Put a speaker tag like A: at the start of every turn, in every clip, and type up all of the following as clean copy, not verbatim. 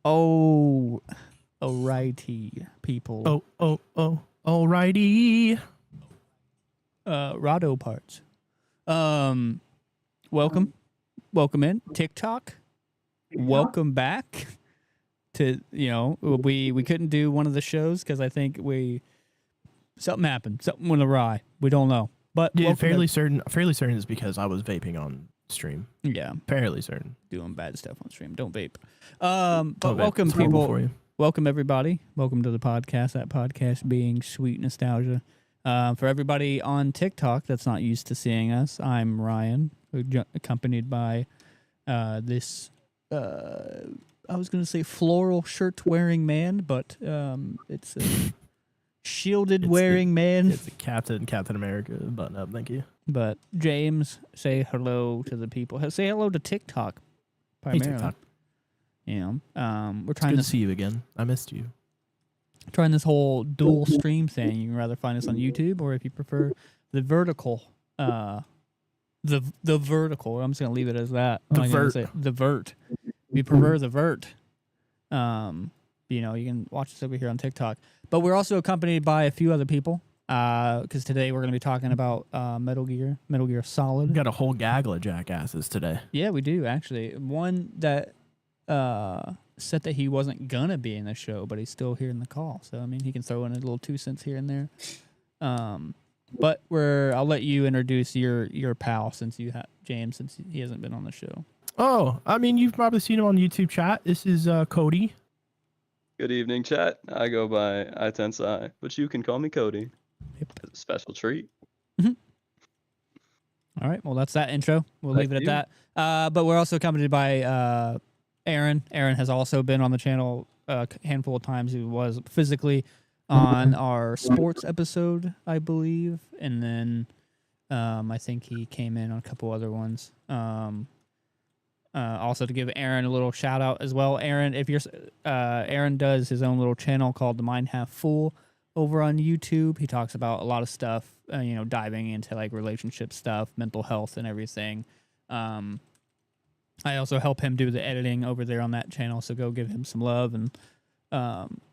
A: Oh, alrighty, people.
B: Alrighty.
A: Rado parts. Welcome in TikTok. Welcome back to we couldn't do one of the shows because I think something happened, something went awry. We don't know, but
B: Yeah, fairly certain is because I was vaping on stream.
A: Yeah,
B: fairly certain.
A: Doing bad stuff on stream. Don't vape. But welcome,
B: it's horrible
A: people.
B: for you.
A: Welcome, everybody. Welcome to the podcast. That podcast being Sweet Nostalgia. For everybody on TikTok that's not used to seeing us, I'm Ryan, accompanied by this, I was going to say floral shirt-wearing man, but it's a shielded-wearing man.
B: It's a Captain America button-up, thank you.
A: But James, say hello to the people. Say hello to TikTok, primarily.
B: Hey, TikTok.
A: We're trying
B: to see you again. I missed you.
A: Trying this whole dual stream thing. You can rather find us on YouTube, or if you prefer the vertical, the vertical. I'm just gonna leave it as that.
B: The vert.
A: The vert. If you prefer the vert, you can watch us over here on TikTok. But we're also accompanied by a few other people. Because today we're gonna be talking about Metal Gear Solid.
B: We got a whole gaggle of jackasses today.
A: Yeah, we do actually. One that said that he wasn't gonna be in the show, but he's still here in the call. So I mean, he can throw in a little 2 cents here and there. But I'll let you introduce your pal since James, since he hasn't been on the show.
B: Oh, I mean, you've probably seen him on YouTube chat. This is Cody.
C: Good evening, chat. I go by iTensai, but you can call me Cody.
A: Yep.
C: It's a special treat.
A: All right. Well, that's that intro. We'll leave it at that. But we're also accompanied by Aaron. Aaron has also been on the channel a handful of times. He was physically on our sports episode, I believe. And then I think he came in on a couple other ones. Also to give Aaron a little shout out as well. Aaron, Aaron does his own little channel called The Mind Half Full over on YouTube. He talks about a lot of stuff, diving into like relationship stuff, mental health and everything. I also help him do the editing over there on that channel, so go give him some love and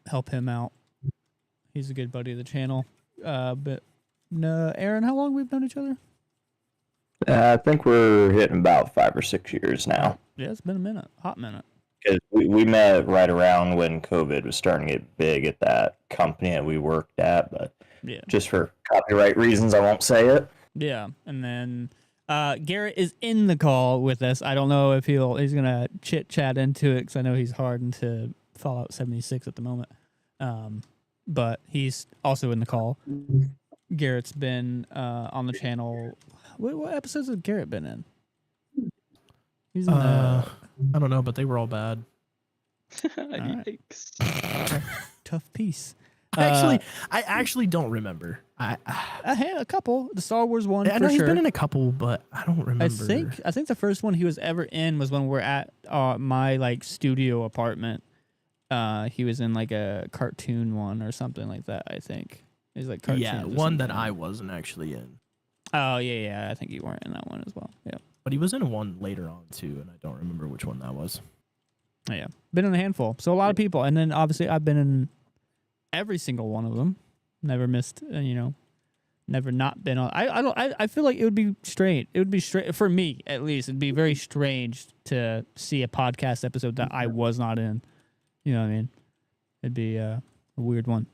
A: help him out. He's a good buddy of the channel. But no, Aaron, how long we've known each other?
D: I think we're hitting about 5 or 6 years now.
A: Yeah, it's been a minute, hot minute.
D: Because we met right around when COVID was starting to get big at that company that we worked at, but just for copyright reasons, I won't say it.
A: Yeah, and then Garrett is in the call with us. I don't know if he's gonna chit chat into it because I know he's hard into Fallout 76 at the moment. But he's also in the call. Garrett's been on the channel. What episodes has Garrett been in? He's in
B: I don't know, but they were all bad.
C: Yikes.
A: Tough piece.
B: I actually don't remember.
A: I had a couple. The Star Wars one.
B: I know he's been in a couple, but I don't remember.
A: I think the first one he was ever in was when we're at my studio apartment. He was in like a cartoon one or something like that. I think it was like cartoons.
B: Yeah, one that I wasn't actually in.
A: Oh yeah. I think you weren't in that one as well. Yeah,
B: but he was in one later on too, and I don't remember which one that was.
A: Oh, yeah, been in a handful. So a lot of people, and then obviously I've been in every single one of them. Never missed. Never not been on. I feel like it would be strange. It would be strange for me, at least. It'd be very strange to see a podcast episode that I was not in. You know what I mean? It'd be a weird one,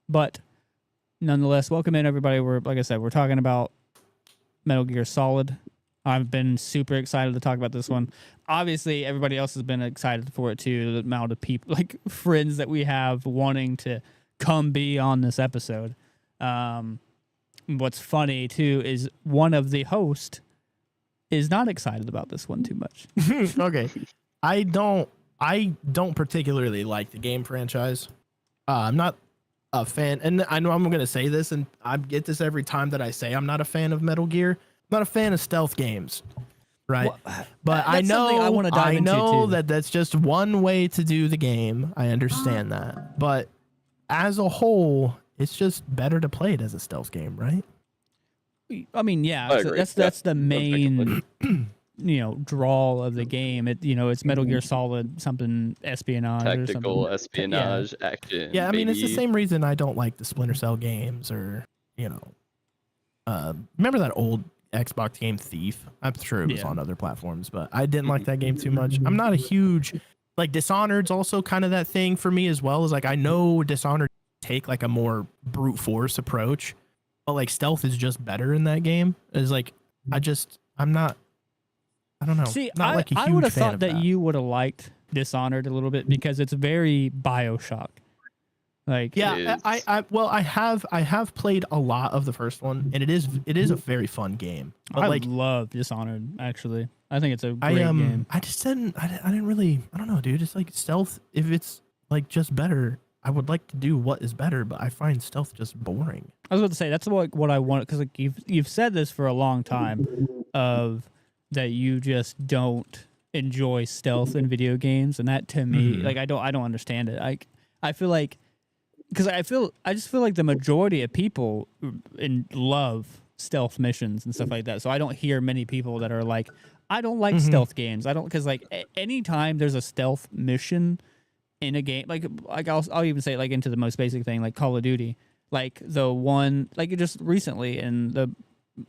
A: but nonetheless, welcome in everybody. Like I said, we're talking about Metal Gear Solid. I've been super excited to talk about this one. Obviously, everybody else has been excited for it too. The amount of people, like friends that we have wanting to come be on this episode. What's funny too is one of the hosts is not excited about this one too much.
B: Okay, I don't particularly like the game franchise. I'm not a fan, and I know I'm going to say this, and I get this every time that I say I'm not a fan of Metal Gear. I'm not a fan of stealth games, right?
A: Well,
B: but I know
A: I want to dive into too.
B: that's just one way to do the game. I understand that, but as a whole, it's just better to play it as a stealth game, right?
A: I mean, yeah,
C: I agree.
A: that's the main drawl of the game. It's Metal Gear Solid something espionage or
C: Tactical
A: something.
C: espionage action.
B: Yeah, I mean, it's the
C: baby.
B: same reason I don't like the Splinter Cell games, or remember that old Xbox game Thief? I'm sure it was
A: Yeah.
B: on other platforms, but I didn't like that game too much. I'm not a huge like Dishonored's also kind of that thing for me as well. As like I know Dishonored take like a more brute force approach, but like stealth is just better in that game. Is like I'm not. I don't know.
A: See,
B: not like a huge
A: I would have
B: fan
A: thought
B: of
A: that you would have liked Dishonored a little bit because it's very Bioshock. Like,
B: Yeah,
C: is.
B: I have played a lot of the first one, and it is a very fun game. But
A: I
B: like
A: love Dishonored. Actually, I think it's a great
B: I
A: game.
B: I just didn't I didn't really, I don't know, dude. It's like stealth. If it's like just better, I would like to do what is better, but I find stealth just boring.
A: I was about to say that's what I want because like you've said this for a long time, of that you just don't enjoy stealth in video games, and that to me,
B: Mhm.
A: like I don't understand it. I feel like because I just feel like the majority of people love stealth missions and stuff like that. So I don't hear many people that are like, I don't like stealth games. I don't, because like anytime there's a stealth mission in a game, like I'll even say like into the most basic thing, like Call of Duty, like the one like just recently in the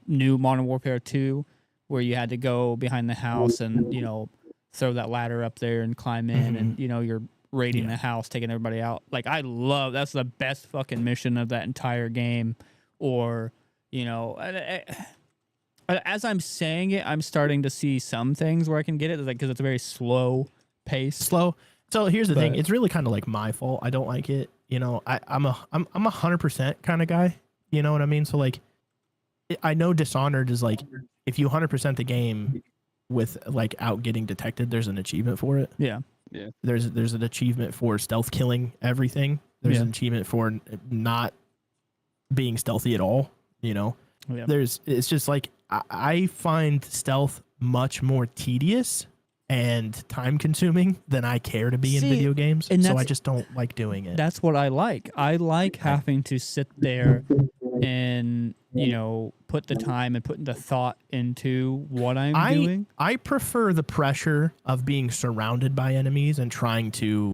A: new Modern Warfare 2, where you had to go behind the house and throw that ladder up there and climb in, and you're raiding the house, taking everybody out. Like that's the best fucking mission of that entire game. Or as I'm saying it, I'm starting to see some things where I can get it, like because it's a very slow pace.
B: Slow. So here's the thing.
A: But-
B: It's really kind of like my fault. I don't like it. I'm a 100% kind of guy. You know what I mean? So like, I know Dishonored is like, if you 100% the game with like out getting detected, there's an achievement for it.
A: Yeah.
B: There's an achievement for stealth killing everything. There's
A: Yeah.
B: an achievement for not being stealthy at all.
A: Yeah.
B: It's just like I find stealth much more tedious and time consuming than I care to be in
A: See,
B: video games.
A: and
B: So I
A: that's-
B: just don't like doing it.
A: That's what I like. I like having to sit there and put the time and put the thought into what I'm doing.
B: I prefer the pressure of being surrounded by enemies and trying to,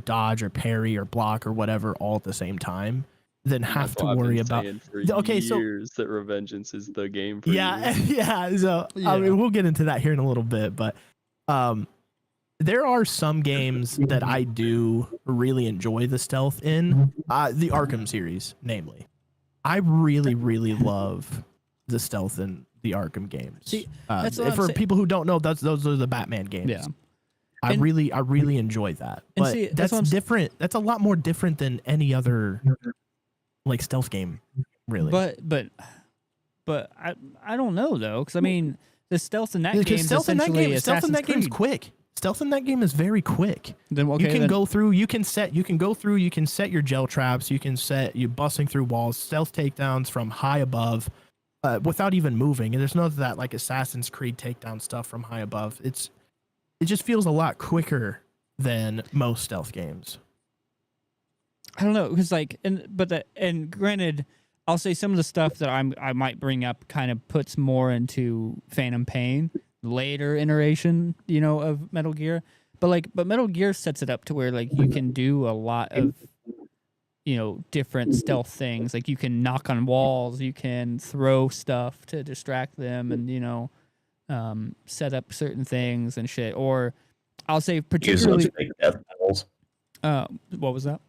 B: dodge or parry or block or whatever all at the same time than have
C: That's
B: to
C: what I've
B: worry
C: been
B: about.
C: saying for
B: Okay, so-
C: years that Revengeance is the game for
B: Yeah,
C: you.
B: yeah. So I
A: Yeah.
B: mean, we'll get into that here in a little bit, but there are some games that I do really enjoy the stealth in. The Arkham series, namely, I really, really love the stealth in the Arkham games.
A: See, that's what I'm
B: for
A: saying.
B: people who don't know, those are the Batman games.
A: Yeah.
B: I
A: And-
B: really enjoy that.
A: And
B: But
A: see, that's
B: that's
A: what I'm s-
B: different. That's a lot more different than any other like stealth game, really.
A: But I don't know though, because I mean the stealth in that
B: Because
A: game is essentially
B: stealth in that game's
A: Creed.
B: quick. Stealth in that game is very quick.
A: Then okay,
B: You can
A: then-
B: go through. You can set your gel traps. You can set you busting through walls, stealth takedowns from high above, without even moving. And there's none of that like Assassin's Creed takedown stuff from high above. It just feels a lot quicker than most stealth games.
A: I don't know, because like, and granted, I'll say some of the stuff that I might bring up kind of puts more into Phantom Pain, later iteration, of Metal Gear. But Metal Gear sets it up to where like you can do a lot of different stealth things. Like you can knock on walls, you can throw stuff to distract them, and set up certain things and shit. Or I'll say
D: Using
A: particularly,
D: those fake death pills.
A: what was that?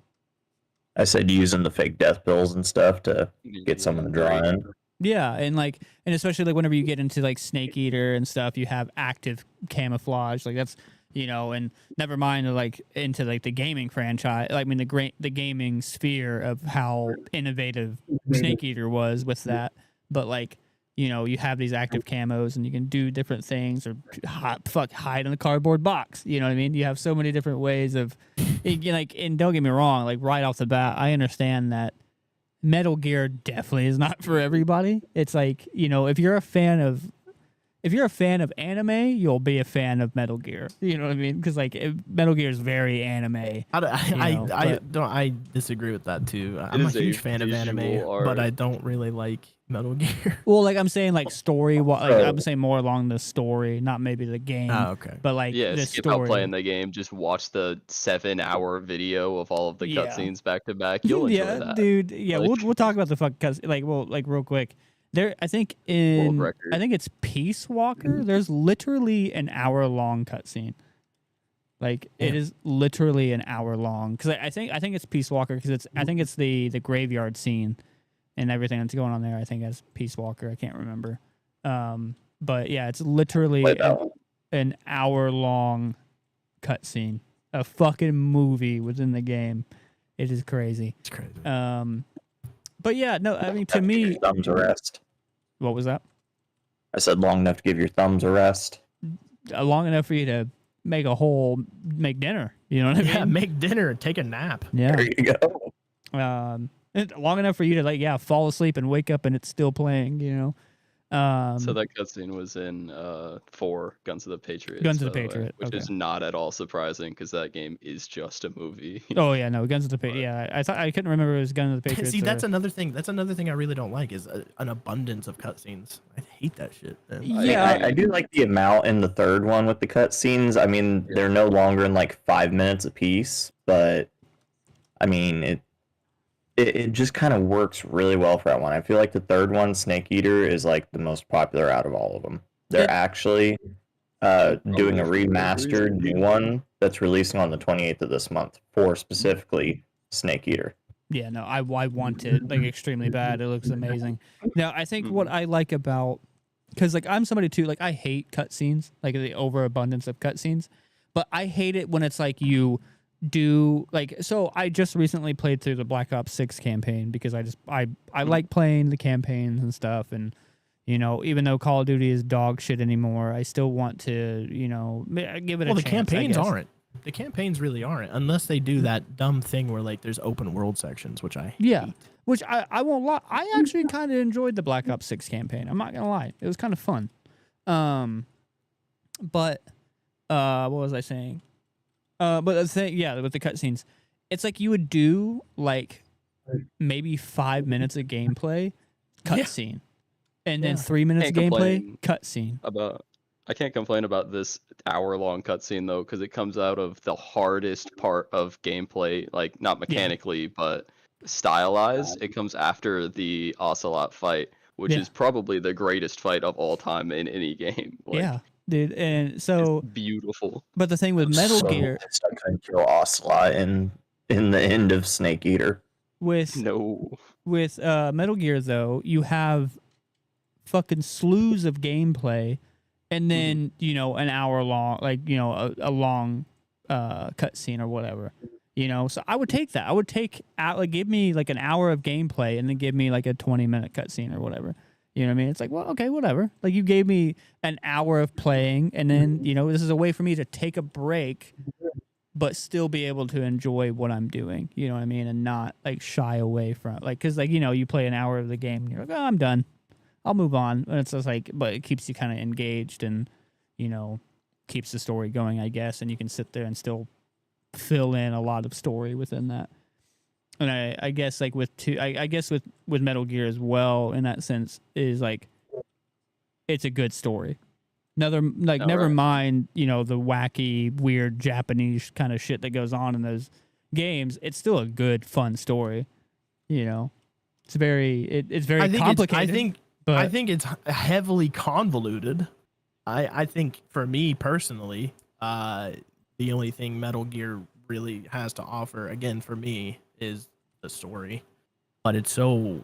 D: I said using the fake death pills and stuff to get someone to draw in.
A: Yeah, and especially like whenever you get into like Snake Eater and stuff, you have active camouflage. Like that's and never mind like into like the gaming franchise. I mean the gaming sphere of how innovative Snake Eater was with that. But like you have these active camos and you can do different things or hide in a cardboard box. You know what I mean? You have so many different ways of and don't get me wrong, like right off the bat, I understand that Metal Gear definitely is not for everybody. It's like, if you're a fan of if you're a fan of anime, you'll be a fan of Metal Gear. You know what I mean? Because like Metal Gear is very anime.
B: I disagree with that too. I'm a huge fan of anime, but I don't really like Metal Gear.
A: Well, like I'm saying, like story. Like I'm saying more along the story, not maybe the game.
B: Oh, okay.
A: But like
C: Yeah,
A: the
C: skip
A: story.
C: out playing the game. Just watch the 7-hour video of all of the cutscenes back to back. You'll enjoy that,
A: dude. Yeah,
C: Like-
A: we'll talk about the fuck because like real quick. There, I think it's Peace Walker. There's literally an hour-long cutscene. Like it is literally an hour long because I think it's Peace Walker because I think it's the graveyard scene and everything that's going on there. I think as Peace Walker. I can't remember. But yeah, it's literally an hour-long cutscene. A fucking movie within the game. It is crazy.
B: It's crazy.
A: But yeah, no, I mean to me,
D: thumbs a rest.
A: What was that?
D: I said long enough to give your thumbs a rest.
A: Long enough for you to make dinner. You know what I mean?
B: Yeah, make dinner, take a nap.
A: Yeah.
D: There you go.
A: Long enough for you to fall asleep and wake up and it's still playing. You know.
C: So that cutscene was in 4 Guns of the Patriot.
A: Guns of the Patriot,
C: which is not at all surprisring because that game is just a movie.
A: Oh yeah, no, Guns of the Patriot. Yeah, I thought I couldn't remember it was Guns of the Patriot.
B: See, that's another thing. That's another thing I really don't like is an abundance of cutscenes. I hate that shit. Man.
A: Yeah,
D: I do like the amount in the third one with the cutscenes. I mean, they're no longer in like 5 minutes a piece, but I mean it just kind of works really well for that one. I feel like the third one, Snake Eater, is like the most popular out of all of them. They're actually doing a remastered new one that's releasing on the 28th of this month for specifically Snake Eater.
A: Yeah, no, I want it extremely bad. It looks amazing. Now, I think what I like about because I'm somebody too I hate cutscenes, like the overabundance of cutscenes, but I hate it when it's like you do so I just recently played through the Black Ops 6 campaign because I like playing the campaigns and stuff, and even though Call of Duty is dog shit anymore, I still want to give it a chance.
B: The campaigns really aren't unless they do that dumb thing where there's open world sections, which I hate.
A: Which I won't lie, I actually kind of enjoyed the Black Ops 6 campaign. I'm not gonna lie, it was kind of fun. But what was I saying? But the thing, with the cutscenes, it's like you would do maybe 5 minutes of gameplay, cutscene, and then 3 minutes of gameplay, cutscene.
C: I can't complain about this hour-long cutscene though, because it comes out of the hardest part of gameplay, not mechanically, but stylized. It comes after the Ocelot fight, which is probably the greatest fight of all time in any game.
A: Dude, and so
C: it's beautiful.
A: But the thing with Metal Gear,
D: I couldn't kill Ocelot in the end of Snake Eater.
A: With Metal Gear though, you have fucking slews of gameplay, and then an hour long, a long cutscene or whatever. So I would take that. I would take give me an hour of gameplay, and then give me a 20-minute cutscene or whatever. You know what I mean? It's well, okay, whatever. You gave me an hour of playing, and then, this is a way for me to take a break, but still be able to enjoy what I'm doing. You know what I mean? And not, shy away from, because, you play an hour of the game, and you're oh, I'm done. I'll move on. And it's just but it keeps you kind of engaged and, keeps the story going, I guess, and you can sit there and still fill in a lot of story within that. And I guess with Metal Gear as well, in that sense, is it's a good story. Never mind, the wacky, weird Japanese kind of shit that goes on in those games. It's still a good, fun story. It's very complicated.
B: I think it's heavily convoluted. I think for me personally, the only thing Metal Gear really has to offer, again, for me, is the story, but it's so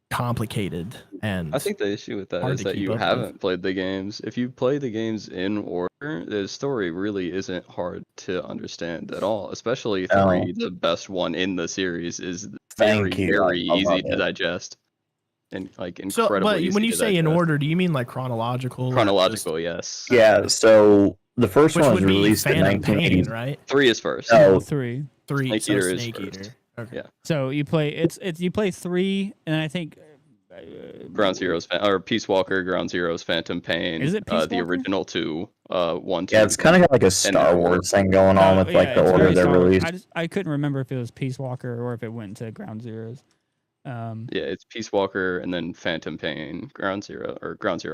B: complicated, and
C: I think the issue with that is that you haven't played the games. If you play the games in order, the story really isn't hard to understand at all, especially 3, the best one in the series, is very easy to digest and incredibly easy
B: when you
C: to
B: say
C: digest.
B: in order, do you mean chronological?
C: Chronological, yes.
D: Yeah, so the first one was released in 1980,
B: right?
C: 3 is first.
D: Oh,
A: 3.
C: Snake Eater is
B: Snake
C: first.
B: Eater. Okay.
C: Yeah.
A: So you play you play 3, and I think
C: Ground Zeroes or Peace Walker, Ground Zeroes, Phantom Pain.
A: Is it Peace
C: the
A: Walker?
C: original 2, 1, 2.
D: Yeah, it's kind of got like a Star Wars thing going on with like the
A: it's
D: order
A: very
D: they're
A: Star Wars.
D: released.
A: I couldn't remember if it was Peace Walker or if it went to Ground Zeroes.
C: Yeah, it's Peace Walker and then Phantom Pain, Ground Zero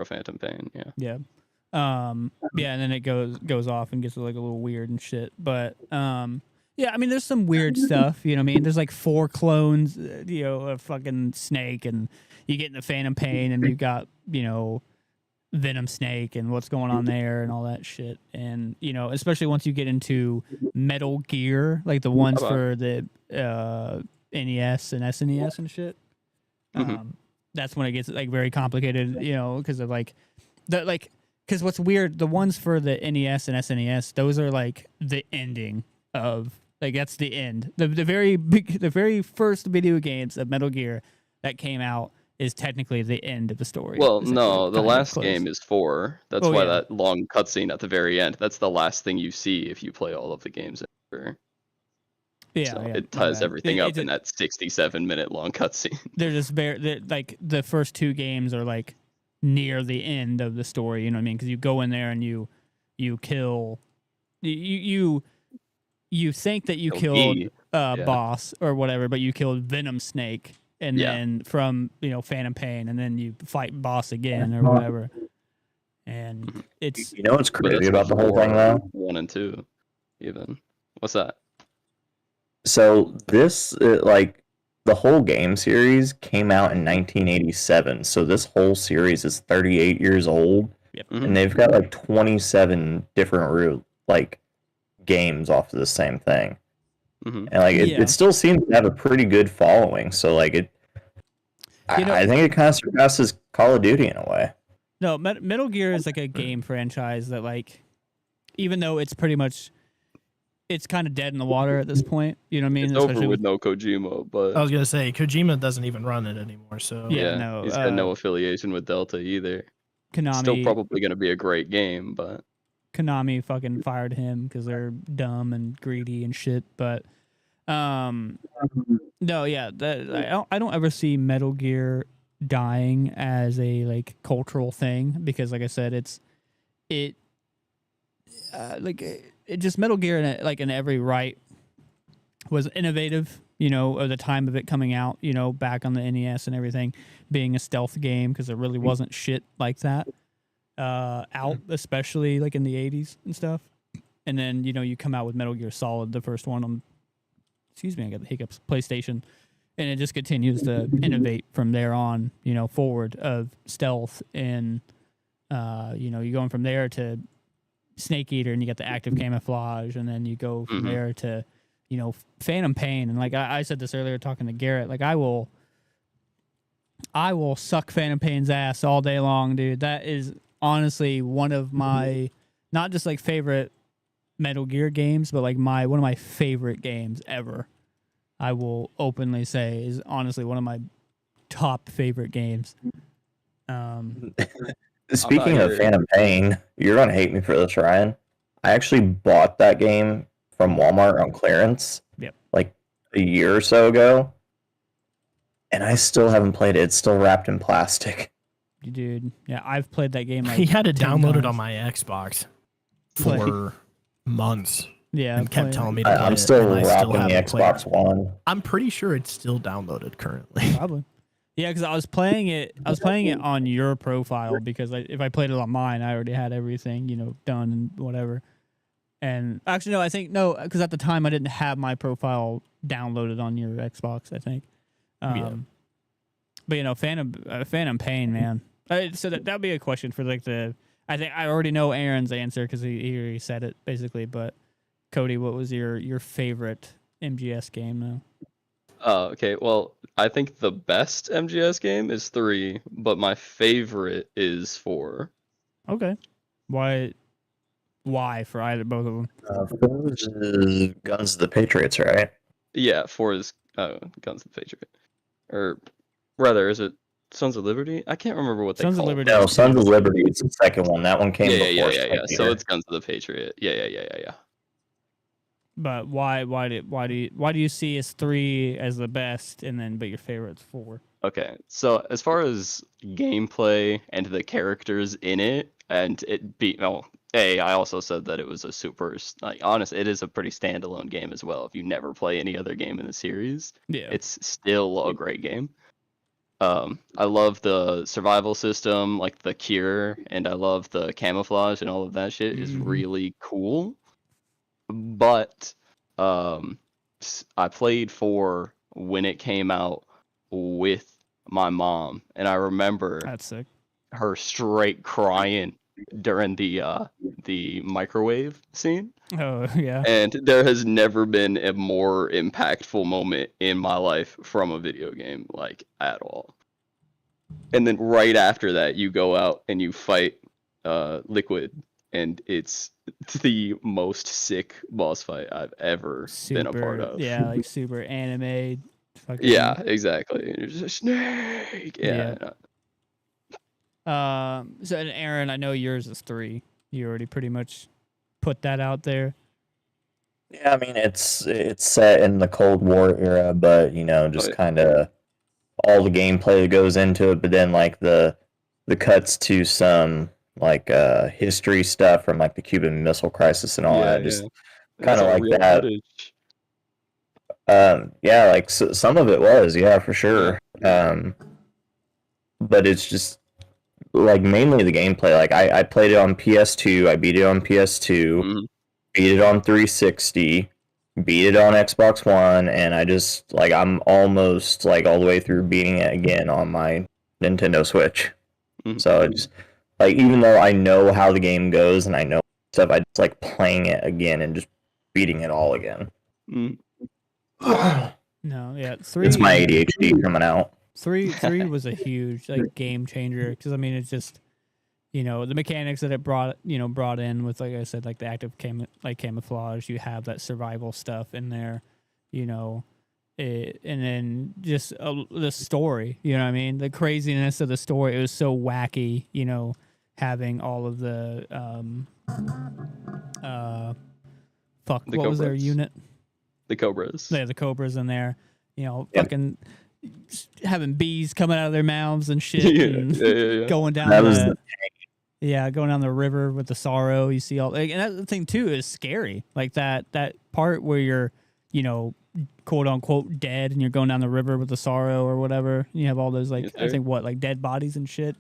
C: Phantom Pain. Yeah.
A: Yeah. Yeah, and then it goes off and gets like a little weird and shit. But yeah, I mean, there's some weird stuff. You know what I mean? There's like 4 clones. You know, a fucking snake, and you get into Phantom Pain, and you've got Venom Snake and what's going on there and all that shit. And especially once you get into Metal Gear, like the ones for the NES and SNES and shit. That's when it gets like very complicated. Because of because what's weird, the ones for the NES and SNES, those are like the ending of. Like that's the end. The very first video games of Metal Gear that came out is technically the end of the story.
C: Well, no, the last game is 4. That's why that long cutscene at the very end. That's the last thing you see if you play all of the games.
A: Yeah,
C: so it ties everything up in that 67-minute long cutscene.
A: They're just like the first 2 games are like near the end of the story. You know what I mean? Because you go in there and you kill you think that you killed boss or whatever, but you killed Venom Snake, and then from Phantom Pain, and then you fight boss again or whatever. And it's
D: what's crazy about the whole thing though?
C: 1 and 2, even. What's that?
D: So this like the whole game series came out in 1987. So this whole series is 38 years old, and they've got like 27 different games off of the same thing, and like it still seems to have a pretty good following. So like I think it kind of surpasses Call of Duty in a way.
A: No, Metal Gear is like a game franchise that like, even though it's pretty much, it's kind of dead in the water at this point. You know what I mean?
C: It's over with no Kojima, but
B: I was gonna say Kojima doesn't even run it anymore. So
A: no,
C: he's got no affiliation with Delta either.
A: Konami
C: still probably gonna be a great game, but
A: Konami fucking fired him because they're dumb and greedy and shit. But no, yeah, I don't ever see Metal Gear dying as a like cultural thing, because like I said, it just Metal Gear in every right was innovative, at the time of it coming out, back on the NES and everything, being a stealth game, because there really wasn't shit like that out, especially like in the 80s and stuff. And then you come out with Metal Gear Solid, the first one on, I got the hiccups, PlayStation, and it just continues to innovate from there on, forward of stealth, and you're going from there to Snake Eater, and you got the active camouflage, and then you go from there to Phantom Pain. And like I said this earlier talking to Garrett, like I will suck Phantom Pain's ass all day long, dude. That is honestly one of my not just like favorite Metal Gear games, but like one of my favorite games ever. I will openly say is honestly one of my top favorite games.
D: Speaking of Phantom Pain, you're gonna hate me for this, Ryan. I actually bought that game from Walmart on clearance, like a year or so ago, and I still haven't played it. It's still wrapped in plastic.
A: Dude, yeah, I've played that game. Like
B: he had it
A: 10
B: downloaded
A: times
B: on my Xbox for months.
A: Yeah,
B: and kept telling me to
D: I'm still rocking the Xbox One.
B: I'm pretty sure it's still downloaded currently.
A: Probably. Yeah, because I was playing it on your profile, because if I played it on mine, I already had everything, done and whatever. And actually, no, because at the time I didn't have my profile downloaded on your Xbox, I think. But Phantom Pain, man. So that'd be a question for like I think I already know Aaron's answer because he already said it basically. But Cody, what was your favorite MGS game now?
C: Okay, well, I think the best MGS game is 3, but my favorite is 4.
A: Okay, why for both of them?
D: 4 is Guns of the Patriots, right?
C: Yeah, 4 is Guns of the Patriot, or rather, is it Sons of Liberty? I can't remember what they call it.
D: No, Sons of Liberty is the second one. That one came before.
C: Yeah. So it's Guns of the Patriot. Yeah.
A: But why do you see as 3 as the best, and then but your favorite's 4?
C: Okay, so as far as gameplay and the characters in it, and it be I also said that it was a super honest. It is a pretty standalone game as well. If you never play any other game in the series,
A: Yeah.
C: it's still a great game. I love the survival system, like the cure, and I love the camouflage and all of that shit is really cool. But I played 4 when it came out with my mom, and I remember
A: That's sick.
C: her straight crying during the microwave scene.
A: Oh yeah.
C: And there has never been a more impactful moment in my life from a video game, like, at all. And then right after that, you go out and you fight Liquid, and it's the most sick boss fight I've ever been a part of.
A: Yeah, like super anime. Fucking,
C: Yeah, exactly. And you're just a snake. Yeah.
A: So, and Aaron, I know yours is 3. You already pretty much put that out there.
D: Yeah, I mean it's set in the Cold War era, but just kind of all the gameplay that goes into it, but then like the cuts to some like history stuff from like the Cuban Missile Crisis and all that, just kind of like that. Yeah, like some of it was, yeah, for sure. But it's just like mainly the gameplay. Like I played it on PS2, I beat it on PS2, beat it on 360, beat it on Xbox One, and I just like I'm almost like all the way through beating it again on my Nintendo Switch. So it's like even though I know how the game goes and I know stuff, I just like playing it again and just beating it all again.
A: No, yeah, 3.
D: It's my ADHD coming out.
A: 3 was a huge like game changer because I mean it's just the mechanics that it brought in with, like I said, like the active camouflage. You have that survival stuff in there, and then just the story. You know what I mean? The craziness of the story. It was so wacky. Having all of the what was their unit?
C: The Cobras.
A: Yeah, the Cobras in there. Fucking having bees coming out of their mouths and shit. Going down going down the river with the sorrow. You see all, and that thing too is scary. Like that part where you're, quote unquote dead and you're going down the river with the sorrow or whatever. You have all those I think like dead bodies and shit.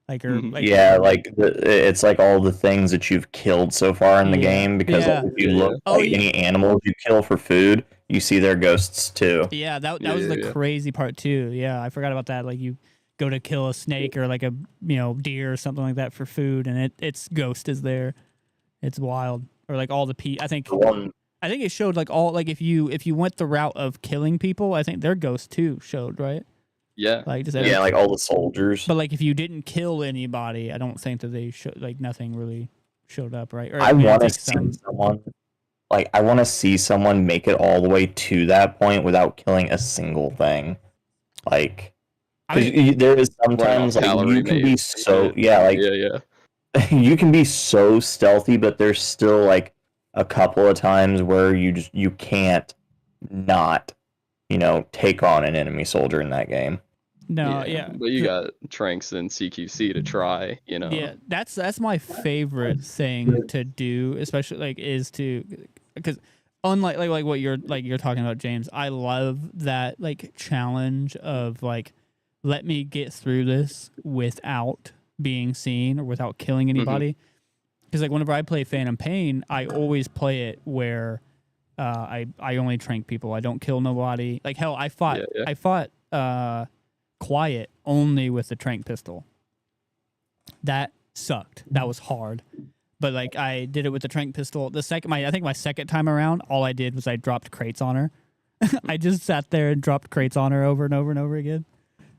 A: Like
D: it's like all the things that you've killed so far in the game, because if you look any animals you kill for food, you see their ghosts too.
A: Yeah, that was the crazy part too. Yeah, I forgot about that. Like you go to kill a snake or like a deer or something like that for food, and its ghost is there. It's wild. Or like all the I think it showed like all, like if you went the route of killing people, I think their ghost too showed, right?
C: Yeah.
A: Like
D: like all the soldiers.
A: But like if you didn't kill anybody, I don't think that they like nothing really showed up, right? Or
D: I want to see someone. Like, I want to see someone make it all the way to that point without killing a single thing. Like, there is sometimes like you can be so you can be so stealthy, but there's still like a couple of times where you can't not take on an enemy soldier in that game.
A: No,
C: but you got Tranks and CQC to try,
A: Yeah, that's my favorite thing to do, especially like because unlike like what you're talking about, James, I love that like challenge of like, let me get through this without being seen or without killing anybody. Because like whenever I play Phantom Pain, I always play it where I only trank people. I don't kill nobody. Like hell, I fought Quiet only with the trank pistol. That sucked. That was hard. But like I did it with the trank pistol. I think my second time around, all I did was I dropped crates on her. I just sat there and dropped crates on her over and over and over again.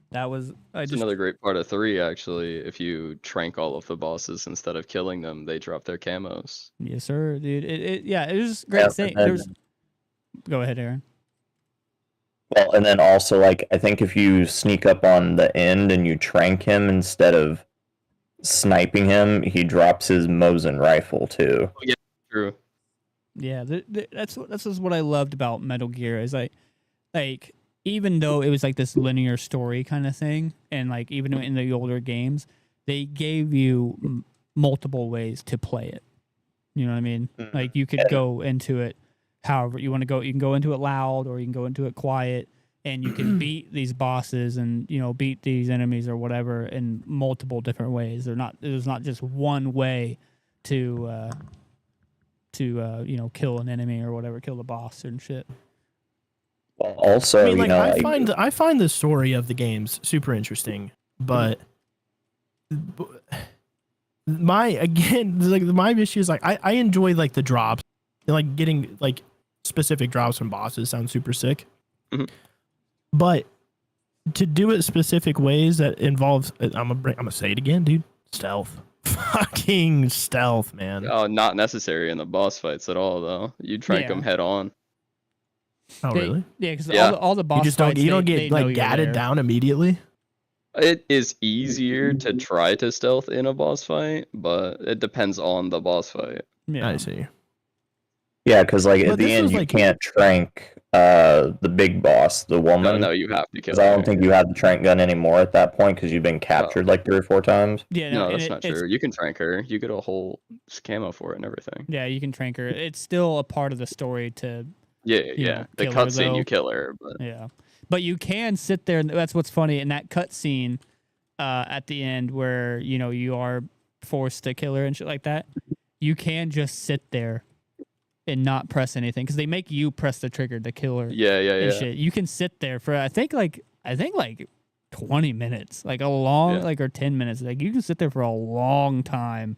A: That was
C: another great part of 3 actually. If you trank all of the bosses instead of killing them, they drop their camos.
A: Yes, sir, dude. It was a great thing. Go ahead, Aaron.
D: Well, and then also, like, I think if you sneak up on the end and you trank him instead of sniping him, he drops his Mosin rifle too.
C: Yeah, true.
A: Yeah, that's what I loved about Metal Gear is like even though it was like this linear story kind of thing, and like even in the older games, they gave you multiple ways to play it. You know what I mean? Like you could go into it however you want to go. You can go into it loud, or you can go into it quiet, and you can beat these bosses and beat these enemies or whatever in multiple different ways. There's not just one way to kill an enemy or whatever, kill the boss and shit.
D: Also,
B: I mean, I find the story of the games super interesting, but my issue is like I enjoy like the drops, like getting like specific drops from bosses sounds super sick, but to do it specific ways that involves I'm gonna say it again, dude, stealth. Fucking stealth, man.
C: Oh, not necessary in the boss fights at all, though. You trank them head on.
B: Oh, really?
A: Yeah, because all the boss fights,
B: you don't get like gatted down immediately.
C: It is easier to try to stealth in a boss fight, but it depends on the boss fight.
A: Yeah,
B: I see.
D: Yeah, because like at the end you can't trank the big boss, the woman.
C: No, you have to kill
D: her. I don't think you have the trank gun anymore at that point because you've been captured like 3 or 4 times.
A: Yeah,
C: no, that's not true. You can trank her. You get a whole camo for it and everything.
A: Yeah, you can trank her. It's still a part of the story to.
C: Yeah. The cutscene, you kill her. But...
A: Yeah, but you can sit there, and that's what's funny in that cutscene at the end where you are forced to kill her and shit like that. You can just sit there and not press anything because they make you press the trigger to kill her.
C: Yeah.
A: Shit. You can sit there for I think like 20 minutes, like a long or 10 minutes. Like you can sit there for a long time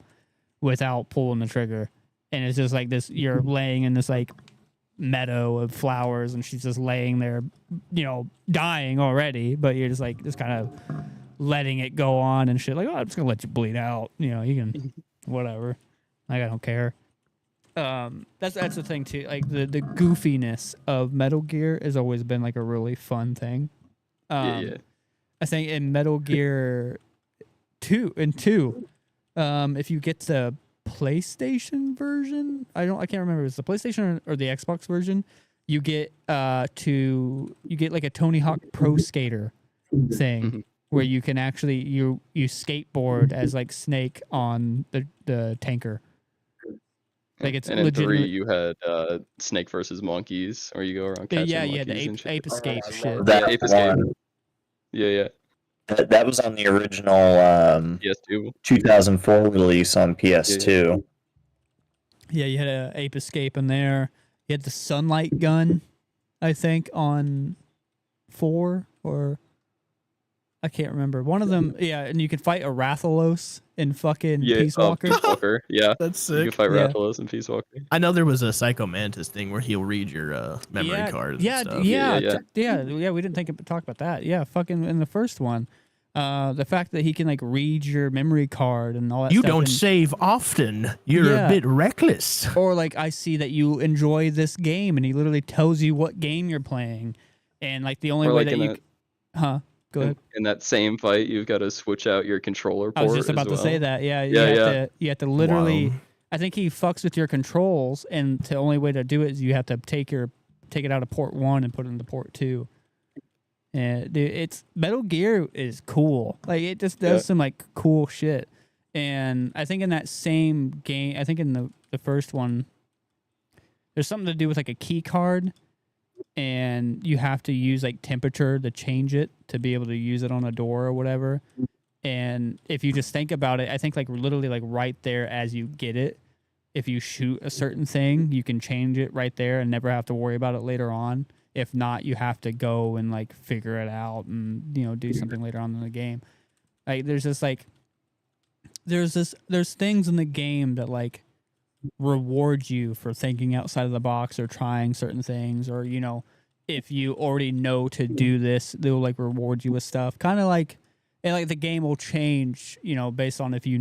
A: without pulling the trigger, and it's just like this. You're laying in this like meadow of flowers, and she's just laying there, dying already. But you're just kind of letting it go on and shit. Like, oh, I'm just gonna let you bleed out. You can whatever. Like I don't care. That's the thing too. Like the goofiness of Metal Gear has always been like a really fun thing.
C: Yeah.
A: I think in Metal Gear 2, if you get the PlayStation version, I can't remember if it's the PlayStation or the Xbox version, you get like a Tony Hawk Pro Skater thing where you can actually you skateboard as like Snake on the tanker. Like it's
C: and in 3 you had Snake versus monkeys, or you go around catching monkeys.
A: The ape escape shit.
C: Ape escape. Yeah.
D: That was on the original
C: PS2
D: 2004 release on PS2.
A: Yeah, you had an ape escape in there. You had the sunlight gun, I think, on 4 or I can't remember. One of them, yeah, and you could fight a Rathalos in fucking Peace Walker.
C: Peace Walker, yeah.
B: That's sick.
C: You can fight Rathalos in Peace Walker.
B: I know there was a Psycho Mantis thing where he'll read your memory cards.
A: Yeah,
B: and stuff.
A: Yeah. We didn't talk about that. Yeah, fucking in the first one, the fact that he can like read your memory card and all that.
B: You
A: stuff
B: don't save often. You're a bit reckless.
A: Or like I see that you enjoy this game, and he literally tells you what game you're playing, and like the only way that you, Go ahead.
C: In that same fight, you've got to switch out your controller port.
A: I was just about to say that. Yeah. You have to literally. Wow. I think he fucks with your controls, and the only way to do it is you have to take it out of port 1 and put it into port 2. And dude, it's Metal Gear is cool. Like it just does some like cool shit. And I think in that same game, I think in the first one, there's something to do with like a key card. And you have to use like temperature to change it to be able to use it on a door or whatever. And if you just think about it, I think like literally like right there as you get it, if you shoot a certain thing, you can change it right there and never have to worry about it later on. If not, you have to go and like figure it out and do something later on in the game. Like there's things in the game that like reward you for thinking outside of the box or trying certain things, or if you already know to do this, they'll like reward you with stuff, kind of like, and like the game will change based on if you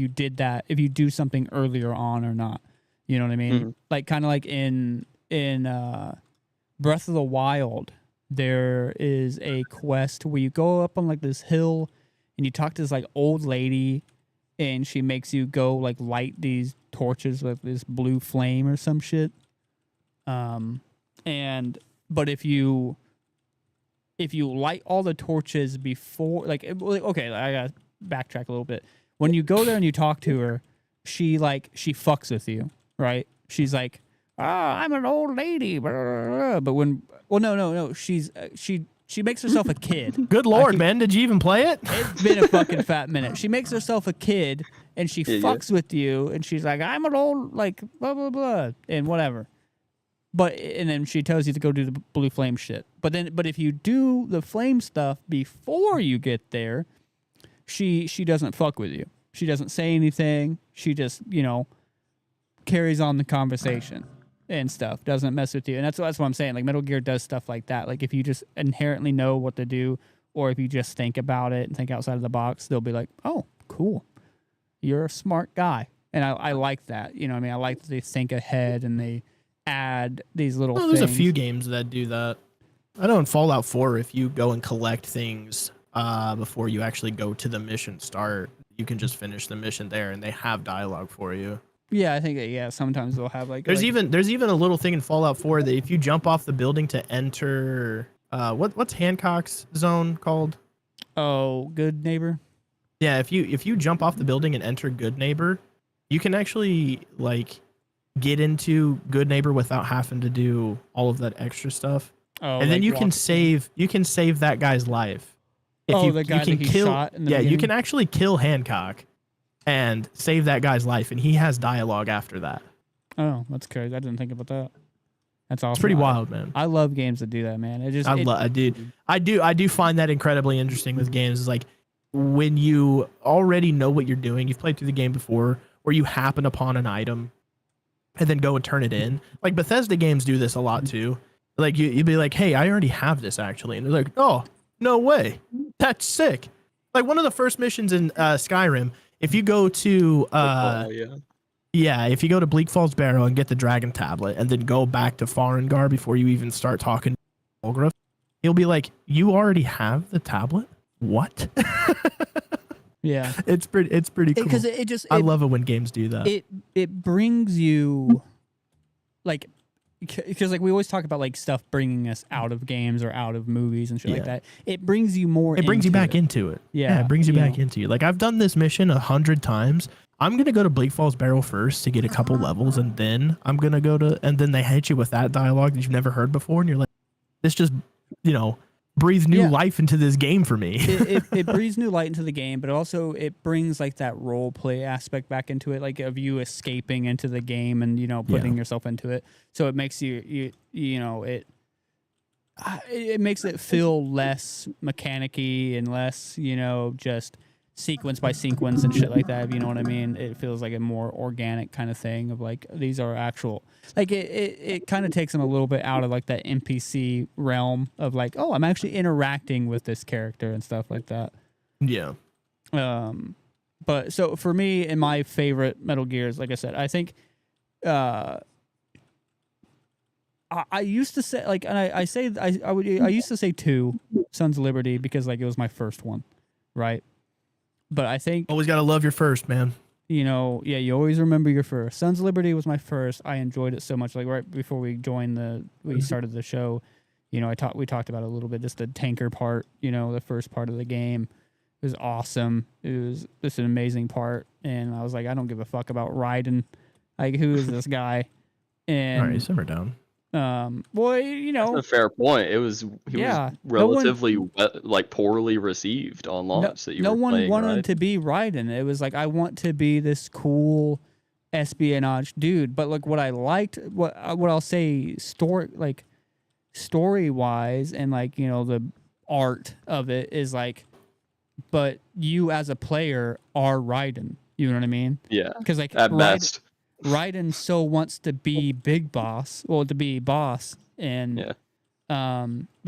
A: did that, if you do something earlier on or not, you know what I mean? Like kind of like in Breath of the Wild, there is a quest where you go up on like this hill and you talk to this like old lady, and she makes you go like light these torches with this blue flame or some shit. But if you if you light all the torches before, okay, I gotta backtrack a little bit. When you go there and you talk to her, she fucks with you, right? She's like, I'm an old lady, blah, blah, blah. But no, she makes herself a kid.
B: Good lord, man, did you even play it?
A: It's been a fucking fat minute. She makes herself a kid and she fucks with you, and she's like, I'm an old, like, blah blah blah, and whatever. And then she tells you to go do the blue flame shit. But if you do the flame stuff before you get there, she doesn't fuck with you. She doesn't say anything. She just, carries on the conversation and stuff. Doesn't mess with you. And that's what I'm saying. Like, Metal Gear does stuff like that. Like, if you just inherently know what to do, or if you just think about it and think outside of the box, they'll be like, oh, cool. You're a smart guy. And I like that. You know what I mean? I like that they think ahead and they add these little things.
B: There's a few games that do that. I know in Fallout 4, if you go and collect things before you actually go to the mission start, you can just finish the mission there, and they have dialogue for you.
A: Yeah, I think sometimes they'll have
B: there's even a little thing in Fallout 4 that if you jump off the building to enter what's Hancock's zone called?
A: Oh, Good Neighbor.
B: Yeah, if you jump off the building and enter Good Neighbor, you can actually get into Good Neighbor without having to do all of that extra stuff.
A: Oh,
B: and then you can save that guy's life.
A: The guy that he shot in the beginning?
B: You can actually kill Hancock and save that guy's life, and he has dialogue after that.
A: Oh, that's crazy. I didn't think about that. That's awesome.
B: It's pretty wild, man.
A: I love games that do that, man.
B: I do find that incredibly interesting with games. Is like when you already know what you're doing, you've played through the game before, or you happen upon an item and then go and turn it in. Like Bethesda games do this a lot too. Like you'd be like, hey, I already have this actually. And they're like, oh, no way. That's sick. Like one of the first missions in Skyrim, if you go to if you go to Bleak Falls Barrow and get the dragon tablet and then go back to Farengar before you even start talking to Olgraf, he'll be like, you already have the tablet? What?
A: Yeah.
B: It's pretty cool.
A: Because
B: I love it when games do that.
A: It brings you because we always talk about stuff bringing us out of games or out of movies and shit like that. It brings you more.
B: It brings you back into it. Yeah, it brings you back into it. Like I've done this mission 100 times. I'm gonna go to Bleak Falls Barrow first to get a couple levels, and then I'm gonna and then they hit you with that dialogue that you've never heard before, and you're like, this just breathes new life into this game for me.
A: it breathes new light into the game, but also it brings that role play aspect back into it, of you escaping into the game and putting yourself into it. So it makes it makes it feel less mechanic-y and less just sequence by sequence and shit like that, if you know what I mean. It feels like a more organic kind of thing of these are actual, it kind of takes them a little bit out of that NPC realm of oh, I'm actually interacting with this character and stuff like that.
B: Yeah.
A: But so for me, in my favorite Metal Gears, like I said, I think I used to say I used to say 2 Sons of Liberty because it was my first one, right? But I think
B: always gotta love your first, man.
A: You always remember your first. Sons of Liberty was my first. I enjoyed it so much. Right before we started the show, we talked about it a little bit. Just the tanker part, the first part of the game, it was awesome. It was just an amazing part, and I was like, I don't give a fuck about Raiden. Who is this guy? And
B: all right, simmer down.
A: That's
C: a fair point. He was relatively poorly received on launch.
A: No one wanted to be Raiden. It was I want to be this cool espionage dude. But what I liked, what I'll say, story wise, and the art of it is but you as a player are Raiden. You know what I mean?
C: Yeah.
A: Because
C: at best.
A: Raiden so wants to be big boss, to be boss, and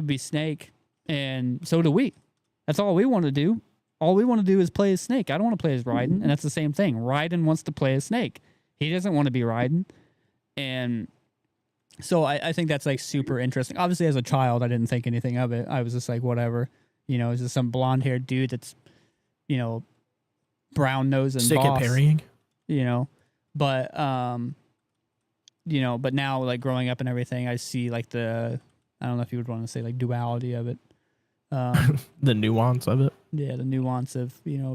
A: be Snake, and so do we. That's all we want to do. All we want to do is play as Snake. I don't want to play as Raiden, and that's the same thing. Raiden wants to play as Snake. He doesn't want to be Raiden, and so I think that's super interesting. Obviously, as a child, I didn't think anything of it. I was just whatever. It's just some blonde-haired dude that's, brown nose and
B: sick
A: boss,
B: at parrying.
A: But but now growing up and everything, I see I don't know if you would want to say duality of it,
B: The nuance of it.
A: Yeah, the nuance of,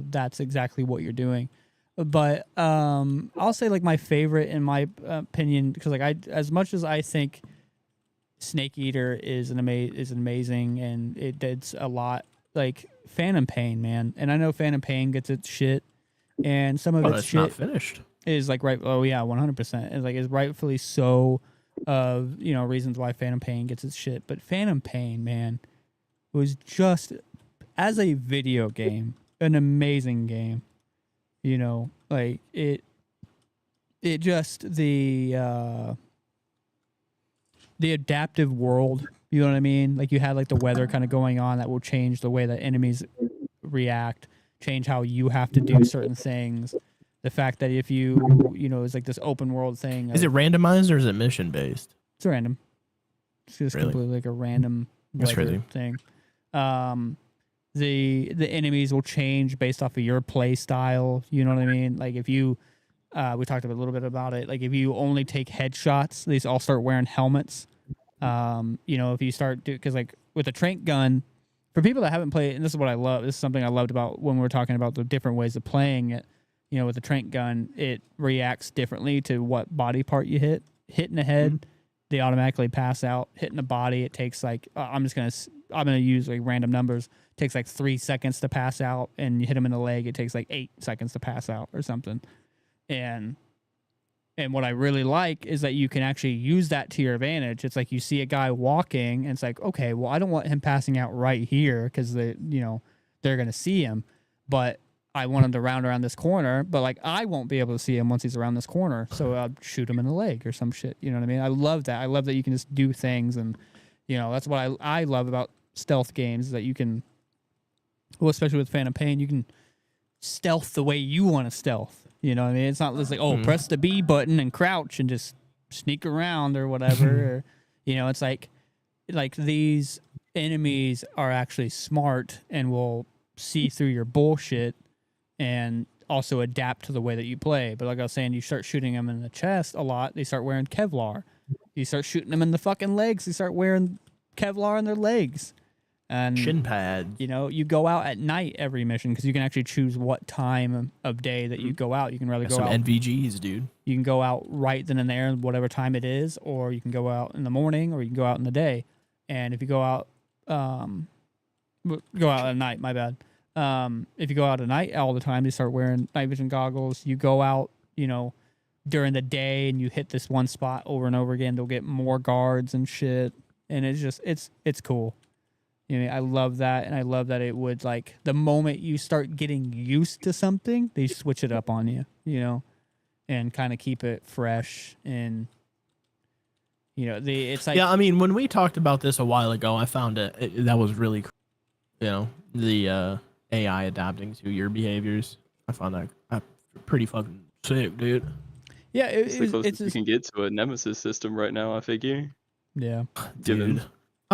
A: that's exactly what you're doing. But I'll say like my favorite in my opinion, because like as much as I think Snake Eater is amazing and it did a lot, like Phantom Pain, man. And I know Phantom Pain gets its shit, and some of its
B: it's
A: shit
B: not finished.
A: is like oh yeah, 100%. It's like is rightfully so of reasons why Phantom Pain gets its shit. But Phantom Pain, man, was just as a video game an amazing game. Like it just the adaptive world, you know what I mean? Like you had like the weather kind of going on that will change the way that enemies react, change how you have to do certain things. The fact that if it's like this open world thing.
B: Is it randomized or is it mission based?
A: It's random. It's just
B: Really?
A: completely like a random
B: That's
A: weather
B: crazy.
A: thing. The enemies will change based off of your play style. You know what I mean? Like if you, we talked a little bit about it. Like if you only take headshots, they all start wearing helmets. If you start because like with a trank gun, for people that haven't played, and this is what I love. This is something I loved about when we were talking about the different ways of playing it. With the trank gun, it reacts differently to what body part you hit. Hit in the head, they automatically pass out. Hit in the body, it takes like I'm gonna use like random numbers. It takes like 3 seconds to pass out, and you hit them in the leg, it takes like 8 seconds to pass out or something. And what I really like is that you can actually use that to your advantage. It's like you see a guy walking, and it's like, okay, well, I don't want him passing out right here because they're gonna see him, but I want him to round around this corner, but like I won't be able to see him once he's around this corner, so I'll shoot him in the leg or some shit. You know what I mean? I love that. I love that you can just do things, and that's what I love about stealth games, is that you can, well, especially with Phantom Pain, you can stealth the way you want to stealth. You know what I mean? It's not just like, press the B button and crouch and just sneak around or whatever. Or, it's like these enemies are actually smart and will see through your bullshit and also adapt to the way that you play. But like I was saying, you start shooting them in the chest a lot, they start wearing Kevlar. You start shooting them in the fucking legs, they start wearing Kevlar on their legs. And
B: Shin pads.
A: You go out at night every mission because you can actually choose what time of day that you go out. You can rather go
B: some
A: out.
B: NVGs, dude.
A: You can go out right then and there, whatever time it is, or you can go out in the morning, or you can go out in the day. And if you go out, at night. My bad. If you go out at night all the time, you start wearing night vision goggles. You go out, during the day, and you hit this one spot over and over again. They'll get more guards and shit, and it's just it's cool. I love that, and I love that it would, like, the moment you start getting used to something, they switch it up on you, and kind of keep it fresh. And it's like,
B: yeah. I mean, when we talked about this a while ago, I found that was really, the AI adapting to your behaviors. I found that pretty fucking sick, dude.
A: Yeah,
C: it's the closest you can get to a Nemesis system right now, I figure.
A: Yeah,
B: dude.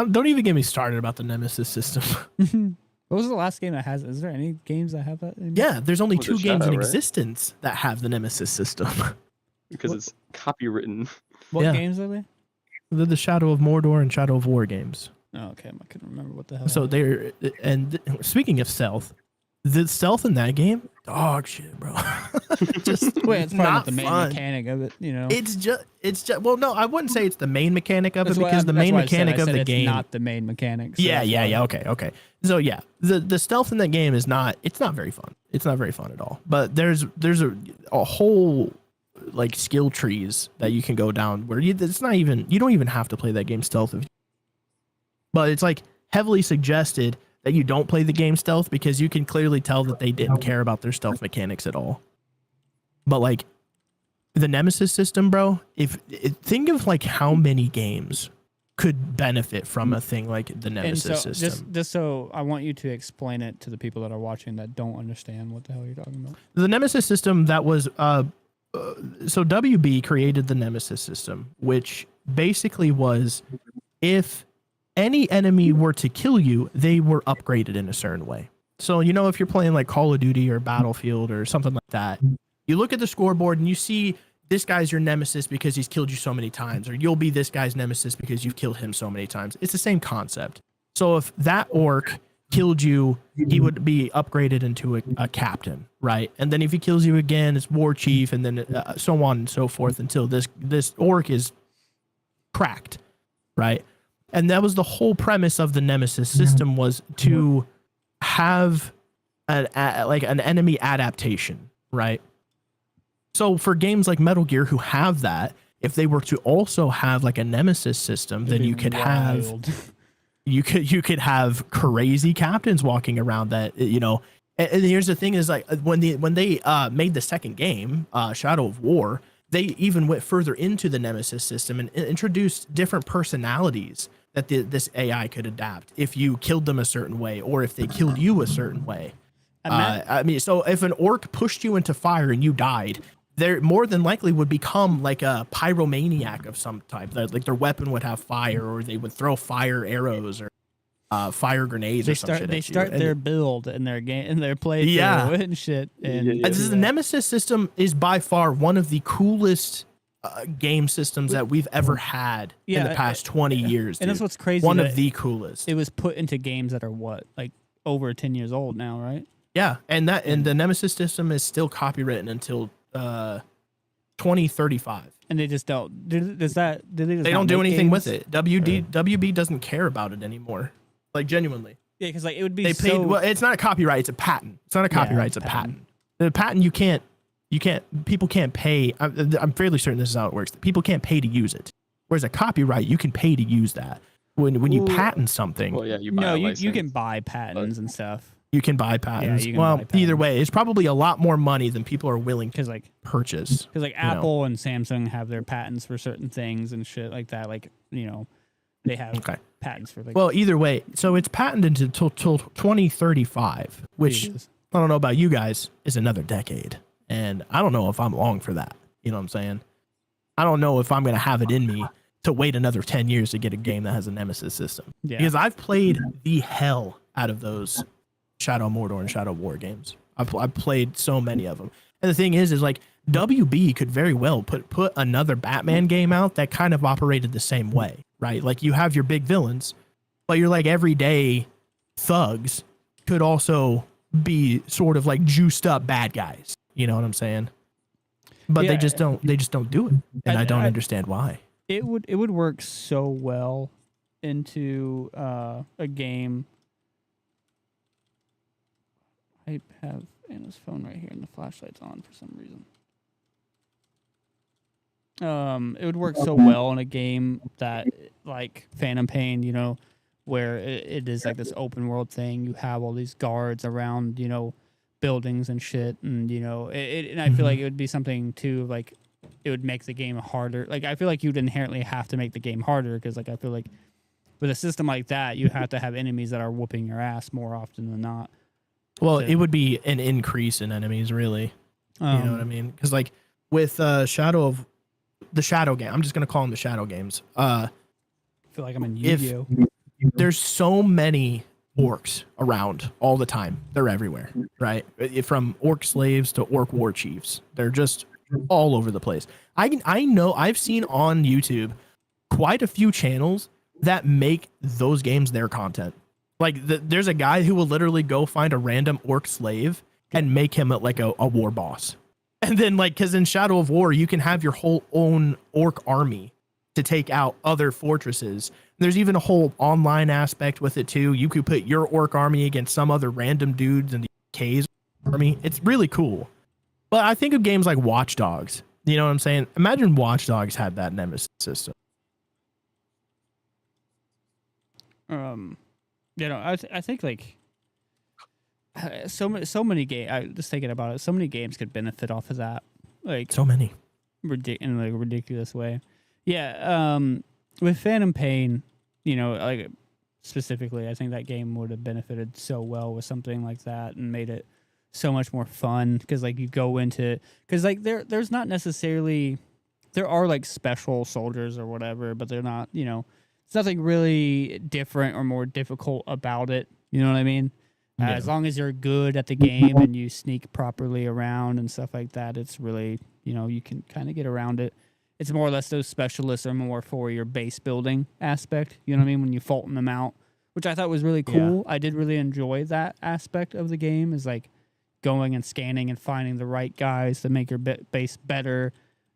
B: Don't even get me started about the Nemesis system.
A: What was the last game that has? Is there any games that have that?
B: Yeah, there's only 2 games in
C: right?
B: existence that have the Nemesis system.
C: Because it's copywritten.
A: What games are they?
B: They're the Shadow of Mordor and Shadow of War games.
A: Oh, okay, I couldn't remember what the hell.
B: So they're, and speaking of stealth, the stealth in that game, dog shit, bro. Just
A: wait, it's probably not the main
B: fun.
A: mechanic of it,
B: It's just. Well, no, I wouldn't say it's the main mechanic of
A: That's
B: it,
A: why
B: because the main mechanic
A: I
B: of
A: said
B: the
A: it's
B: game.
A: not the main mechanic. So
B: Yeah. Okay. So yeah, the stealth in that game is not. It's not very fun. It's not very fun at all. But there's a whole like skill trees that you can go down where it's not even. You don't even have to play that game stealth. But it's like heavily suggested that you don't play the game stealth, because you can clearly tell that they didn't care about their stealth mechanics at all. But like the Nemesis system, bro, think of like how many games could benefit from a thing like the Nemesis system.
A: Just so I want you to explain it to the people that are watching that don't understand what the hell you're talking about.
B: The Nemesis system that was so WB created the Nemesis system, which basically was if any enemy were to kill you, they were upgraded in a certain way. So, if you're playing like Call of Duty or Battlefield or something like that, you look at the scoreboard and you see this guy's your nemesis because he's killed you so many times, or you'll be this guy's nemesis because you've killed him so many times. It's the same concept. So if that orc killed you, he would be upgraded into a captain, right? And then if he kills you again, it's war chief, and then so on and so forth until this orc is cracked, right? And that was the whole premise of the Nemesis system, was to have an enemy adaptation, right? So for games like Metal Gear who have that, if they were to also have like a Nemesis system, then you could have you could have crazy captains walking around that, you know. And here's the thing is, like, when they made the second game, Shadow of War, they even went further into the Nemesis system and introduced different personalities that this AI could adapt if you killed them a certain way or if they killed you a certain way. I mean, so if an orc pushed you into fire and you died, they more than likely would become like a pyromaniac of some type. Like their weapon would have fire, or they would throw fire arrows or fire grenades or some shit.
A: They start their build in their game, in their playthrough and shit. And
B: the Nemesis system is by far one of the coolest game systems that we've ever had in the past 20 years.
A: And that's what's crazy.
B: One of the coolest.
A: It was put into games that are like over 10 years old now, right?
B: Yeah, and the Nemesis system is still copywritten until 2035.
A: And they just don't. They
B: don't do anything with it. WB doesn't care about it anymore. Like, genuinely.
A: Yeah, because like it would be.
B: They paid. Well, it's not a copyright. It's a patent. It's not a copyright. It's a patent. The patent you can't. People can't pay. I'm fairly certain this is how it works. People can't pay to use it. Whereas a copyright, you can pay to use that. When you patent something.
C: Well, yeah, you
A: can buy patents and stuff.
B: You can buy patents.
A: Yeah, buy patents.
B: Either way, it's probably a lot more money than people are willing to purchase.
A: Because like Apple and Samsung have their patents for certain things and shit like that. Like, you know, they have patents for like.
B: Well, either way, so it's patented until 2035, which I don't know about you guys, is another decade, and I don't know if I'm long for that. You know what I'm saying? I don't know if I'm gonna have it in me to wait another 10 years to get a game that has a Nemesis system. Yeah. Because I've played the hell out of those Shadow of Mordor and Shadow of War games. I've played so many of them. And the thing is like WB could very well put another Batman game out that kind of operated the same way, right? Like you have your big villains, but your like everyday thugs could also be sort of like juiced up bad guys. You know what I'm saying? But they just don't do it. And I don't understand why.
A: It would work so well into a game. I have Anna's phone right here and the flashlight's on for some reason. It would work so well in a game that like Phantom Pain, you know, where it is like this open world thing. You have all these guards around, you know, buildings and shit, and you know, and I feel like it would be something too, like it would make the game harder. Like I feel like you'd inherently have to make the game harder because like I feel like with a system like that, you have to have enemies that are whooping your ass more often than not.
B: Well, it would be an increase in enemies, really. You know what I mean? Because like with the Shadow game, I'm just gonna call them the Shadow games. I
A: feel like I'm in Yu-Gi-Oh.
B: There's so many orcs around all the time. They're everywhere, right? From orc slaves to orc war chiefs. They're just all over the place. I know I've seen on YouTube quite a few channels that make those games their content. Like there's a guy who will literally go find a random orc slave and make him like a war boss. And then like, cause in Shadow of War, you can have your whole own orc army to take out other fortresses. There's even a whole online aspect with it too. You could put your orc army against some other random dudes in the K's army. It's really cool. But I think of games like Watch Dogs. You know what I'm saying? Imagine Watch Dogs had that Nemesis system.
A: You know, I think like so many games. I just thinking about it. So many games could benefit off of that. Like
B: so many,
A: in like a ridiculous way. Yeah. With Phantom Pain, you know, like specifically, I think that game would have benefited so well with something like that and made it so much more fun because like you go into because like there's not necessarily there are like special soldiers or whatever, but they're not, you know. There's nothing really different or more difficult about it. You know what I mean? Yeah. As long as you're good at the game and you sneak properly around and stuff like that, it's really, you know, you can kind of get around it. It's more or less those specialists are more for your base building aspect. You know what I mean? When you faulting them out which I thought was really cool. I did really enjoy that aspect of the game, is like going and scanning and finding the right guys to make your base better.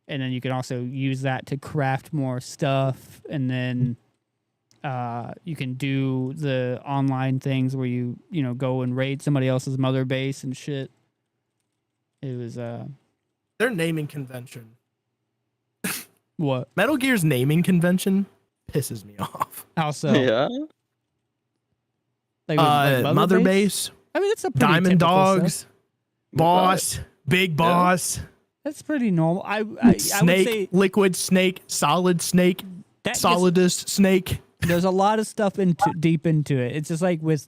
A: And then you can also use that to craft more stuff. And then you can do the online things where you go and raid somebody else's mother base and shit. It was
B: their naming convention.
A: What?
B: Metal Gear's naming convention pisses me off.
A: How so?
C: Yeah.
A: Like,
B: mother base.
A: I mean, it's a pretty
B: Diamond
A: typical
B: Dogs.
A: stuff.
B: Boss. Big Boss.
A: That's pretty normal. I
B: Snake.
A: would say
B: Liquid Snake. Solid Snake.
A: that
B: Solidus Snake.
A: there's a lot of stuff deep into it. It's just like with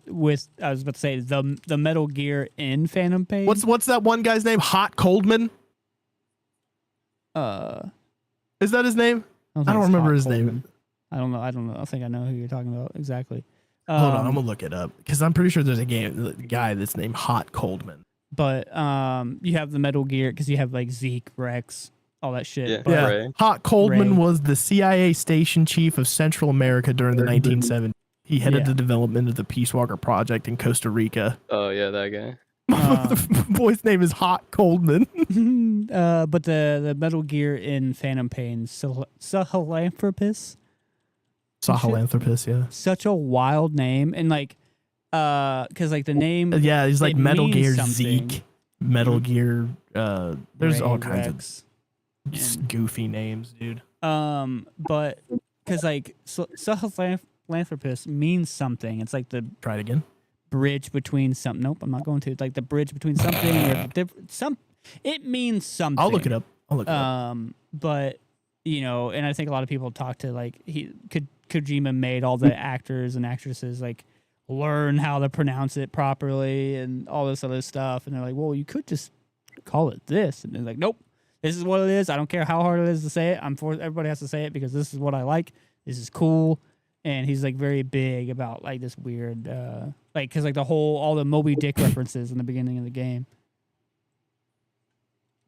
A: I was about to say the Metal Gear in Phantom Pain.
B: What's that one guy's name? Hot Coldman? Is that his name? I don't remember his name.
A: I don't know. I think I know who you're talking about exactly.
B: Hold on, I'm gonna look it up because I'm pretty sure there's a guy that's named Hot Coldman.
A: But you have the Metal Gear because you have like Zeke, Rex, all that shit.
C: Yeah.
A: But,
B: Yeah,
C: Ray.
B: Hot Coldman
A: Ray.
B: was the CIA station chief of Central America during the 1970s. He headed the development of the Peace Walker project in Costa Rica.
C: Oh yeah, that guy.
B: The boy's name is Hot Coldman.
A: but the Metal Gear in Phantom Pain, Sahelanthropus,
B: Sahelanthropus, yeah.
A: such a wild name, and like, because like the name,
B: Yeah, he's like
A: it
B: Metal
A: means
B: Gear
A: something.
B: Zeke, Metal Gear. There's
A: Ray,
B: all kinds
A: Rex,
B: of just goofy names, dude.
A: but because like Sahelanthropus means something. It's like the
B: Try it again.
A: bridge between something. Nope, I'm not going to. It's like the bridge between something or some. It means something.
B: I'll look it up.
A: But and I think a lot of people talk to like Kojima made all the actors and actresses like learn how to pronounce it properly and all this other stuff, and they're like, well, you could just call it this, and they're like, nope, this is what it is. I don't care how hard it is to say it. Everybody has to say it because this is what I like. This is cool. And he's like very big about like this weird, like, cause like all the Moby Dick references in the beginning of the game.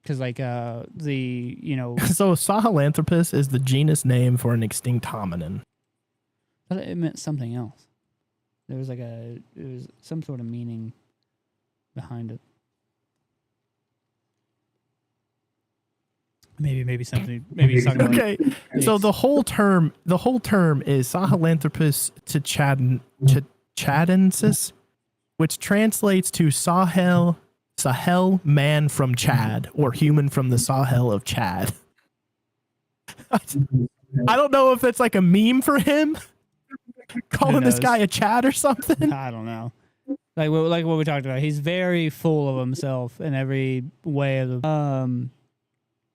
A: Cause like
B: So Sahelanthropus is the genus name for an extinct hominin.
A: I thought it meant something else. There was like it was some sort of meaning behind it. Maybe something. Maybe he's talking about
B: Okay, so the whole term is Sahelanthropus chadensis, which translates to Sahel man from Chad, or human from the Sahel of Chad. I don't know if it's like a meme for him, calling this guy a Chad or something.
A: I don't know. Like what we talked about. He's very full of himself in every way of the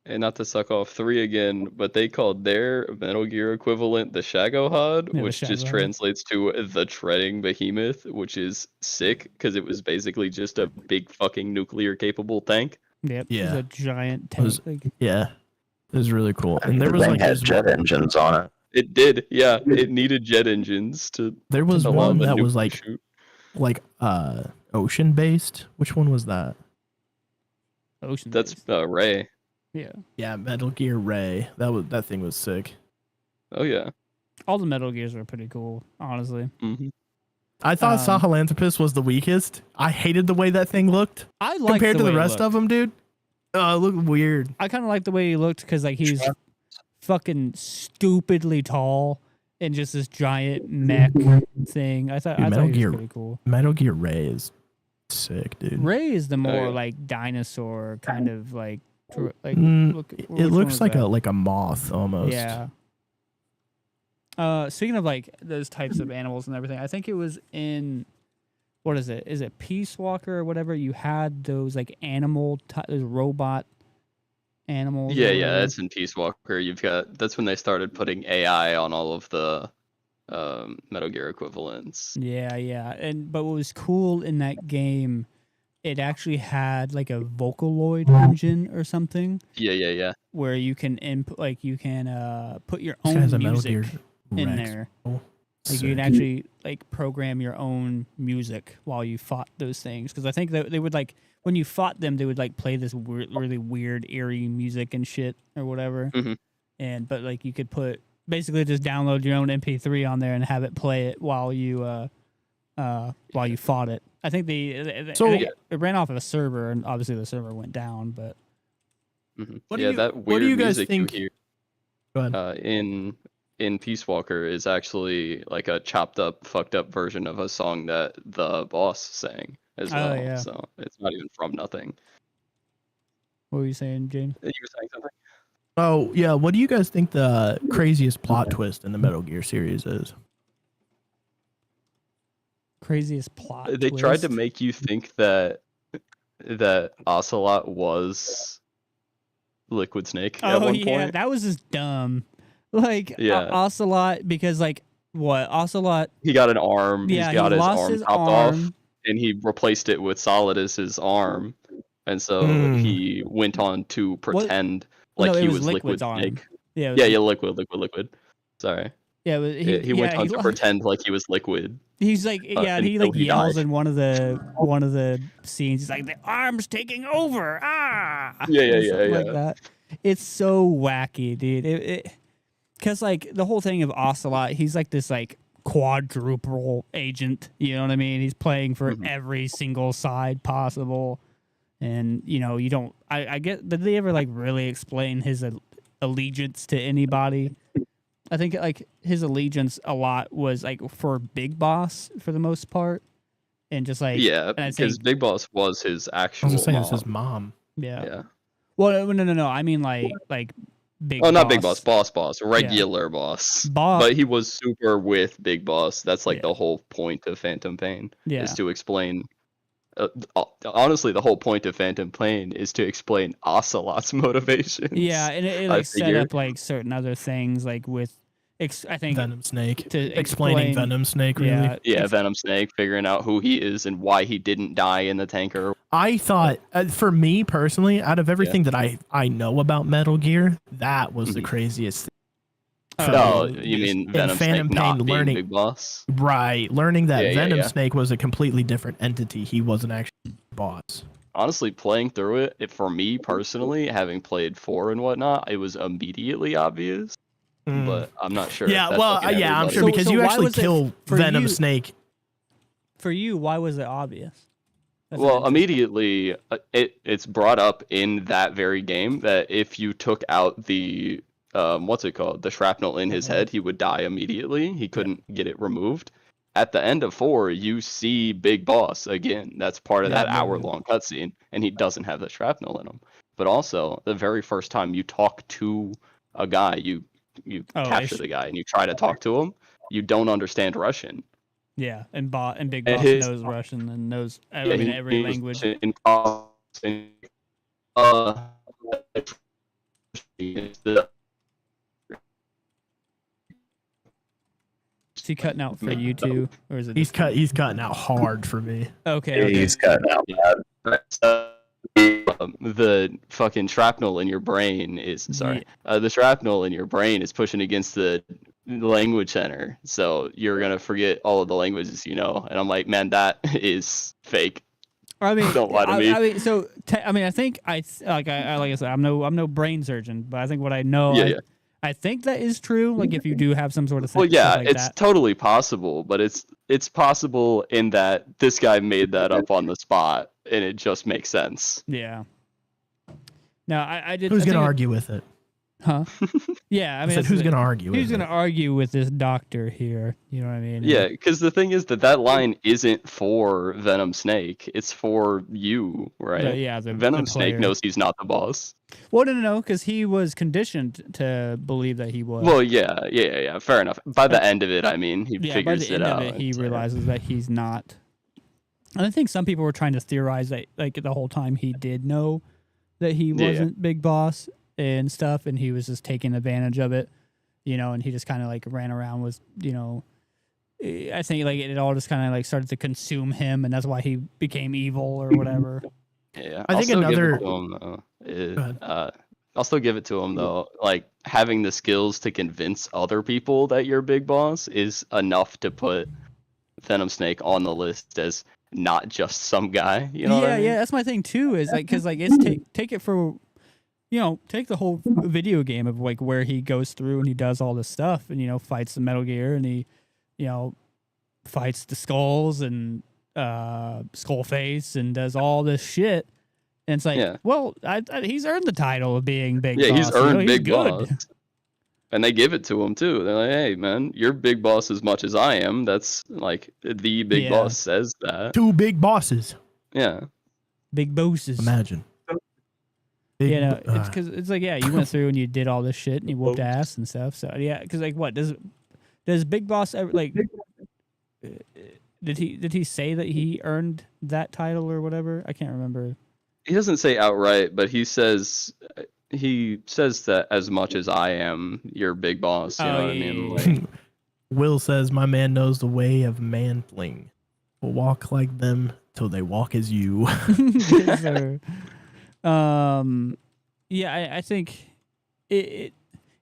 C: And not to suck off 3 again, but they called their Metal Gear equivalent the Shagohod,
A: Yeah,
C: which just
A: Shagohod.
C: translates to the Treading Behemoth, which is sick because it was basically just a big fucking nuclear capable tank.
A: Yep.
B: Yeah.
A: He's a giant tank.
B: Was- Yeah, it was really cool. And there
D: the
B: was
D: thing
B: like
D: has jet engines on it.
C: It did, yeah. It needed jet engines to.
B: there was
C: allow
B: one
C: the
B: that
C: nuke
B: was
C: to
B: like
C: shoot.
B: ocean based. Which one was that?
A: Ocean.
C: That's
A: based.
C: Ray.
A: Yeah.
B: Yeah, Metal Gear Ray. That thing was sick.
C: Oh yeah.
A: All the Metal Gears were pretty cool, honestly.
C: hmm
B: I thought
A: Um,
B: Sahelanthropus was the weakest. I hated the way that thing looked
A: I like
B: compared to
A: way
B: the
A: he
B: rest
A: looked.
B: of them, dude. It looked weird.
A: I kind of like the way he looked because like he's fucking stupidly tall and just this giant mech thing. I thought
B: Metal
A: he was
B: Gear-
A: pretty cool.
B: Metal Gear Ray is sick, dude.
A: Ray is the more
C: yeah.
A: like dinosaur kind of like like
B: Mm,
A: which
B: It
A: one
B: looks
A: was
B: like
A: that?
B: a moth almost.
A: Yeah. Speaking of like those types of animals and everything, I think it was in what is it? Is it Peace Walker or whatever? You had those like those robot animals. or
C: Yeah, yeah.
A: whatever.
C: That's in Peace Walker. That's when they started putting AI on all of the Metal Gear equivalents.
A: Yeah, but what was cool in that game, it actually had like a Vocaloid engine or something
C: Yeah.
A: where you can input, like you can put your
B: This
A: own
B: guy's a Metal
A: music
B: Gear
A: in
B: Rex.
A: there.
B: Oh,
A: Like you
B: sick.
A: can actually like program your own music while you fought those things. Because I think that they would like when you fought them, they would like play this really weird, eerie music and shit or whatever.
C: Mhm.
A: But like you could put basically just download your own MP3 on there and have it play it while you fought it. I think I think it ran off of a server, and obviously the server went down. But
C: that weird
B: what do you guys
C: music
B: think?
C: you
B: Go ahead.
C: hear in Peace Walker is actually like a chopped up, fucked up version of a song that the boss sang as well.
A: Yeah.
C: So it's not even from nothing.
A: What were you saying, Jane?
C: You were saying something?
B: Oh yeah, what do you guys think the craziest plot twist in the Metal Gear series is?
A: Craziest plot.
C: They tried to
A: twist?
C: make you think that Ocelot was Liquid Snake at one point.
A: That was just dumb. Like
C: Yeah.
A: Ocelot, because like what Ocelot?
C: He got an arm.
A: Yeah,
C: He's got
A: he
C: his
A: lost
C: arm
A: his
C: chopped
A: arm.
C: off, and he replaced it with Solidus's arm, and so he went on to pretend like
A: No, it
C: he
A: was
C: was Liquid
A: Liquid's arm.
C: Snake.
A: Yeah, it was
C: Yeah, Liquid. Sorry.
A: Yeah, but
C: He went on to pretend like he was Liquid.
A: He's like, yeah, and he
C: until
A: like
C: he
A: yells
C: died.
A: in one of the scenes. He's like, the arm's taking over. Ah,
C: Yeah,
A: Something
C: yeah.
A: like that. It's so wacky, dude. Because like the whole thing of Ocelot, he's like this like quadruple agent. You know what I mean? He's playing for every single side possible, and you know you don't. I get. Did they ever like really explain his allegiance to anybody? I think like his allegiance a lot was like for Big Boss for the most part, and just like
C: Yeah,
A: and I
C: because
A: think,
C: Big Boss was his
B: I
C: actual
B: was saying it's
C: mom.
B: his mom.
A: yeah.
C: Yeah.
A: Well, no. I mean like Big.
C: Oh, not Big Boss, Boss, regular boss.
A: Boss.
C: But he was super with Big Boss. That's like
A: Yeah.
C: the whole point of Phantom Pain.
A: Yeah.
C: Is to explain. Honestly, the whole point of Phantom Pain is to explain Ocelot's motivations.
A: Yeah, and it
C: I
A: like set
C: figure.
A: up like certain other things like with, I think
B: Venom Snake.
A: to
B: Explaining
A: explain-
B: Venom Snake, really.
A: yeah,
C: Yeah, Venom Snake, figuring out who he is and why he didn't die in the tanker.
B: I thought, for me personally, out of everything that I know about Metal Gear, that was the craziest thing.
C: No,
A: Oh,
C: you mean
B: in
C: Venom
B: Phantom
C: Snake not
B: Pain,
C: being
B: learning-
C: Big Boss?
B: Right. Learning that
C: Yeah,
B: Venom
C: yeah.
B: Snake was a completely different entity. He wasn't actually a boss.
C: Honestly, playing through it, for me personally, having played 4 and whatnot, it was immediately obvious. But I'm not sure.
B: Yeah,
C: if that's
B: well,
C: fucking
B: yeah, I'm
C: everybody.
B: sure
A: So-
B: because
A: so
B: you
A: why
B: actually
A: was it
B: kill
A: for
B: Venom
A: you-
B: Snake.
A: For you, why was it obvious? That's
C: Well,
A: interesting.
C: immediately it's brought up in that very game that if you took out the what's it called, the shrapnel in his head, he would die immediately. He couldn't get it removed. At the end of 4, you see Big Boss again. That's part of
A: Yeah,
C: that hour-long cutscene, and he doesn't have the shrapnel in him. But also, the very first time you talk to a guy, you capture the guy and you try to talk to him, you don't understand Russian.
A: Yeah, and Big
C: And
A: Boss
C: his-
A: knows Russian and knows
C: Yeah,
A: every
C: he-
A: language. Is he cutting out for you too, or is it?
B: He's cutting out hard for me.
A: Okay.
D: He's cutting out bad.
C: The fucking shrapnel in your brain is the shrapnel in your brain is pushing against the language center, so you're gonna forget all of the languages you know. And I'm like, man, that is fake.
A: I mean,
C: Don't lie to me.
A: I mean, so I think like I said, I'm no brain surgeon, but I think what I know,
C: Yeah.
A: I think that is true. Like if you do have some sort of thing,
C: Well, yeah,
A: like
C: it's
A: that.
C: totally possible, but it's possible in that this guy made that up on the spot, and it just makes sense.
A: Yeah. No, I did.
B: Who's
A: I
B: gonna
A: think
B: argue with it?
A: Huh? Yeah, I
B: I
A: mean,
B: said,
A: that's
B: who's
A: the-
B: gonna argue with
A: Who's
B: it?
A: gonna argue with this doctor here? You know what I mean?
C: Yeah, because the thing is that line isn't for Venom Snake; it's for you, right?
A: Yeah, the
C: Venom
A: the
C: Snake
A: player.
C: knows he's not the boss.
A: Well, no, because he was conditioned to believe that he was.
C: Well, yeah. Fair enough. By the end of it, I mean, he
A: yeah, by
C: figures
A: the
C: it
A: end
C: out.
A: of it, he
C: and so-
A: realizes that he's not. And I think some people were trying to theorize that, like the whole time he did know that he
C: Yeah.
A: wasn't Big Boss and stuff, and he was just taking advantage of it, you know. And he just kind of like ran around with, you know. I think like it all just kind of like started to consume him, and that's why he became evil or whatever.
C: Yeah,
B: I think
C: I'll still give
B: another-
C: it to him, though, is,
B: Go ahead.
C: I'll still give it to him though. Like having the skills to convince other people that you're Big Boss is enough to put Venom Snake on the list as not just some guy. You know what I mean?
A: Yeah, that's my thing too. Is like because like it's take it for, take the whole video game of like where he goes through and he does all this stuff and fights the Metal Gear and he fights the skulls and Skullface and does all this shit. And it's like, well, he's earned the title of being Big Boss.
C: Yeah, he's earned
A: he's
C: Big
A: good.
C: Boss. And they give it to him too. They're like, hey, man, you're Big Boss as much as I am. That's like the Big Boss says that.
B: 2 big bosses.
C: Yeah.
A: Big bosses.
B: Imagine.
A: It's because it's like, you went through and you did all this shit and you whooped ass and stuff. So because like, what does Big Boss ever like? Did he say that he earned that title or whatever? I can't remember.
C: He doesn't say outright, but he says that as much as I am your Big Boss. You know what I mean? Like,
B: Will says, "My man knows the way of mantling. Will walk like them till they walk as you."
A: Yes, sir. I think it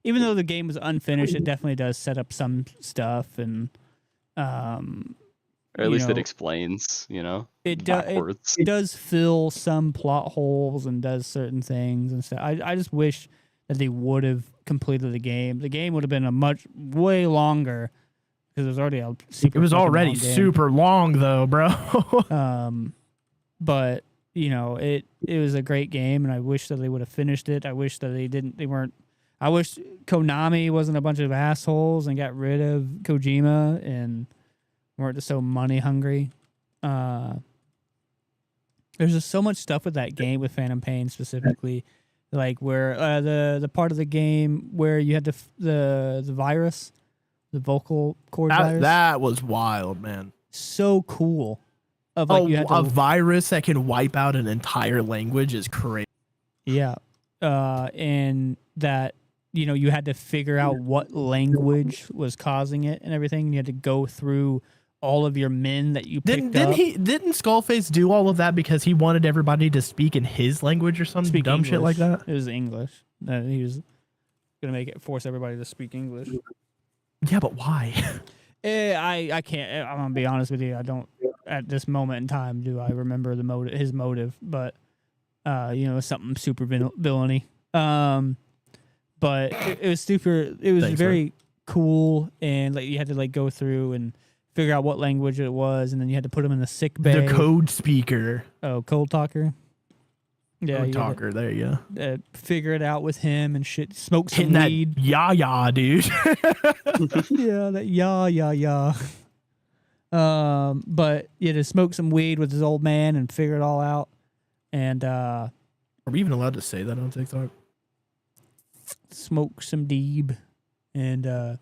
A: even though the game was unfinished, it definitely does set up some stuff and
C: or at least it explains,
A: it does fill some plot holes and does certain things and stuff. I just wish that they would have completed the game. The game would have been way longer because it was already a super.
B: It was already
A: long game.
B: super long though, bro.
A: But it was a great game, and I wish that they would have finished it. I wish that they weren't. I wish Konami wasn't a bunch of assholes and got rid of Kojima and weren't just so money hungry. There's just so much stuff with that game, with Phantom Pain specifically, like where the part of the game where you had the virus, the vocal cord virus.
B: That was wild, man.
A: So cool. Of like
B: a virus that can wipe out an entire language is crazy.
A: Yeah, and that you had to figure out what language was causing it and everything. You had to go through all of your men that you picked up.
B: Didn't Skullface do all of that because he wanted everybody to speak in his language or some dumb
A: English.
B: Shit like that?
A: It was English. He was gonna force everybody to speak English.
B: Yeah, but why?
A: I can't. I'm gonna be honest with you. I don't. At this moment in time, do I remember his motive? But something super villainy. But it was super. It was very cool, and like you had to like go through and figure out what language it was, and then you had to put him in the sick bay.
B: The code speaker.
A: Oh, Cold Talker. Yeah,
B: Code Talker. There you
A: go. Figure it out with him and shit. Smoke some weed.
B: That dude.
A: Yeah, that yeah. But yeah, to smoke some weed with his old man and figure it all out. And
B: are we even allowed to say that on TikTok?
A: Smoke some deeb, and
B: I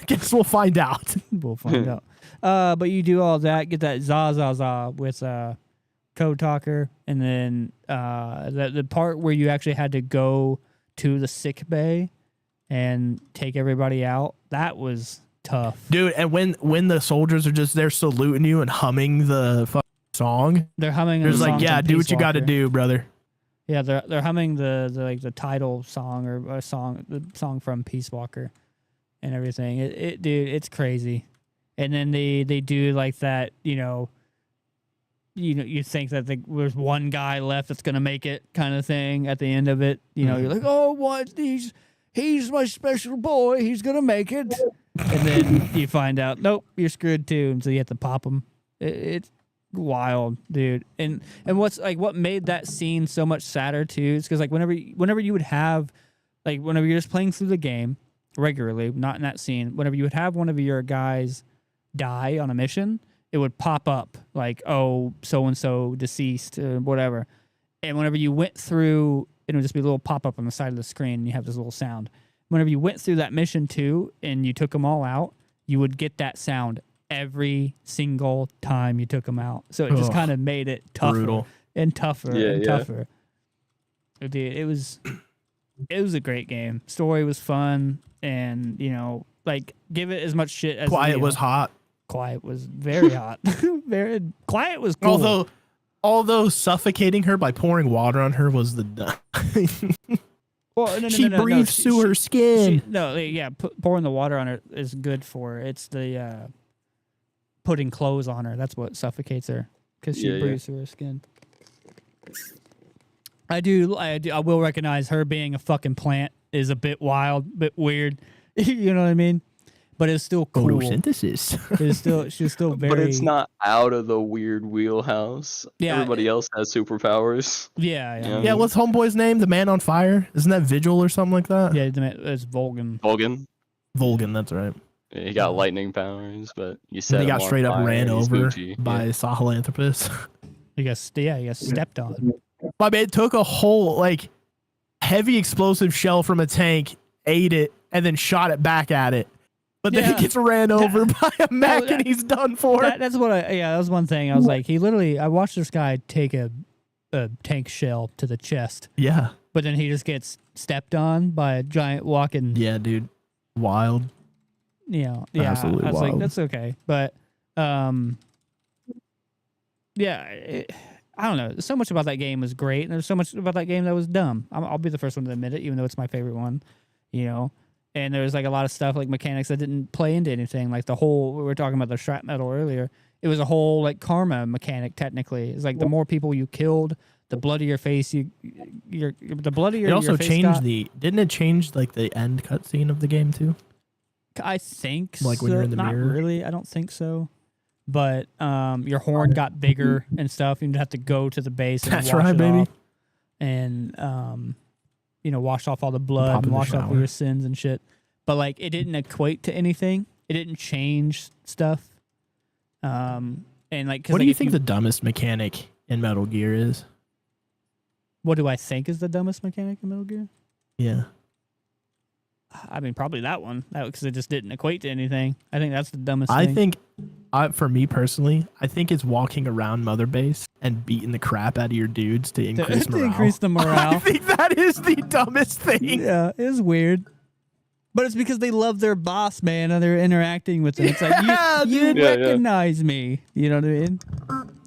B: guess we'll find out.
A: We'll find out. But you do all that, get that za with Code Talker, and then the part where you actually had to go to the sick bay and take everybody out. That was tough,
B: dude. And when the soldiers are just there saluting you and humming the song,
A: they're humming.
B: There's like, yeah, do what you got to do, brother.
A: Yeah, they're humming the title song or the song from Peace Walker, and everything. Dude, it's crazy. And then they do like that, you think that there's one guy left that's gonna make it, kind of thing. At the end of it, you're like, oh, what? He's my special boy. He's gonna make it. And then you find out, nope, you're screwed too. And so you have to pop him. It's wild, dude. And what made that scene so much sadder too is because like whenever you would have, like whenever you're just playing through the game regularly, not in that scene, whenever you would have one of your guys die on a mission, it would pop up like, oh, so and so deceased or whatever. And whenever you went through, it would just be a little pop up on the side of the screen, and you have this little sound. Whenever you went through that mission too, and you took them all out, you would get that sound every single time you took them out. So it just kind of made it tougher and tougher and tougher. Dude, it was a great game. Story was fun, and like give it as much shit as
B: Quiet was hot.
A: Quiet was very hot. Quiet was cool.
B: Although suffocating her by pouring water on her was the
A: well,
B: she breathes through her skin.
A: Pouring the water on her is good for her. It's the putting clothes on her. That's what suffocates her, because she breathes through her skin. I do. I will recognize her being a fucking plant is a bit wild, bit weird. You know what I mean? But it's still cool.
B: Photosynthesis.
A: She's still very.
C: But it's not out of the weird wheelhouse.
A: Yeah.
C: Everybody else has superpowers.
A: Yeah.
B: Yeah, what's homeboy's name? The Man on Fire? Isn't that Vigil or something like that?
A: Yeah, it's Volgan.
B: Volgan, that's right.
C: Yeah, he got lightning powers, but you
B: And
C: said
B: he got straight up ran over by
C: Yeah.
B: Sahelanthropus.
A: He got stepped on.
B: But it took a whole like heavy explosive shell from a tank, ate it, and then shot it back at it. But then
A: Yeah.
B: he gets ran over by a mech
A: that-
B: and he's done for.
A: That's what that was one thing. I was like, I watched this guy take a tank shell to the chest,
B: Yeah.
A: but then he just gets stepped on by a giant walking.
B: Yeah, dude. Wild.
A: Yeah.
B: Absolutely
A: I was like,
B: wild.
A: that's okay, but yeah. I don't know. So much about that game was great, and there's so much about that game that was dumb. I'll be the first one to admit it, even though it's my favorite one. You know. And there was like a lot of stuff like mechanics that didn't play into anything. Like we were talking about the shrapnel earlier. It was a whole like karma mechanic. Technically, it's like the more people you killed, the bloodier your face the bloodier.
B: It also
A: your face
B: changed
A: got.
B: didn't it change like the end cutscene of the game too?
A: I think
B: Like when you're in the
A: not
B: mirror?
A: really. I don't think so. But your horn got bigger and stuff. You'd have to go to the base and
B: That's
A: wash
B: right,
A: it
B: baby.
A: off. And wash off all the blood
B: Pop
A: and
B: in the
A: wash off all
B: shower.
A: your sins and shit. But like it didn't equate to anything. It didn't change stuff. And like,
B: What do you think the dumbest mechanic in Metal Gear is?
A: What do I think is the dumbest mechanic in Metal Gear?
B: Yeah.
A: I mean, probably that one. Because it just didn't equate to anything. I think that's the dumbest
B: I
A: thing.
B: think, for me personally, I think it's walking around Mother Base and beating the crap out of your dudes to increase
A: to
B: morale.
A: increase the
B: I
A: morale.
B: think that is the dumbest thing.
A: Yeah, it is weird. But it's because they love their boss, man, and they're interacting with them. It's like,
B: Yeah,
A: you
B: dude.
C: Yeah, yeah.
A: recognize me. You know what I mean?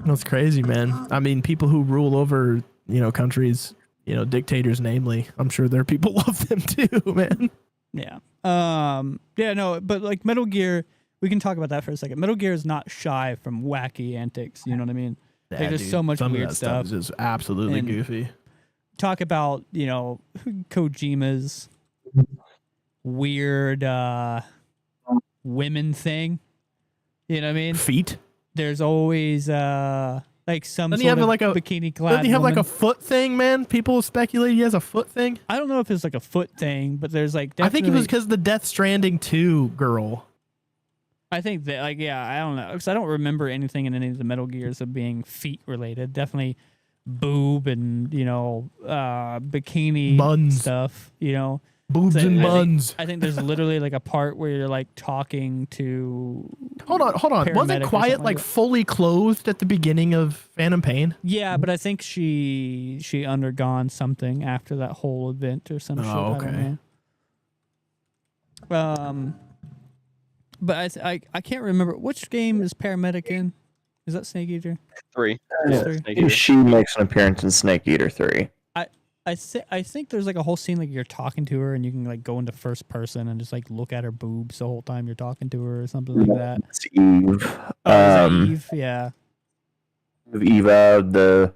B: That's crazy, man. I mean, people who rule over, countries, dictators, namely, I'm sure their people love them too, man.
A: Yeah. No, but like Metal Gear, we can talk about that for a second. Metal Gear is not shy from wacky antics. You know what I mean? Like, there's so much
B: Some
A: weird
B: of that
A: stuff.
B: is just absolutely
A: And-
B: goofy.
A: Talk about, Kojima's weird women thing. You know what I mean?
B: Feet.
A: There's always like some
B: Doesn't he
A: sort
B: have
A: of
B: like a-
A: bikini clad
B: Doesn't he have like
A: woman.
B: a foot thing, man? People speculate he has a foot thing.
A: I don't know if it's like a foot thing, but there's like
B: I think it was
A: definitely-
B: because the Death Stranding 2 girl.
A: I think that I don't know, because I don't remember anything in any of the Metal Gears of being feet related. Definitely boob and bikini
B: Buns.
A: stuff.
B: Boobs
A: So
B: and
A: I think-
B: buns.
A: I think there's literally like a part where you're like talking to.
B: Hold on.
A: paramedic
B: Wasn't
A: or
B: Quiet
A: something like
B: like
A: that.
B: fully clothed at the beginning of Phantom Pain?
A: Yeah, but I think she undergone something after that whole event or some shit.
B: Oh,
A: I
B: okay.
A: don't know. But I can't remember which game is paramedic in. Is that Snake Eater?
C: 3.
A: Yeah.
C: Snake Eater.
D: She makes an appearance in Snake Eater 3.
A: I think there's like a whole scene like you're talking to her and you can like go into first person and just like look at her boobs the whole time you're talking to her or something like that.
D: It's Eve.
A: Oh, is that Eve? Yeah.
D: Eva,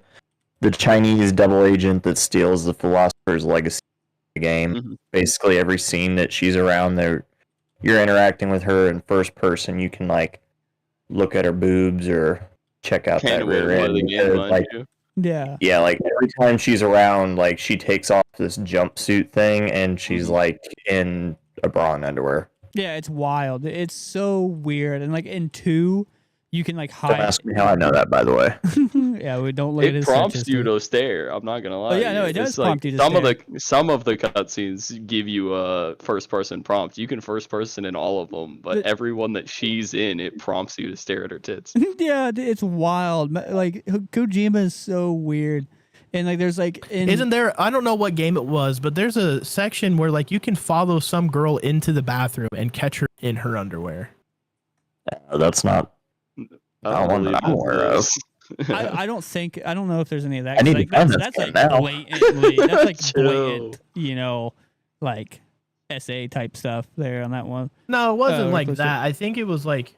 D: the Chinese double agent that steals the Philosopher's Legacy game.
C: Mhm.
D: Basically, every scene that she's around, you're interacting with her in first person. You can like look at her boobs or check out
C: Can't
D: that
C: wait
D: rear
C: to
D: end.
C: play the game,
D: because,
C: mind
D: like,
C: you.
A: Yeah.
D: yeah, like every time she's around, like she takes off this jumpsuit thing and she's
C: Mhm.
D: like in a bra and underwear.
A: Yeah, it's wild. It's so weird. And like in 2, you can like
D: Don't
A: hide.
D: ask me how I know that, by the way.
A: Yeah, we don't look at
C: It
A: his
C: prompts
A: search
C: you
A: history.
C: to stare. I'm not gonna lie.
A: yeah,
C: to
A: no,
C: you.
A: it does
C: It's like
A: prompt you to
C: some of the cutscenes give you a first person prompt. You can first person in all of them, but
A: The-
C: every one that she's in, it prompts you to stare at her tits.
A: Yeah, it's wild. Like Kojima is so weird. And like there's like
B: Isn't there? I don't know what game it was, but there's a section where like you can follow some girl into the bathroom and catch her in her underwear.
D: That's not.
C: I
D: one that I'm aware of.
A: I don't know if there's any of that.
D: I need to
A: like,
D: find
A: that's
D: this
A: like
D: game now.
A: blatantly that's like
C: Chill.
A: blatant, like SA type stuff there on that one.
B: No, it wasn't like
A: Reckless.
B: that. I think it was like,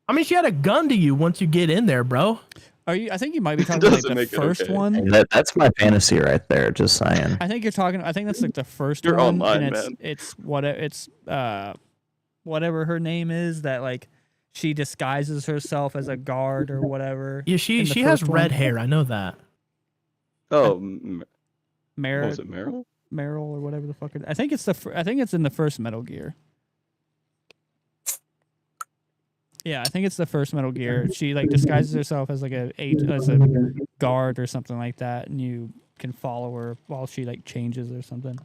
B: I mean, she had a gun to you once you get in there, bro.
A: Are you? I think you might be talking about like
C: Doesn't
A: the
C: make it
A: first
C: okay.
A: one.
D: And that's my fantasy right there. Just saying.
A: I think you're talking. I think that's like the first
C: You're
A: one,
C: online,
A: and
C: man.
A: it's whatever her name is that like she disguises herself as a guard or whatever.
B: Yeah,
A: in
B: she
A: the
B: has
A: first
B: red
A: one.
B: hair. I know that.
C: Oh, what was it,
A: Meryl
C: Meryl?
A: or whatever the fuck. I think it's I think it's in the first Metal Gear. Yeah, I think it's the first Metal Gear. She like disguises herself as like as a guard or something like that, and you can follow her while she like changes or something.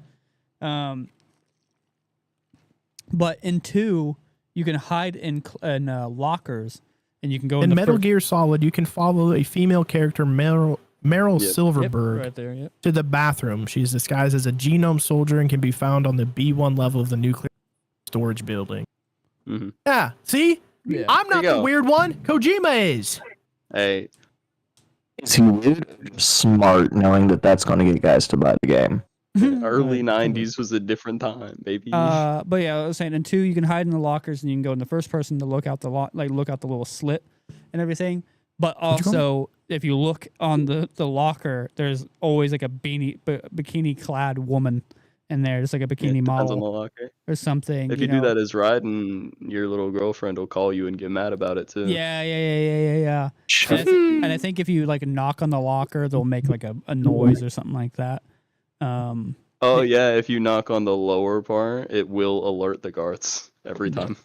A: But in 2, you can hide in lockers, and you can go
B: In
A: the
B: Metal
A: first-
B: Gear Solid, you can follow a female character, Meryl
C: Yep.
B: Silverberg,
A: right there. Yep.
B: to the bathroom. She's disguised as a genome soldier and can be found on the B1 level of the nuclear storage building.
C: Mhm.
B: Yeah, see?
A: Yeah.
B: I'm not
C: There you
B: the
C: go.
B: weird one. Kojima is.
C: Hey,
D: Is he weird or just smart, knowing that that's going to get guys to buy the game?
C: early
A: Uh,
C: '90s was a different time, baby.
A: But yeah, I was saying in 2 you can hide in the lockers and you can go in the first person to look out the look out the little slit and everything. But
B: you call
A: also, if you look on the locker, there's always like a bikini clad woman in there, just like a bikini
C: Depends on the
A: model
C: locker.
A: or something.
C: If
A: you
C: you do
A: know?
C: that as riding, your little girlfriend will call you and get mad about it too.
A: Yeah. And I think if you like knock on the locker, they'll make like a noise or something like that.
C: Oh yeah, if you knock on the lower part, it will alert the guards every time.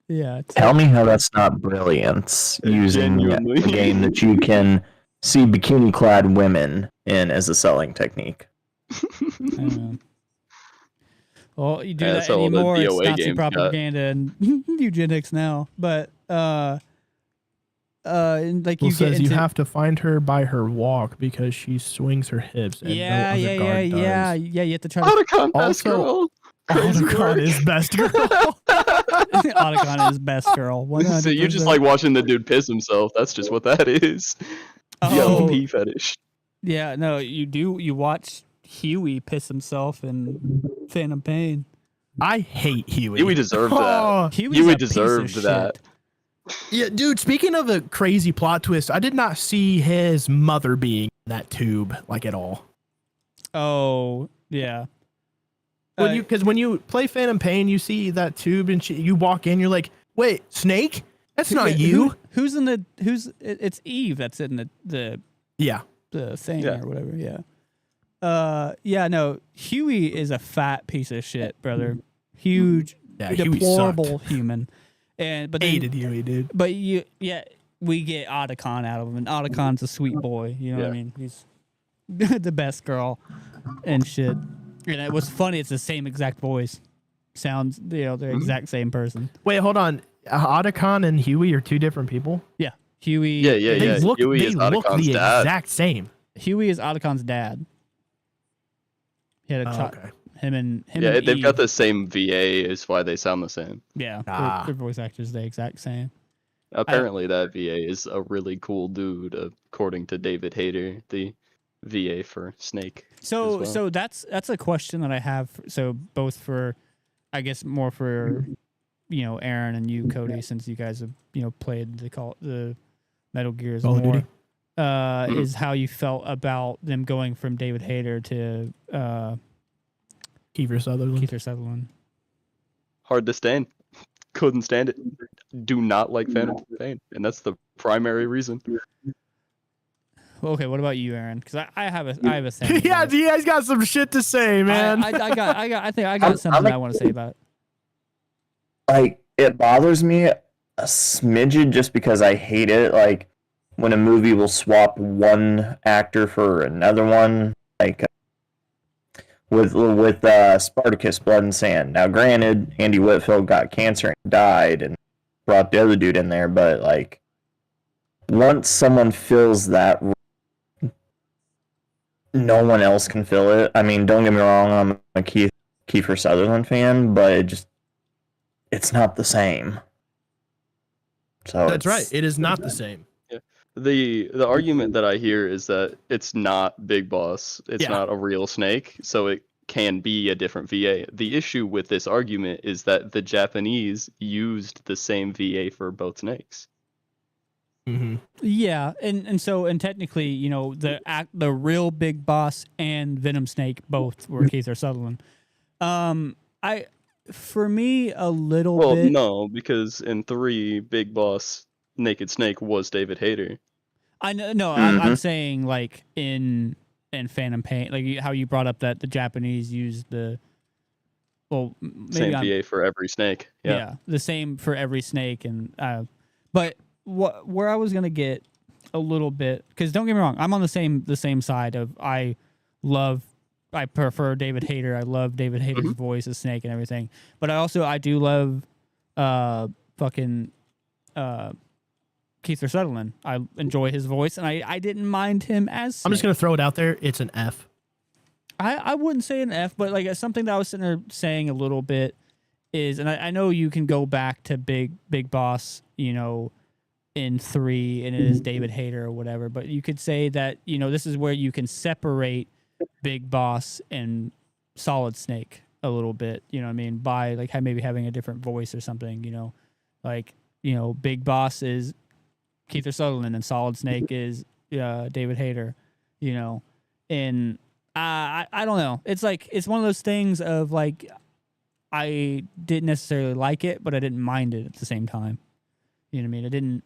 A: Yeah.
D: Tell me how that's not brilliant using
C: Genuinely.
D: a game that you can see bikini-clad women in as a selling technique.
A: Well, you do
C: Yeah,
A: that
C: that's how all the
A: anymore. It's
C: DOA
A: Nazi
C: games got.
A: propaganda and eugenics now. But and like
B: Who
A: you get
B: says you
A: into
B: have to find her by her walk because she swings her hips and no other guard does.
A: You have to try to.
C: Otacon, best
B: Also-
C: girl. Crazy
B: Otacon
C: work.
B: is best girl.
A: Otacon is best girl. 100%.
C: So you just like watching the dude piss himself. That's just what that is.
A: Oh.
C: Yo, pee fetish.
A: Yeah, no, you do. You watch Huey piss himself in Phantom Pain.
B: I hate Huey.
C: Huey deserved that.
B: Oh,
A: Huey's
C: Huey
A: a piece of
C: deserved
A: shit.
C: that.
B: yeah, dude. Speaking of a crazy plot twist, I did not see his mother being in that tube like at all.
A: Oh, yeah.
B: When you play Phantom Pain, you see that tube and you walk in, you're like, wait, Snake? That's not you.
A: Who's it's Eve that's in the
B: Yeah.
A: thing
C: Yeah.
A: or whatever. Yeah. Yeah. No, Huey is a fat piece of shit, brother. Huge,
B: Yeah, Huey
A: deplorable
B: sucked.
A: human. But then,
B: Hated Huey, dude.
A: But we get Otacon out of him, and Otacon's a sweet boy. You know what I
C: Yeah.
A: mean? He's the best girl and shit. And it was funny. It's the same exact voice. Sounds, the exact same person.
B: Wait, hold on. Otacon and Huey are two different people?
A: Yeah. Huey.
C: Yeah, yeah,
B: They
C: yeah.
B: look,
C: Huey
B: they
C: is
B: look
C: Otacon's
B: the
C: dad.
B: exact same.
A: Huey is Otacon's dad. He had a
B: Oh,
A: child.
B: okay.
A: Him and
C: Yeah, they've
A: Eve.
C: got the same VA, is why they sound the same.
A: Yeah,
B: Ah.
A: their voice actors the exact same.
C: Apparently, that VA is a really cool dude, according to David Hayter, the VA for Snake.
A: So
C: as well.
A: that's a question that I have. So both for, I guess more for, Aaron and you, Cody, since you guys have played the Metal Gears
B: Call of
A: more.
B: Duty.
A: Is how you felt about them going from David Hayter to
B: Kiefer Sutherland.
A: Kiefer Sutherland.
C: Hard to stand. Couldn't stand it. Do not like Phantom Pain, and that's the primary reason.
A: Well, okay, what about you, Aaron? Because I have a thing.
B: Yeah,
A: about it.
B: you guys got some shit to say, man.
A: I think I got something I want to say about it.
D: Like, it bothers me a smidgen just because I hate it. Like, when a movie will swap one actor for another one, like with Spartacus Blood and Sand. Now, granted, Andy Whitfield got cancer and died and brought the other dude in there, but like, once someone fills that, no one else can fill it. I mean, don't get me wrong, I'm a Kiefer Sutherland fan, but it's not the same. So
B: That's right. It is not the same.
C: The argument that I hear is that it's not Big Boss. It's
B: Yeah.
C: not a real Snake, so it can be a different VA. The issue with this argument is that the Japanese used the same VA for both Snakes.
A: Yeah, and so technically, you know, the real big boss and Venom Snake both were Kiefer Sutherland. For me a little bit.
C: Well, no, because in 3, Big Boss Naked Snake was David Hayter.
A: I know. No, I'm saying like in Phantom Pain, like how you brought up that the Japanese used the maybe
C: same VA for every snake. Yeah,
A: the same for every snake, and but where I was gonna get a little bit, because don't get me wrong, I'm on the same side of I prefer David Hayter. I love David Hayter's voice as Snake and everything, but I do love fucking Kiefer Sutherland. I enjoy his voice, and I didn't mind him as Snake.
B: I'm just gonna throw it out there. It's an F.
A: I wouldn't say an F, but like something that I was sitting there saying a little bit is, and I know you can go back to Big Boss, you know, in 3, and it is David Hayter or whatever, but you could say that, you know, this is where you can separate Big Boss and Solid Snake a little bit, you know what I mean, by like maybe having a different voice or something, you know, like, you know, Big Boss is Kiefer Sutherland and Solid Snake is David Hayter, you know, and I don't know. It's like, it's one of those things of like, I didn't necessarily like it, but I didn't mind it at the same time. You know what I mean?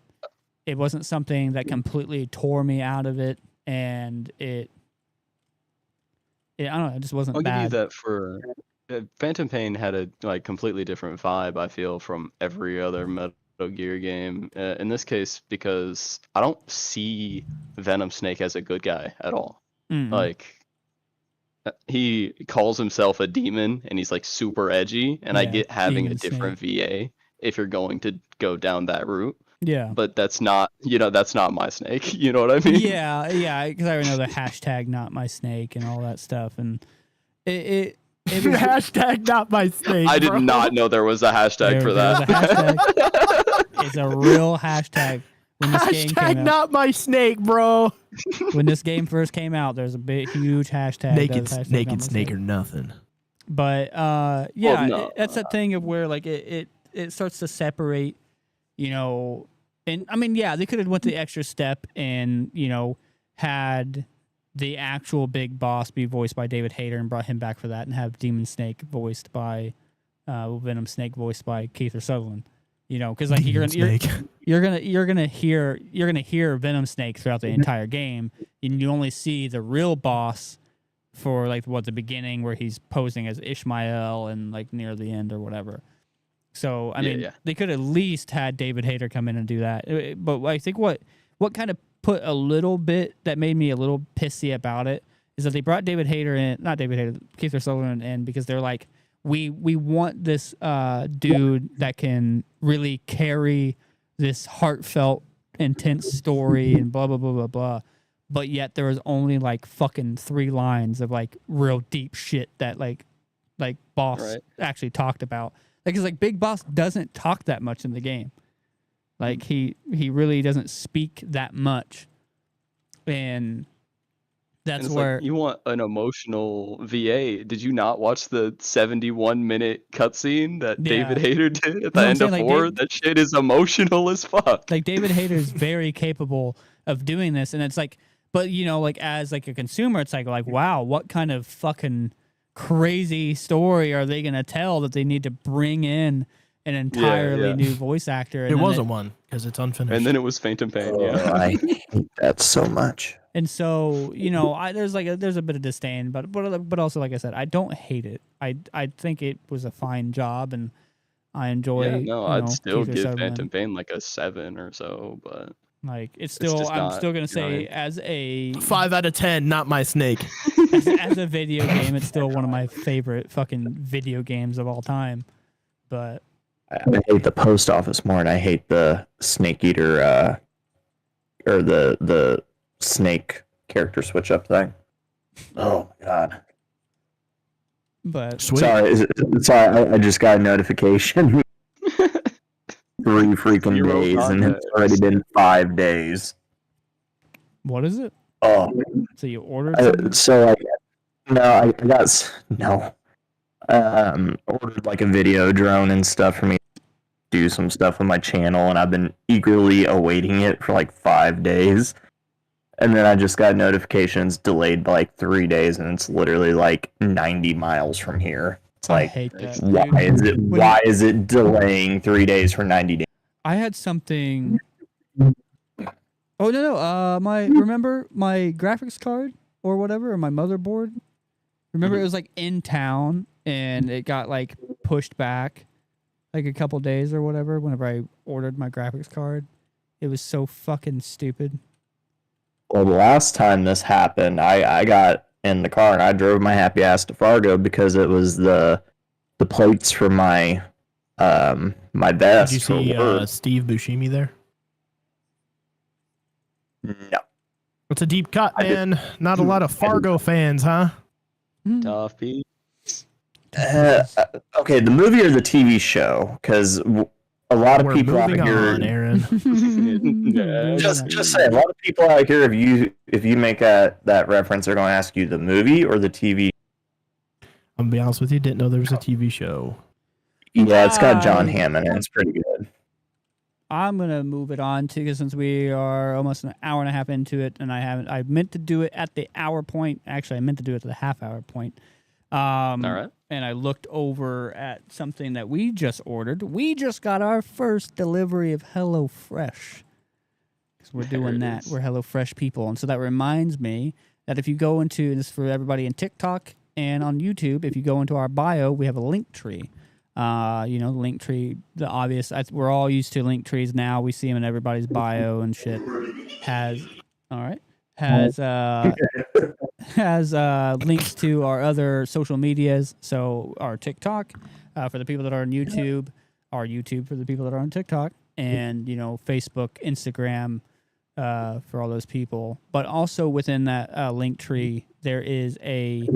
A: It wasn't something that completely tore me out of it, and I don't know, it just wasn't bad.
C: I'll give you that for Phantom Pain had a like completely different vibe, I feel, from every other Metal Gear game. In this case, because I don't see Venom Snake as a good guy at all. Like, he calls himself a demon, and he's like super edgy, and I get having a different VA if you're going to go down that route.
A: Yeah.
C: But that's not, that's not my Snake. You know what I mean?
A: Yeah, because I know the hashtag not my Snake and all that stuff, and it was
B: hashtag not my Snake.
C: I did not know there was a hashtag for that.
A: It's a real hashtag. When this game came out,
B: not my Snake, bro.
A: When this game first came out, there's a huge hashtag.
B: Naked Snake or nothing.
A: But that's that thing of where like it starts to separate, you know, and I mean, yeah, they could have went the extra step and, you know, had the actual Big Boss be voiced by David Hayter and brought him back for that, and have Demon Snake voiced by Venom Snake voiced by Kiefer Sutherland. You know, because like you're gonna hear Venom Snake throughout the entire game, and you only see the real boss for like the beginning where he's posing as Ishmael and like near the end or whatever. So I mean, they could at least had David Hayter come in and do that. But I think what kind of put a little bit that made me a little pissy about it is that they brought Kiefer Sutherland in, because they're like, we want this dude that can really carry this heartfelt, intense story and blah blah blah blah blah. But yet there was only like fucking 3 lines of like real deep shit that like Boss actually talked about. Like, it's like Big Boss doesn't talk that much in the game. Like he really doesn't speak that much, and that's where
C: like, you want an emotional VA. Did you not watch the 71-minute cutscene that David Hayter did at the end of 4? That shit is emotional as fuck.
A: Like, David Hayter is very capable of doing this, and it's like, but you know, like as like a consumer, it's like wow, what kind of fucking crazy story are they gonna tell that they need to bring in an entirely new voice actor? And
B: it wasn't one because it's unfinished.
C: And then it was Phantom Pain.
D: I hate that so much.
A: And so, you know, there's a bit of disdain, but also, like I said, I don't hate it. I think it was a fine job, and I enjoy.
C: I'd still give Phantom Pain like a 7 or so, but
A: like I'm still gonna say as a
B: 5 out of 10, not my Snake.
A: as a video game, it's still one of my favorite fucking video games of all time. But
D: I hate the post office more, and I hate the Snake Eater, or the Snake character switch up thing. Oh my god!
A: But
D: sorry, I just got a notification. 3 freaking days, and it's already been 5 days.
A: What is it?
D: Oh,
A: so you ordered something?
D: I got ordered like a video drone and stuff for me do some stuff with my channel, and I've been eagerly awaiting it for like 5 days. And then I just got notifications delayed by like 3 days, and it's literally like 90 miles from here. It's
A: I
D: like,
A: hate that.
D: why is it delaying 3 days for 90 days?
A: I had something. Oh no! Remember my graphics card or whatever, or my motherboard. Remember, it was like in town, and it got like pushed back, like a couple days or whatever. Whenever I ordered my graphics card, it was so fucking stupid.
D: Well, the last time this happened, I got in the car and I drove my happy ass to Fargo because it was the plates for my my vest.
B: Did you see Steve Buscemi there?
D: No.
B: It's a deep cut, man. Not a lot of Fargo fans, huh?
C: Tough Pete.
D: Okay, the movie or the TV show? Because a lot of people out here,
B: Aaron.
D: just say a lot of people out here. If you make that reference, they're going to ask you the movie or the TV.
B: I'm gonna be honest with you. Didn't know there was a TV show.
D: Yeah, it's got John Hammond, and it's pretty good.
A: I'm gonna move it on to, because since we are almost an hour and a half into it, and I meant to do it at the hour point. Actually, I meant to do it at the half-hour point. All right. And I looked over at something that we just ordered. We just got our first delivery of HelloFresh. Because we're doing that. We're HelloFresh people. And so that reminds me that if you go into, this is for everybody in TikTok and on YouTube, if you go into our bio, we have a link tree. Link tree, the obvious. We're all used to link trees now. We see them in everybody's bio and shit. Has links to our other social medias. So our TikTok for the people that are on YouTube, our YouTube for the people that are on TikTok, and Facebook, Instagram for all those people. But also within that link tree, there is a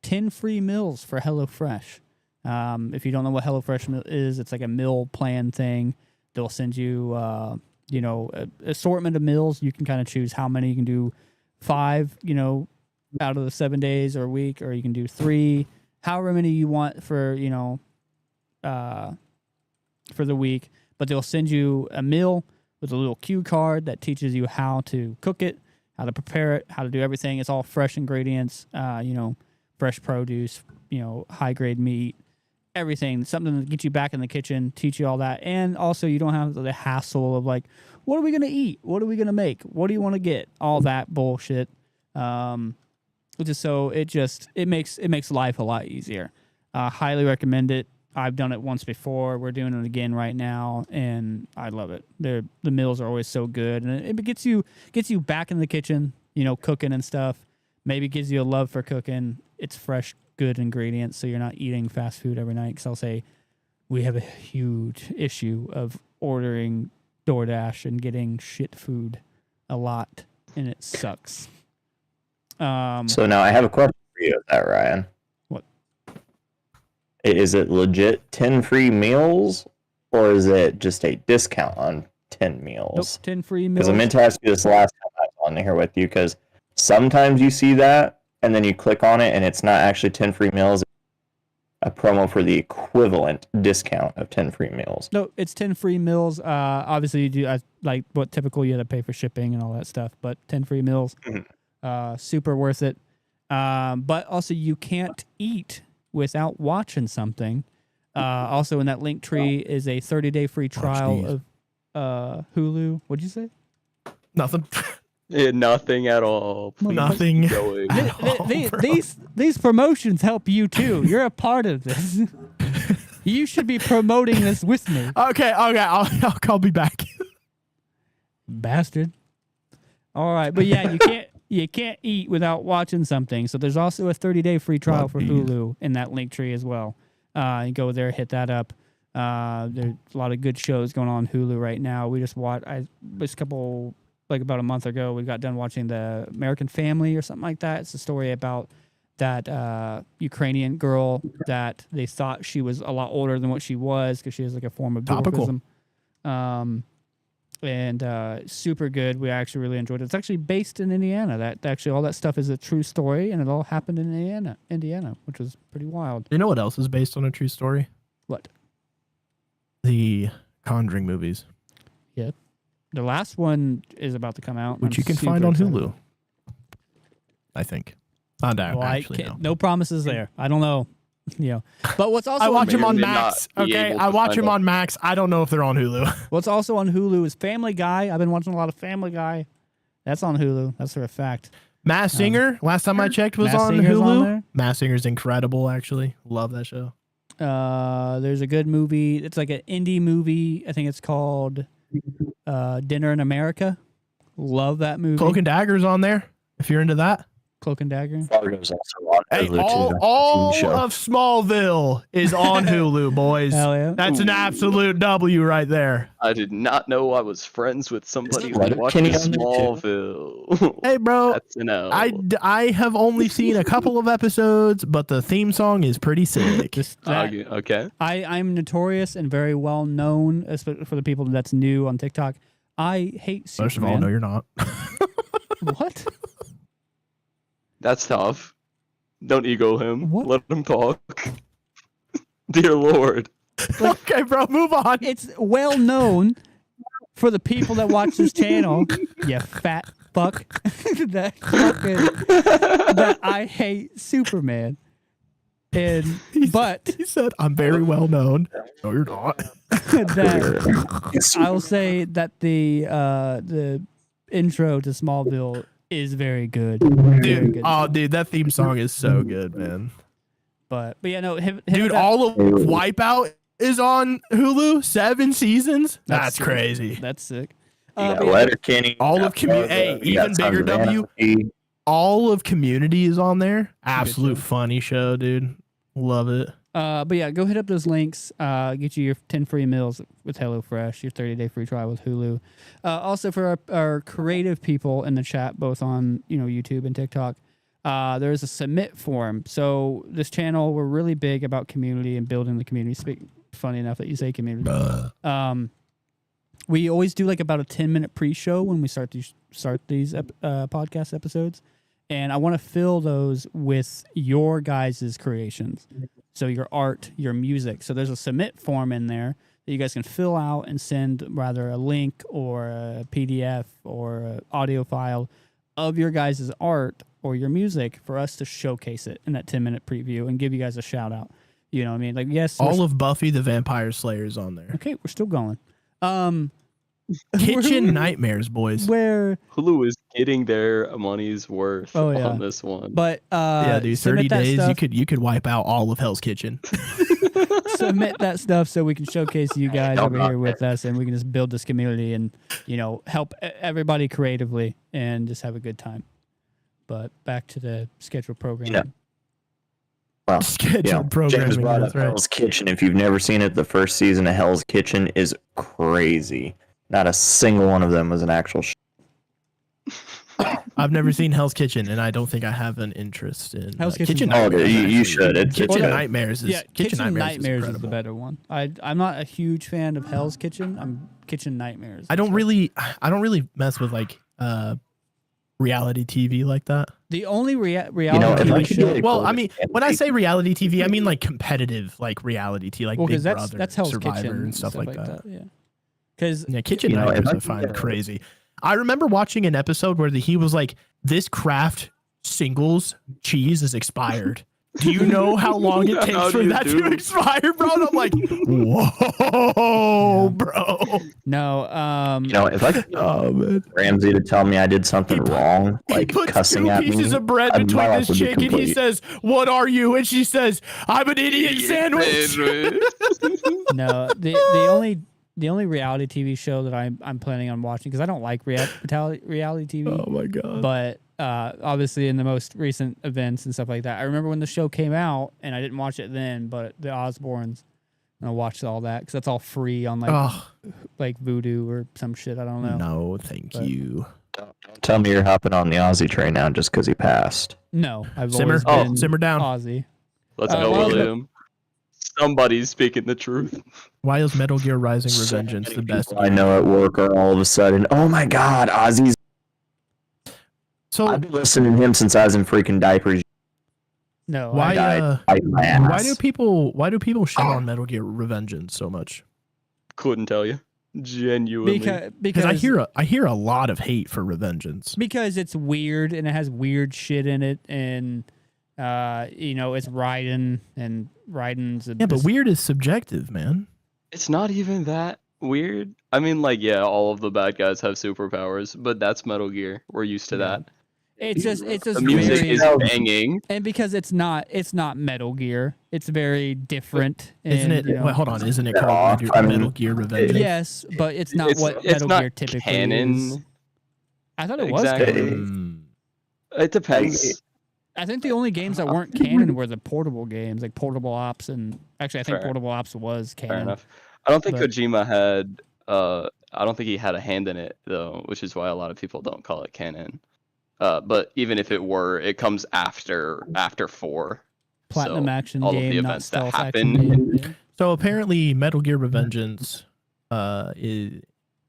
A: 10 free meals for HelloFresh. If you don't know what HelloFresh is, it's like a meal plan thing. They'll send you, assortment of meals. You can kind of choose how many you can do. 5, out of the 7 days or a week, or you can do 3, however many you want for the week. But they'll send you a meal with a little cue card that teaches you how to cook it, how to prepare it, how to do everything. It's all fresh ingredients, fresh produce, high grade meat. Everything, something to get you back in the kitchen, teach you all that. And also you don't have the hassle of like, what are we going to eat? What are we going to make? What do you want to get? All that bullshit. It makes life a lot easier. Highly recommend it. I've done it once before. We're doing it again right now, and I love it. The meals are always so good, and it gets you back in the kitchen, cooking and stuff. Maybe gives you a love for cooking. It's fresh, good ingredients, so you're not eating fast food every night. Because I'll say we have a huge issue of ordering DoorDash and getting shit food a lot, and it sucks.
D: So now I have a question for you with that, Ryan.
A: What?
D: Is it legit 10 free meals, or is it just a discount on 10 meals?
A: Nope, 10 free meals.
D: Because I meant to ask you this last time I was on here with you, because sometimes you see that, and then you click on it, and it's not actually 10 free meals. It's a promo for the equivalent discount of 10 free meals.
A: No, it's 10 free meals. Obviously, you do like what typical, you have to pay for shipping and all that stuff, but 10 free meals, super worth it. But also, you can't eat without watching something. Also, in that link tree is a 30-day free trial of Hulu. What'd you say?
B: Nothing.
C: Nothing at all. Please
B: Nothing.
A: These promotions help you too. You're a part of this. You should be promoting this with me.
B: Okay. I'll be back.
A: Bastard. All right, but yeah, you can't eat without watching something. So there's also a 30-day free trial for Hulu in that link tree as well. You go there, hit that up. There's a lot of good shows going on Hulu right now. We just watched about a month ago, we got done watching The American Family or something like that. It's a story about that Ukrainian girl that they thought she was a lot older than what she was because she has like a form of dwarfism. And super good. We actually really enjoyed it. It's actually based in Indiana. That actually all that stuff is a true story, and it all happened in Indiana, which was pretty wild.
B: You know what else is based on a true story?
A: What?
B: The Conjuring movies,
A: The last one is about to come out,
B: which
A: I'm
B: you can
A: super
B: find on
A: excited.
B: Hulu. I think. Not
A: Well,
B: actually, no.
A: no promises there. I don't know. But what's also
B: I watch them on
C: may not
B: Max.
C: be
B: Okay,
C: able
B: I
C: to
B: watch
C: find
B: them
C: it.
B: on Max. I don't know if they're on Hulu.
A: what's also on Hulu is Family Guy. I've been watching a lot of Family Guy. That's on Hulu. That's for a fact.
B: Mass Singer, last time I checked, was
A: Masked
B: on
A: Singer's
B: Hulu.
A: on there?
B: Mass Singer's incredible, actually. Love that show.
A: There's a good movie. It's like an indie movie. I think it's called Dinner in America. Love that movie.
B: Cloak and Dagger's on there, if you're into that.
A: Cloak and Dagger.
D: Fargo's also on
B: Hey,
D: Hulu, too.
B: all
D: TV show.
B: of Smallville is on Hulu, boys.
A: Hell yeah.
B: That's an absolute W right there.
C: I did not know I was friends with somebody who
D: Letterkenny
C: watched
D: on there, too?
C: Smallville.
B: Hey, bro,
C: That's an L.
B: I have only seen a couple of episodes, but the theme song is pretty sick.
C: Okay.
A: I'm notorious and very well known, especially for the people that's new on TikTok. I hate Superman.
B: First of all, no, you're not.
A: What?
C: That's tough. Don't ego him.
A: What?
C: Let him talk. Dear Lord.
B: Okay, bro, move on.
A: It's well known for the people that watch this channel. You fat fuck. that I hate Superman. But
B: He said, I'm very well known. No, you're not.
A: that I'll say that the intro to Smallville is very good. Very
B: Dude,
A: good.
B: oh, dude, that theme song is so good, man.
A: But yeah, no,
B: Dude, all of Wipeout is on Hulu. 7 seasons. That's
A: sick.
B: crazy.
A: That's sick.
D: You got
A: But yeah,
D: Letterkenny.
B: All
D: you
B: of
D: got
B: Community.
D: Fargo,
B: Hey,
D: you got
B: even
D: Sons
B: bigger
D: of
B: W.
D: Anarchy.
B: All of Community is on there. Absolute
A: show.
B: funny show, dude. Love it.
A: but yeah, go hit up those links. Get you your 10 free meals with HelloFresh, your 30-day free trial with Hulu. Also for our creative people in the chat, both on YouTube and TikTok, there is a submit form. So this channel, we're really big about community and building the community. Funny enough that you say community. We always do like about a 10-minute pre-show when we start these podcast episodes. And I want to fill those with your guys' creations. So your art, your music. So there's a submit form in there that you guys can fill out and send rather a link or a PDF or an audio file of your guys' art or your music for us to showcase it in that 10-minute preview and give you guys a shout out. You know what I mean? Like, yes.
B: All of Buffy the Vampire Slayer is on there.
A: Okay, we're still going.
B: Kitchen Nightmares, boys.
A: Where
C: Hulu is getting their money's worth on this one.
A: But
B: Yeah, dude, 30
A: submit that
B: days
A: stuff,
B: you could wipe out all of Hell's Kitchen.
A: submit that stuff so we can showcase you guys over here with us, and we can just build this community and help everybody creatively and just have a good time. But back to the scheduled programming.
D: Yeah. Well,
B: Scheduled
D: James
B: programming.
D: brought
B: That's
D: up
B: right.
D: Hell's Kitchen. If you've never seen it, the first season of Hell's Kitchen is crazy. Not a single one of them was an actual
B: I've never seen Hell's Kitchen, and I don't think I have an interest in
A: Hell's
B: Kitchen
A: Kitchen's
D: Oh,
B: Nightmares.
D: you should. It's
B: Kitchen
D: good.
B: Nightmares is
A: Yeah,
B: Kitchen Nightmares, is
A: is the
B: incredible.
A: better one. I'm not a huge fan of Hell's Kitchen. I'm Kitchen Nightmares.
B: I don't really mess with like reality TV like that.
A: The only reality
D: if I
A: TV
D: could
A: show.
D: get a
B: Well,
D: golden
B: I mean, when I say reality TV, I mean like competitive, like reality TV, like
A: Well,
B: Big
A: because
B: Brother,
A: that's Hell's
B: Survivor,
A: Kitchen
B: and stuff like that.
A: Yeah. Because
B: Yeah, Kitchen
D: if
B: Nightmares
D: I
B: I
D: could
B: find
D: get-
B: crazy. I remember watching an episode where he was like, "This Kraft singles cheese is expired. Do you know how long it
C: How
B: takes
C: do
B: for
C: you
B: that
C: do?
B: to expire, bro?" And I'm like, "Whoa, bro!"
A: no,
D: if I could
B: Oh man.
D: Ramsey to tell me I did something wrong,
B: He
D: like
B: puts
D: cussing
B: 2
D: at me,
B: pieces of bread
D: my
B: between
D: life
B: this
D: would be
B: chick, and he
D: complete.
B: says, "What are you?" And she says, "I'm an idiot sandwich."
A: no. The only reality TV show that I'm planning on watching, because I don't like reality TV.
B: Oh my god.
A: But obviously in the most recent events and stuff like that, I remember when the show came out, and I didn't watch it then, but the Osbournes, and I watched all that because that's all free on like Vudu or some shit. I don't know.
B: No, thank
A: But-
B: you.
D: Don't tell me you're hopping on the Aussie train now just because he passed.
A: No, I've
B: Simmer.
A: always been
B: Simmer down.
A: Aussie.
C: Let's
A: Uh,
C: go,
A: well,
C: William. Somebody's speaking the truth.
B: Why is Metal Gear Rising
D: So
B: Revengeance
D: many
B: the best?
D: people I know at work are all of a sudden, oh my god, Ozzy's.
B: So
D: I've been listening to him since I was in freaking diapers.
A: No,
B: why
D: died. Fighting my ass.
B: why do people shit on Metal Gear Revengeance so much?
C: Couldn't tell you. Genuinely.
B: Because I hear a lot of hate for Revengeance.
A: Because it's weird and it has weird shit in it, and it's Raiden, and Raiden's
B: but weird is subjective, man.
C: It's not even that weird. I mean, like, yeah, all of the bad guys have superpowers, but that's Metal Gear. We're used to that.
A: It's just
C: the music is banging,
A: and because it's not Metal Gear, it's very different.
B: Isn't it? Wait, hold on, isn't it called Metal Gear Revenge?
A: Yes, but it's not what Metal Gear typically
C: canon.
A: is. I thought it was canon.
C: It depends.
A: I think the only games that weren't canon were the portable games, like Portable Ops, and actually I think Portable Ops was canon.
C: Fair enough. I don't think Kojima had. I don't think he had a hand in it though, which is why a lot of people don't call it canon. But even if it were, it comes after 4.
A: Platinum action
C: all
A: game,
C: of the
A: not
C: events that
A: stealth
C: happen.
A: action game.
B: So apparently, Metal Gear Revengeance is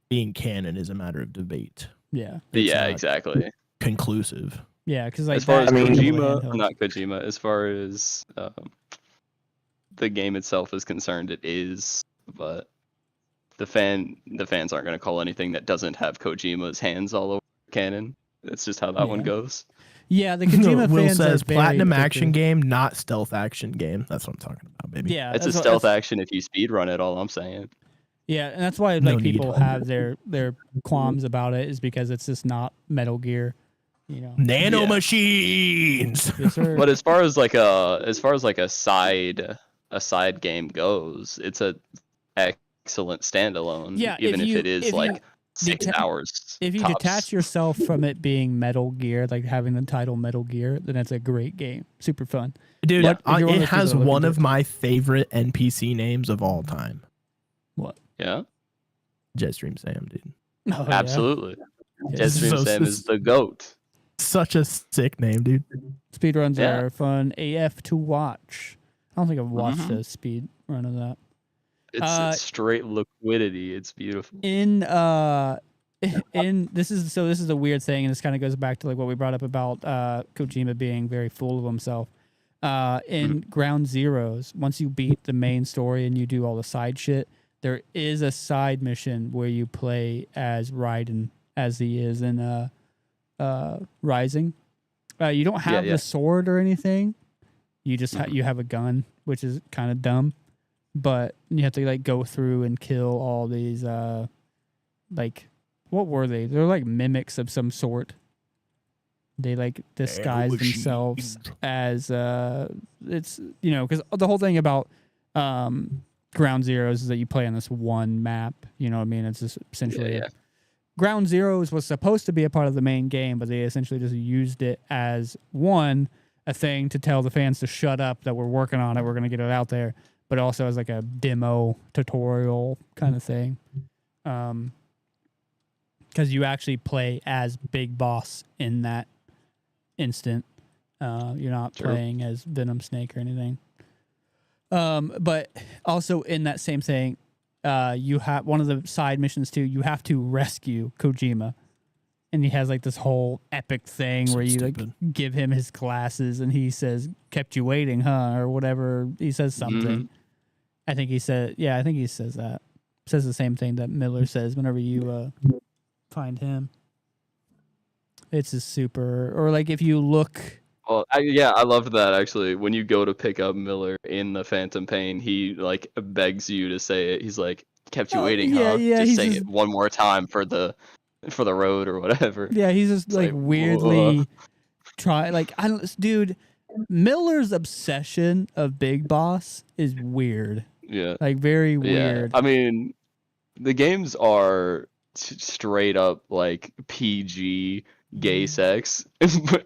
B: being canon is a matter of debate.
A: Yeah.
C: Yeah, exactly.
B: Conclusive.
A: Yeah, because like
C: as far as
A: Kojima,
C: not Kojima, as far as the game itself is concerned, it is. But the fans aren't going to call anything that doesn't have Kojima's hands all over canon. That's just how that one goes.
A: Yeah, the Kojima
B: Will
A: fans
B: says
A: are very
B: platinum action game, not stealth action game. That's what I'm talking about, baby.
A: Yeah,
C: it's a stealth action if you speedrun it. All I'm saying.
A: Yeah, and that's why like people have their qualms about it, is because it's just not Metal Gear.
B: Nano machines.
A: Yes, sir.
C: But as far as like a side game goes, it's a excellent standalone.
A: Yeah,
C: even if it is like 6
A: deta-
C: hours.
A: If you
C: tops.
A: detach yourself from it being Metal Gear, like having the title Metal Gear, then it's a great game. Super fun.
B: Dude,
A: But if you're one of
B: it
A: those
B: has
A: people that
B: one
A: look
B: of my favorite NPC names of all time.
A: What?
C: Yeah,
B: Jetstream Sam, dude.
A: Oh,
C: absolutely.
A: Yeah.
C: Jetstream Sam is the GOAT.
B: Such a sick name, dude.
A: Speedruns are fun AF to watch. I don't think I've watched a speed run of that.
C: It's straight liquidity. It's beautiful.
A: In this is a weird thing, and this kind of goes back to like what we brought up about Kojima being very full of himself. In Ground Zeroes, once you beat the main story and you do all the side shit, there is a side mission where you play as Raiden, as he is in Rising. You don't have the sword or anything. You just you have a gun, which is kind of dumb. But you have to like go through and kill all these like, what were they? They're like mimics of some sort. They like disguise themselves as it's because the whole thing about Ground Zeroes is that you play on this one map. You know what I mean? It's just essentially Ground Zeroes was supposed to be a part of the main game, but they essentially just used it as a thing to tell the fans to shut up, that we're working on it, we're going to get it out there, but also as like a demo tutorial kind of thing. Because you actually play as Big Boss in that instant. You're not playing as Venom Snake or anything. But also in that same thing, you have one of the side missions too. You have to rescue Kojima, and he has like this whole epic thing where you like give him his glasses, and he says, "Kept you waiting, huh?" or whatever. He says something. I think he said, I think he says that. Says the same thing that Miller says whenever you find him. It's a super, or like if you look.
C: Well, I love that actually. When you go to pick up Miller in the Phantom Pain, he like begs you to say it. He's like, "Kept you waiting, huh? Just say it one more time for the road or whatever."
A: Yeah, he's just like weirdly dude. Miller's obsession of Big Boss is weird.
C: Yeah,
A: like very weird.
C: I mean, the games are straight up like PG gay sex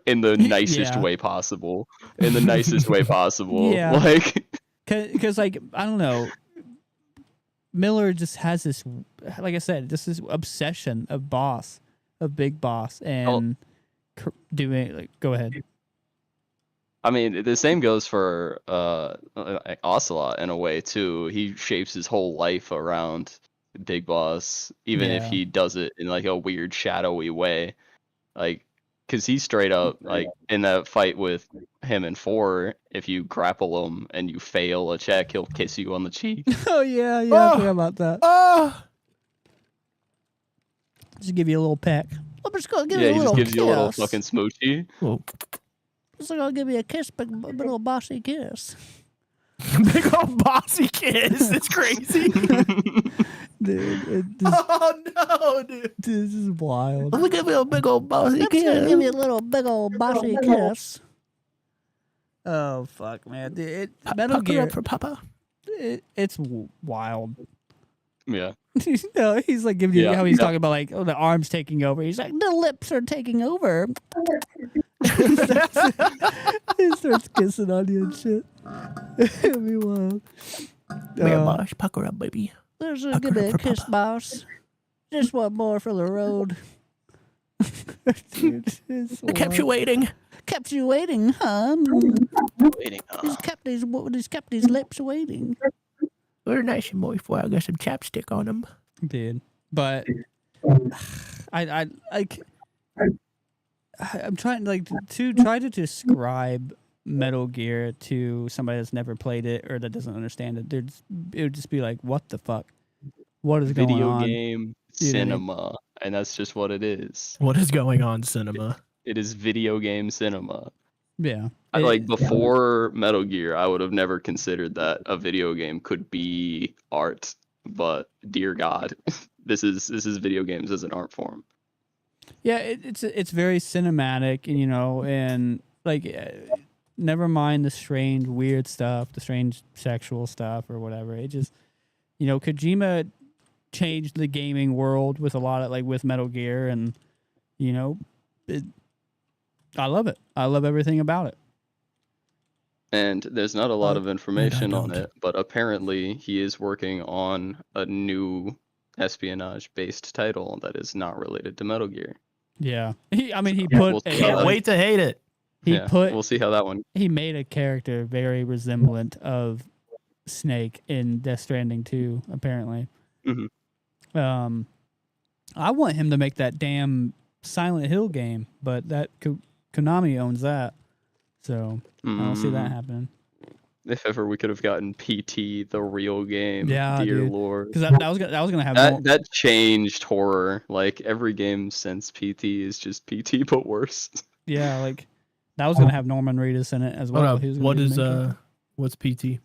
C: in the nicest way possible. In the nicest way possible.
A: Yeah.
C: Like,
A: because like I don't know, Miller just has this, like I said, just this obsession of Big Boss, and doing like. Go ahead.
C: I mean, the same goes for Ocelot in a way too. He shapes his whole life around Big Boss, even if he does it in like a weird shadowy way. Like because he straight up like in that fight with him and 4, if you grapple him and you fail a check, he'll kiss you on the cheek.
A: Oh yeah, I forgot about that.
B: Oh,
A: Just give you a little peck. I'm just gonna give
C: Yeah,
A: you a
C: he
A: little
C: just gives you a little
A: kiss.
C: fucking smoochy.
B: well,
A: Just gonna give you a kiss, big little bossy kiss.
B: big old bossy kiss. It's crazy.
A: Dude,
B: Oh no, dude.
A: this is wild.
B: Let me give you a big old bossy
A: I'm just gonna
B: kiss.
A: give you a little big old bossy kiss. Oh fuck, man! Dude, Metal
B: Pucker
A: Gear,
B: up for Papa.
A: it's wild.
C: Yeah.
A: No, he's like giving you
C: Yeah,
A: how he's
C: yeah.
A: talking about like the arms taking over. He's like the lips are taking over. He starts kissing on you and shit. It'd be wild.
B: Yeah, boss, pucker up, baby.
A: There's
B: Pucker
A: give me
B: up
A: a
B: for
A: kiss,
B: Papa.
A: boss. Just one more for the road. Dude, it's
B: I kept you
A: wild.
B: waiting.
A: Kept you waiting, huh?
C: Waiting.
A: He's kept his lips waiting.
B: Very nice and moist. I got some chapstick on them.
A: Dude, but I'm trying like to try to describe Metal Gear to somebody that's never played it or that doesn't understand it. It would just be like, what the fuck? What is going
C: Video
A: on?
C: game
A: You know what I mean?
C: cinema, and that's just what it is.
B: What is going on, cinema?
C: It is video game cinema.
A: Yeah,
C: Like before Metal Gear, I would have never considered that a video game could be art. But dear God, this is video games as an art form.
A: yeah, it's very cinematic, and and like never mind the strange, weird stuff, the strange sexual stuff or whatever. It just Kojima changed the gaming world with a lot of with Metal Gear, and I love it. I love everything about it.
C: And there's not a lot of information on
B: don't.
C: it, but apparently he is working on a new espionage-based title that is not related to Metal Gear.
A: Yeah, he
C: Yeah,
A: put
C: we'll see how
B: Can't
C: that-
B: wait to hate it.
C: We'll see how that one.
A: he made a character very resemblant of Snake in Death Stranding 2, apparently.
C: Mhm.
A: I want him to make that damn Silent Hill game, but that Konami owns that, so I don't see that happening.
C: If ever we could have gotten PT, the real game.
A: Yeah,
C: dear
A: dude.
C: Lord.
A: Because that was gonna have more.
C: That changed horror. Like every game since PT is just PT but worse.
A: Yeah, like that was gonna have Norman Reedus in it as well.
B: Hold up.
A: He was gonna
B: What
A: be the
B: is
A: main character.
B: what's PT?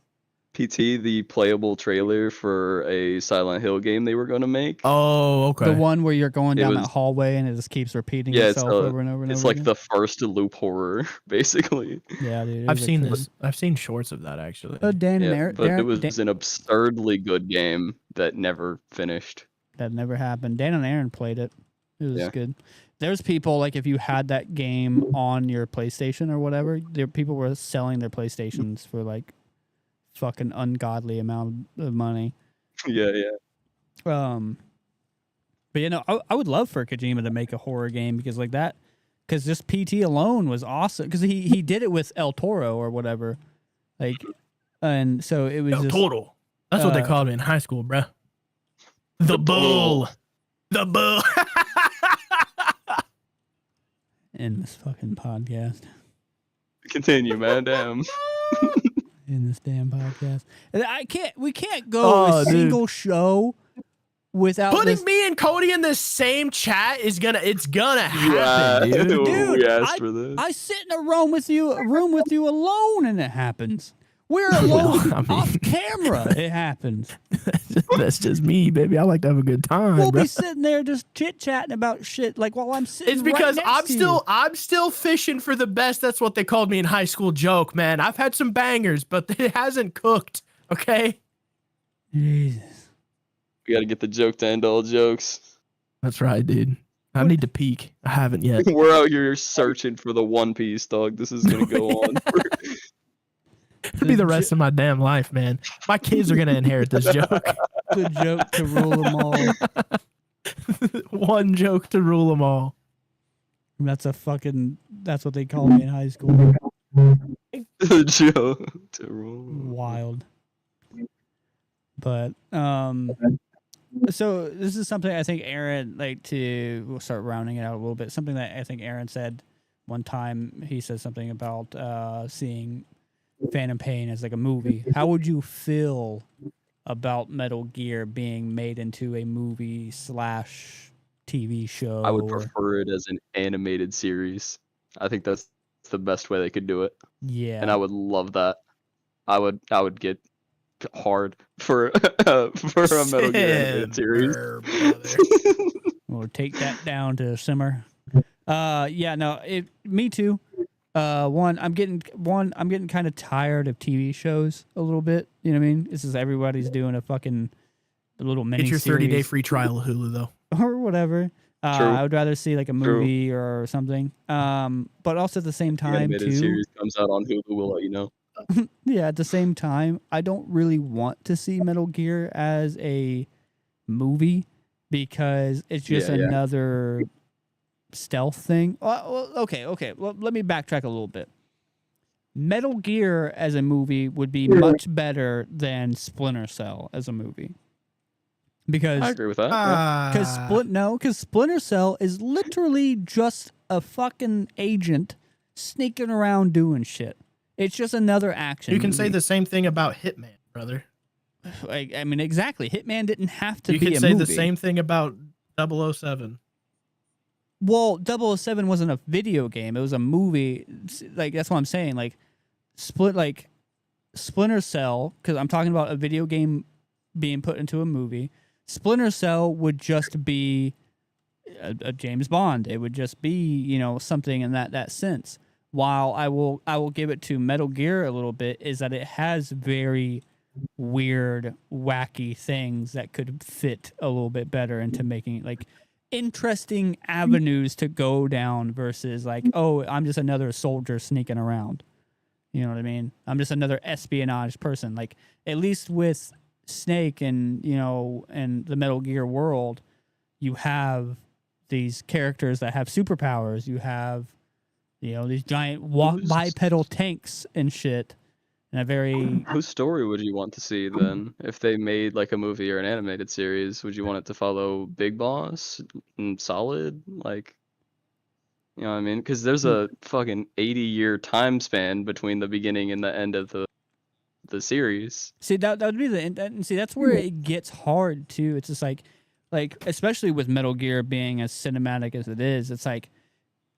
C: PT, the playable trailer for a Silent Hill game they were going to make.
B: Oh, okay.
A: The one where you're going
C: It
A: down
C: was-
A: that hallway and it just keeps repeating
C: Yeah, it's
A: itself over and over and
C: It's
A: over.
C: like
A: again.
C: the first loop horror, basically.
A: Yeah, dude. it
B: I've
A: was
B: seen
A: crazy.
B: this. I've seen shorts of that actually.
A: Dan and
C: Yeah,
A: Aaron,
C: but it was an absurdly good game that never finished.
A: that never happened. Dan and Aaron played it. It was
C: Yeah.
A: good. There's people like if you had that game on your PlayStation or whatever, people were selling their PlayStations for like fucking ungodly amount of money.
C: Yeah.
A: But I would love for Kojima to make a horror game because like that, because just PT alone was awesome. Because he did it with El Toro or whatever, like, and so it was
B: El
A: just
B: Toro. That's what they
A: uh,
B: called me in high school, bruh. The bull. The bull.
A: in this fucking podcast.
C: Continue, man. Damn.
A: In this damn podcast, and we can't go
B: Oh,
A: a
B: dude.
A: single show without
B: Putting
A: this.
B: me and Cody in the same chat it's gonna
C: Yeah,
B: happen, dude.
A: Dude,
C: we asked for this.
A: I sit in a room with you alone, and it happens. We're alone
B: I mean-
A: off camera. It happens.
B: That's just me, baby. I like to have a good time,
A: We'll
B: bro.
A: be sitting there just chit chatting about shit like while I'm sitting.
B: It's because
A: right next to you.
B: I'm still fishing for the best. That's what they called me in high school. Joke, man. I've had some bangers, but it hasn't cooked. Okay.
A: Jesus.
C: We got to get the joke to end all jokes.
B: That's right, dude. I need to peek. I haven't yet.
C: We're out here searching for the One Piece, dog. This is gonna go on.
B: It'll be the rest of my damn life, man. My kids are gonna inherit this joke.
A: The joke to rule them all.
B: One joke to rule them all.
A: That's what they called me in high school.
C: The joke to rule.
A: Wild. But so this is something I think Aaron we'll start rounding it out a little bit. Something that I think Aaron said one time he said something about seeing Phantom Pain as like a movie. How would you feel about Metal Gear being made into a movie / TV show?
C: I would prefer it as an animated series. I think that's the best way they could do it.
A: Yeah.
C: And I would love that. I would get hard for a Metal Gear animated series.
A: We'll take that down to simmer. Yeah, no, me too. I'm getting kind of tired of TV shows a little bit. You know what I mean? This is everybody's doing a little mini.
B: Get your 30-day free trial of Hulu though,
A: or whatever. I would rather see like a movie or something. But also at the same time,
C: the animated
A: too,
C: series comes out on Hulu, we'll let you know.
A: Yeah, at the same time, I don't really want to see Metal Gear as a movie because it's just another stealth thing. Well, okay. Well, let me backtrack a little bit. Metal Gear as a movie would be much better than Splinter Cell as a movie. Because
C: I agree with that.
A: Because Splinter Cell is literally just a fucking agent sneaking around doing shit. It's just another action.
B: You can
A: movie.
B: say the same thing about Hitman, brother.
A: I mean, exactly. Hitman didn't have to be a movie.
B: You can say the same thing about 007.
A: Well, 007 wasn't a video game. It was a movie. Like, that's what I'm saying. Like, Splinter Cell, because I'm talking about a video game being put into a movie. Splinter Cell would just be a James Bond. It would just be, something in that sense. While I will give it to Metal Gear a little bit, is that it has very weird, wacky things that could fit a little bit better into making like interesting avenues to go down versus like, oh, I'm just another soldier sneaking around. You know what I mean? I'm just another espionage person. Like, at least with Snake and and the Metal Gear world, you have these characters that have superpowers. You have these giant bipedal tanks and shit. And a very
C: whose story would you want to see then? If they made like a movie or an animated series, would you want it to follow Big Boss and Solid? Like, you know what I mean? Because there's a fucking 80-year time span between the beginning and the end of the series.
A: See, that would be that's where it gets hard too. It's just like especially with Metal Gear being as cinematic as it is, it's like,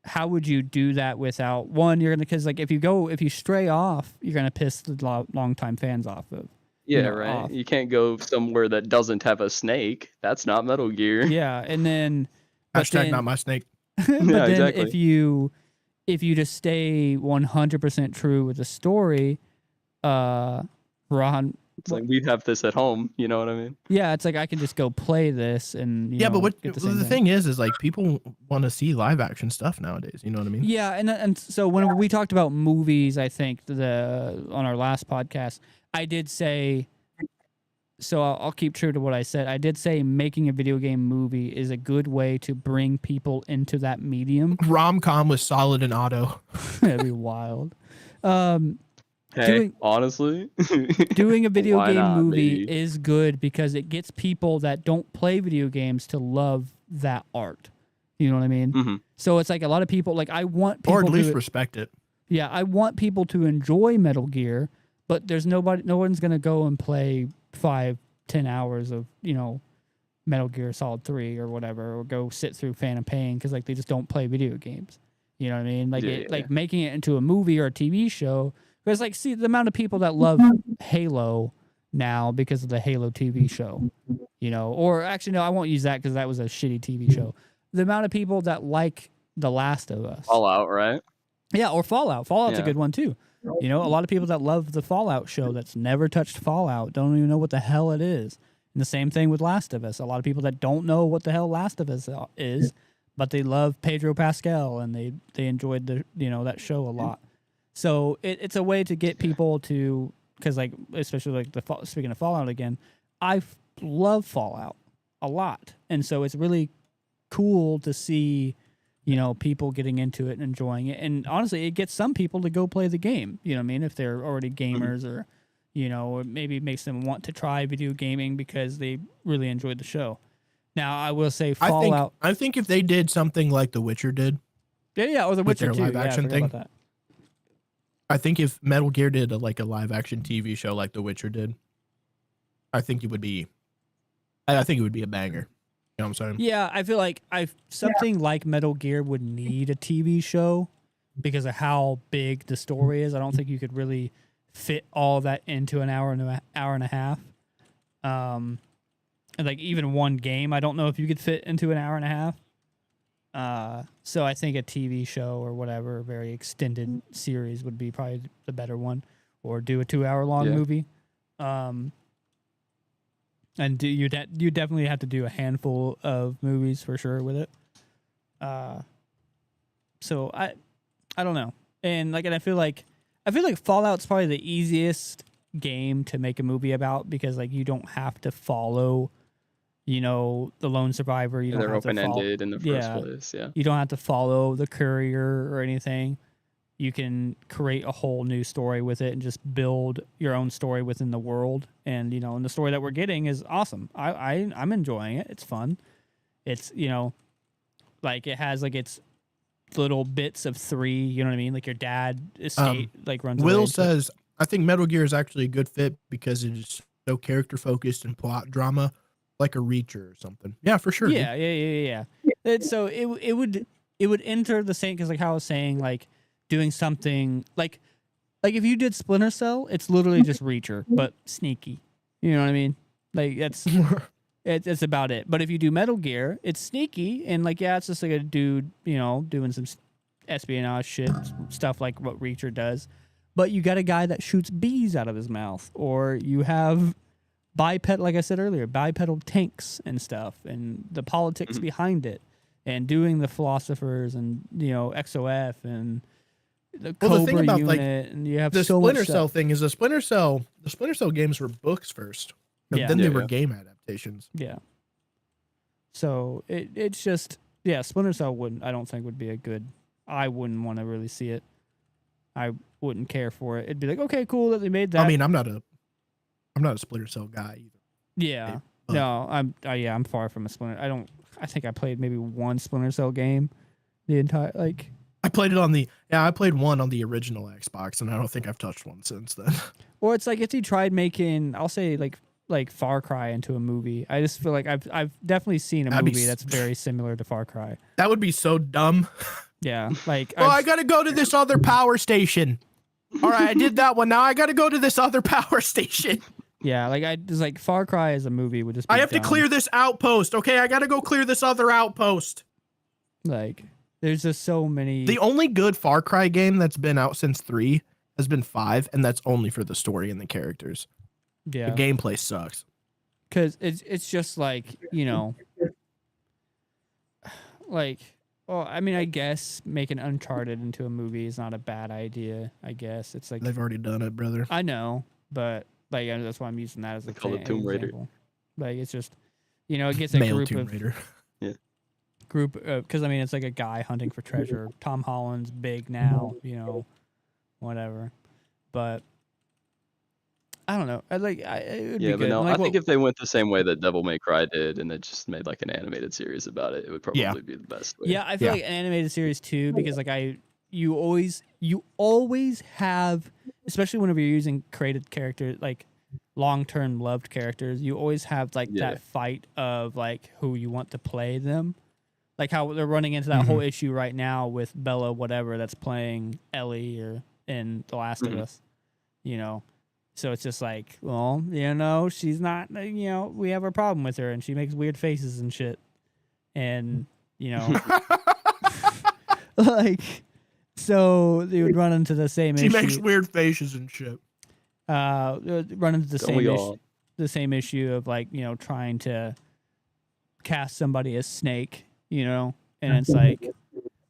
A: how would you do that without one? Because like if you stray off, you're gonna piss the longtime fans off of.
C: Yeah, right. You can't go somewhere that doesn't have a snake. That's not Metal Gear.
A: Yeah, and then
B: hashtag not my snake.
A: But then exactly. if you just stay 100% true with the story, Ron.
C: It's like we have this at home, you know what I mean?
A: Yeah, it's like I can just go play this and
B: but the thing is like people want to see live action stuff nowadays. You know what I mean?
A: Yeah, and so when we talked about movies, I think on our last podcast, I did say. So I'll keep true to what I said. I did say making a video game movie is a good way to bring people into that medium.
B: Rom-com with Solid and Otto.
A: That'd be wild.
C: Honestly,
A: doing a video game movie is good because it gets people that don't play video games to love that art. You know what I mean?
C: Mm-hmm.
A: So it's like a lot of people, like I want people
B: or at least respect it.
A: Yeah, I want people to enjoy Metal Gear, but no one's gonna go and play 5-10 hours of Metal Gear Solid 3 or whatever, or go sit through Phantom Pain because like they just don't play video games. You know what I mean? Like like making it into a movie or a TV show. Because, like, see, the amount of people that love Halo now because of the Halo TV show, or actually, no, I won't use that because that was a shitty TV show. The amount of people that like The Last of Us.
C: Fallout, right?
A: Yeah, or Fallout. Fallout's a good one, too. A lot of people that love the Fallout show that's never touched Fallout don't even know what the hell it is. And the same thing with Last of Us. A lot of people that don't know what the hell Last of Us is, but they love Pedro Pascal and they enjoyed that show a lot. So it's a way to get people to, because like especially like speaking of Fallout again, I love Fallout a lot, and so it's really cool to see people getting into it and enjoying it, and honestly, it gets some people to go play the game. You know what I mean? If they're already gamers, or or maybe it makes them want to try video gaming because they really enjoyed the show. Now I will say Fallout.
B: I think if they did something like The Witcher did,
A: Yeah, or The
B: With
A: Witcher
B: their
A: 2.
B: live
A: Yeah, I
B: action
A: forgot
B: thing?
A: about that.
B: I think if Metal Gear did a live action TV show like The Witcher did, I think it would be. I think it would be a banger. You know what I'm saying?
A: Yeah, I feel like something like Metal Gear would need a TV show because of how big the story is. I don't think you could really fit all that into an hour and a half. And like even one game, I don't know if you could fit into an hour and a half. So I think a TV show or whatever, a very extended series would be probably the better one, or do a 2-hour long movie. And you definitely have to do a handful of movies for sure with it. So I don't know, and I feel like Fallout's probably the easiest game to make a movie about because like you don't have to follow, the lone survivor. You don't
C: They're
A: have to
C: open-ended in the first place. Yeah,
A: you don't have to follow the courier or anything. You can create a whole new story with it and just build your own story within the world. And, and the story that we're getting is awesome. I'm enjoying it. It's fun. It's, like it has like its little bits of 3, you know what I mean? Like your dad estate, runs away.
B: Will says, I think Metal Gear is actually a good fit because it is so character focused and plot drama, like a Reacher or something. Yeah, for sure.
A: Yeah. So it would enter the same, because like how I was saying, like, doing something like if you did Splinter Cell, it's literally just Reacher but sneaky. You know what I mean? Like it's about it. But if you do Metal Gear, it's sneaky and like it's just like a dude, doing some espionage shit stuff like what Reacher does. But you got a guy that shoots bees out of his mouth, or you have like I said earlier, bipedal tanks and stuff, and the politics behind it, and doing the philosophers and XOF and the Cobra
B: thing about
A: unit, and you have
B: the
A: so
B: Splinter
A: much
B: Cell
A: stuff.
B: thing is the Splinter Cell games were books first, and then they were game adaptations.
A: Yeah. So it's just Splinter Cell I don't think would be a good. I wouldn't want to really see it. I wouldn't care for it. It'd be like, okay, cool that they made that.
B: I mean, I'm not a Splinter Cell guy either.
A: Yeah.
B: But
A: No, I'm far from a Splinter. I think I played maybe one Splinter Cell game the entire
B: I played it I played one on the original Xbox, and I don't think I've touched one since then.
A: or it's like if you tried making, I'll say like Far Cry into a movie. I just feel like I've definitely seen a
B: That'd be
A: movie that's very similar to Far Cry.
B: That would be so dumb.
A: Yeah, like
B: I gotta go to this other power station. All right, I did that one. Now I gotta go to this other power station.
A: yeah, like I just like Far Cry as a movie would just. Be
B: I have to
A: dumb.
B: clear this outpost. Okay, I gotta go clear this other outpost.
A: Like, there's just so many.
B: The only good Far Cry game that's been out since 3 has been 5, and that's only for the story and the characters.
A: Yeah,
B: The gameplay sucks.
A: because it's just like like. Well, I mean, I guess making Uncharted into a movie is not a bad idea. I guess it's like
B: They've already done it, brother.
A: I know, but like that's why I'm using that as a
C: call it Tomb Raider.
A: example. Like it's just, it gets a
B: Male
A: group
B: Tomb
A: of
B: Raider.
A: because I mean it's like a guy hunting for treasure. Tom Holland's big now, whatever. But I don't know. It would be
C: but
A: good.
C: no,
A: Like,
C: I think if they went the same way that Devil May Cry did, and they just made like an animated series about it, it would probably be the best way.
A: yeah, I feel like an animated series too, because like you always have, especially whenever you're using created characters, like long-term loved characters, you always have like that fight of like who you want to play them. Like how they're running into that whole issue right now with Bella, whatever, that's playing Ellie or in The Last of Us, So it's just like, well, she's not, we have a problem with her and she makes weird faces and shit. And, like, so they would run into the same issue.
B: She makes weird faces and shit.
A: Run into the same issue of like, trying to cast somebody as Snake, and it's like,